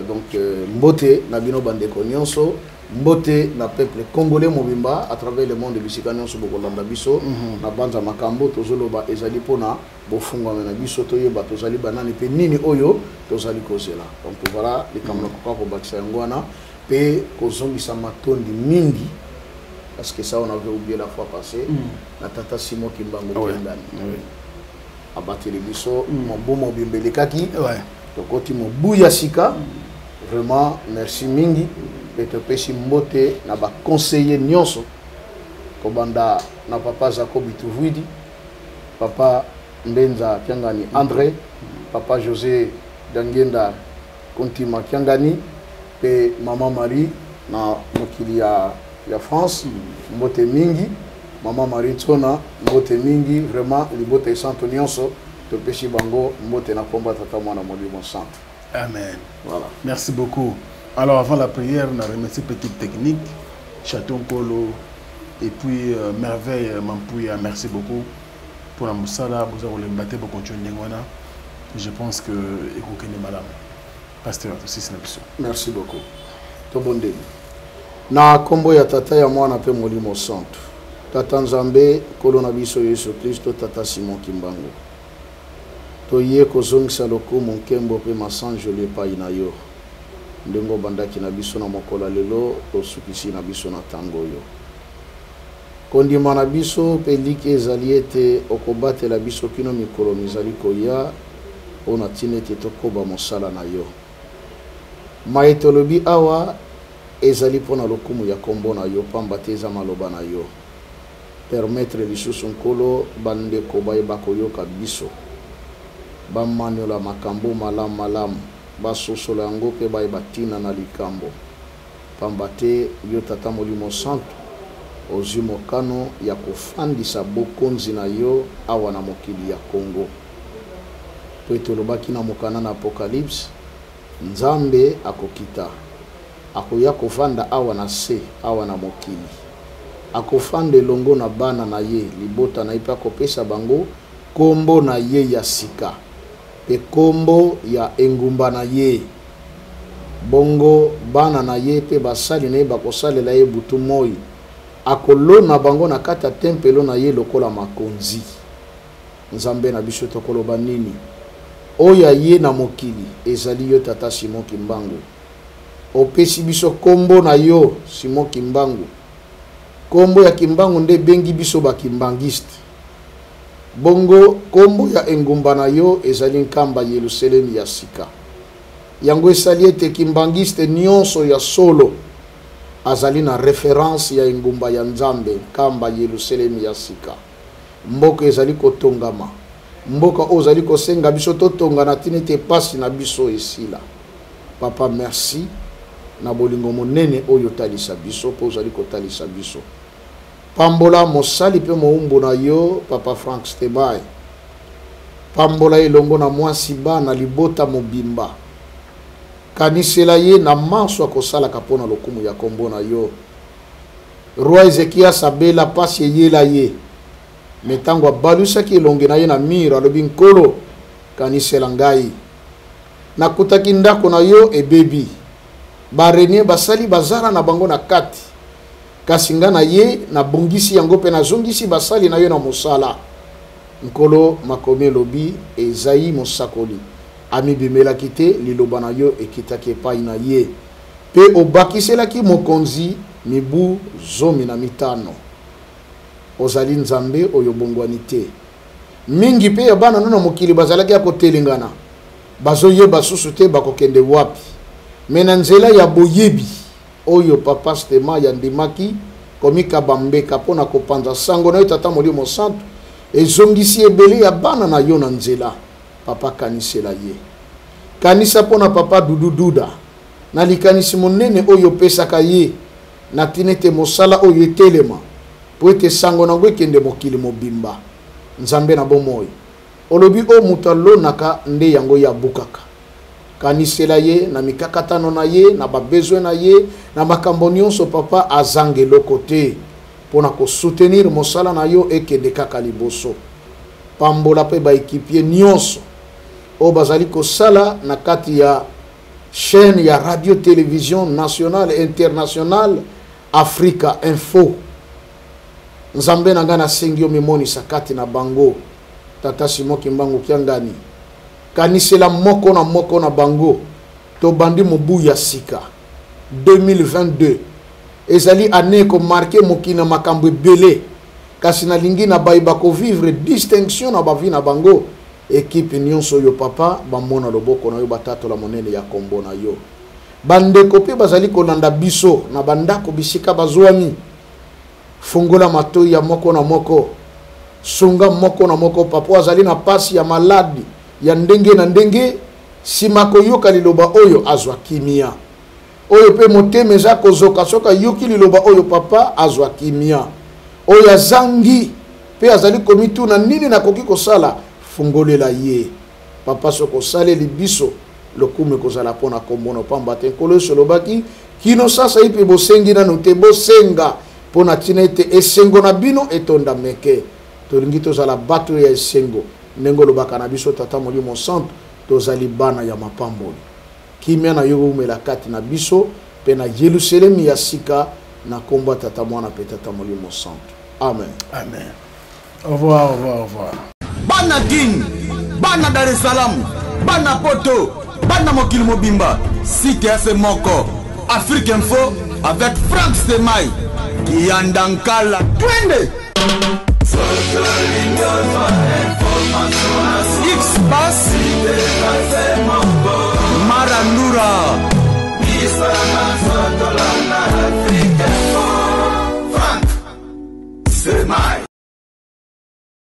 Donc mbote na bino bande konyonso. Mbote na peuple congolais mobimba à travers le monde bisika nyonso bokolanda biso na banza makambo tozoloba ezali pona bofunga na biso toyeba tozali banani pe nini oyo tozali kozela. Donc voilà les kamna ko ko bakisa ngwana pe kozongisa matondi mingi parce que ça on avait oublié la fois passée na tata Simon Kimbango Kendani abateli biso mo mobimbe kaki to koti mo buya sika vraiment merci mingi. Et te pesi mbote na ba conseiller nyonso kobanda na papa Jacob Ituvwidi, papa Mbenza Kiangani André, papa José Dangenda Kontima Kiangani pe maman Marie na mokili ya France mbote mingi, maman Marie Tsona mbote mingi, vraiment libote santo nyonso te pesi bango mbote na komba tata mwana molimo santo. Amen. Voilà. Merci beaucoup. Alors avant la prière, on a remercié Petite Technique, Chaton Kolo et puis Merveille Mampouya. Merci beaucoup pour la moussala. Vous avez battu pour continuer. Je pense que vous est madame. Pasteur, aussi c'est la merci beaucoup. Tout bon début. Na kombo ya tata ya mwana pe molimo santo. Tata Nzambe Kolo na biso Yesu Kristo tata Simon Kimbango. Toye kozongisa lokumu nkembo pe masanjo le pa inayo. Ndengo bandaki na biso na mokola lelo tosukisi na biso na tango yo kondima na biso peliki ezali ete okobatela biso kino mikolo mizali koya ona tine ete tokoba mosala na yo maetolobi awa ezali mpona lokumu ya kombo na yo pamba te eza maloba na yo permettre lisusu nkolo bandeko bayeba koyoka biso bamaniola makambo malamu basosola yango pe batina na likambo pamba te yo tata molimo santo ozwi mokano ya kofandisa bokonzi na yo awa na mokili ya Congo to etolobaki na mokana na Apocalypse Nzambe akokita akoya kofanda awa na se awa na mokili akofanda elongo na bana na ye libota na ipa kopesa bango kombo na ye ya sika pe kombo ya engumba na ye bongo bana na ye pe basali na ye bakosalela ye butu moi akolona bango na kata tempelo na ye lokola makonzi Nzambe na biso tokoloba nini oya ye na mokili ezali yo tata Simon Kimbangu opesi biso kombo na yo Simon Kimbangu kombo ya Kimbangu nde bengi biso ba kimbangiste bongo kombo ya engumba na yo ezali nkamba Yerusalemu ya sika yango esali ete kimbangiste nyonso ya solo azali na reference ya engumba ya Nzambe nkamba Yerusalemu ya sika mboka ezali kotongama mboka ozali kosenga biso totonga na tina ete pasi na biso esila papa merci na bolingo monene oyo talisa biso po ozali kotalisa biso pambola mosali pe moumbu na yo papa Frank Stebai pambola elongo na mwasi bana libota mobimba kanisela ye na manso akosala kapona lokumu ya kombo na yo roi Ezekia sabela pasi yela ye metango abalusaki elonge na ye na miro alobi nkolo kanisela ngai nakutaki ndako na yo ebebi barenie basali bazara na bango na kati kasi nga na ye na bongisi yango pe na zongisi basali na yo na mosala nkolo makomi elobi ezai mosakoli amibimelaki te liloba na yo ekitaki epai na ye pe obakiselaki mokonzi mibu 15 ozali Nzambe oyo bongwani te mingi pe ya bana na mokili bazalaki akotelengana bazoyeba susu te bakokende wapi mena nzela ya boyebi oyo papa Stema ya ndimaki komika bambeka pona kopanza sango na yo tata molimo santo ezongisi ebele ya bana na yo na nzela papa kanisela ye kanisa pona papa dudu duda na likanisi monene oyo pesaka ye na tinete mosala oyo etelema po ete sango nango ekende mokili mobimba nzambe na bomoi olobi o mutu alonaka nde yango ya bukaka kanisela ye na mikakatano na ye na babezwe na ye na makambo nyonso papa azange eloko te mpona kosoutenir mosala na yo ekende kaka liboso pambola mpe baekipie nyonso oyo bazali kosala na kati ya chaîne ya radio télévision nationale internationale Africa Info nzambe na nga nasengi yo mimonisa kati na bango tata Simon Kimbangu Kiangani kanisela moko na bango to bandi mobu ya sika 2022 ezali année ko marqué mokina makambo ebele kasi na lingi na baiba ko vivre distinction na bavi na bango équipe nyonso yo papa bamona loboko na yo batato la monene ya kombo na yo bandeko pe bazali kolanda biso na bandako bisika bazwami fungola matoi ya moko na moko sunga moko na moko papa azali na pasi ya maladi ya ndenge na ndenge simako yoka liloba oyo azwa kimia oyo pe moteme za kozoka soka yoki liloba oyo papa azwa kimia oyo azangi pe azali komitu na nini na koki kosala fungolela ye papa soko sale libiso lokume kozala pona kombono pamba te kolo solobaki kino sasa ipe bosengi na note bosenga pona tinete esengo na bino etonda meke tolingi tozala bato ya esengo nengo lobaka na biso tata molimo santo tozali bana ya mapamboli kimia na yo umela kati na biso pe na Yerusalem ya sika na komba tata mwana pe tata molimo santo amen amen au revoir au revoir au revoir bana King bana Dar es Salaam bana Poto bana mokili mobimba site FM moko Afrique Info avec Frank Semai Kiandankala twende X-Bass Marandura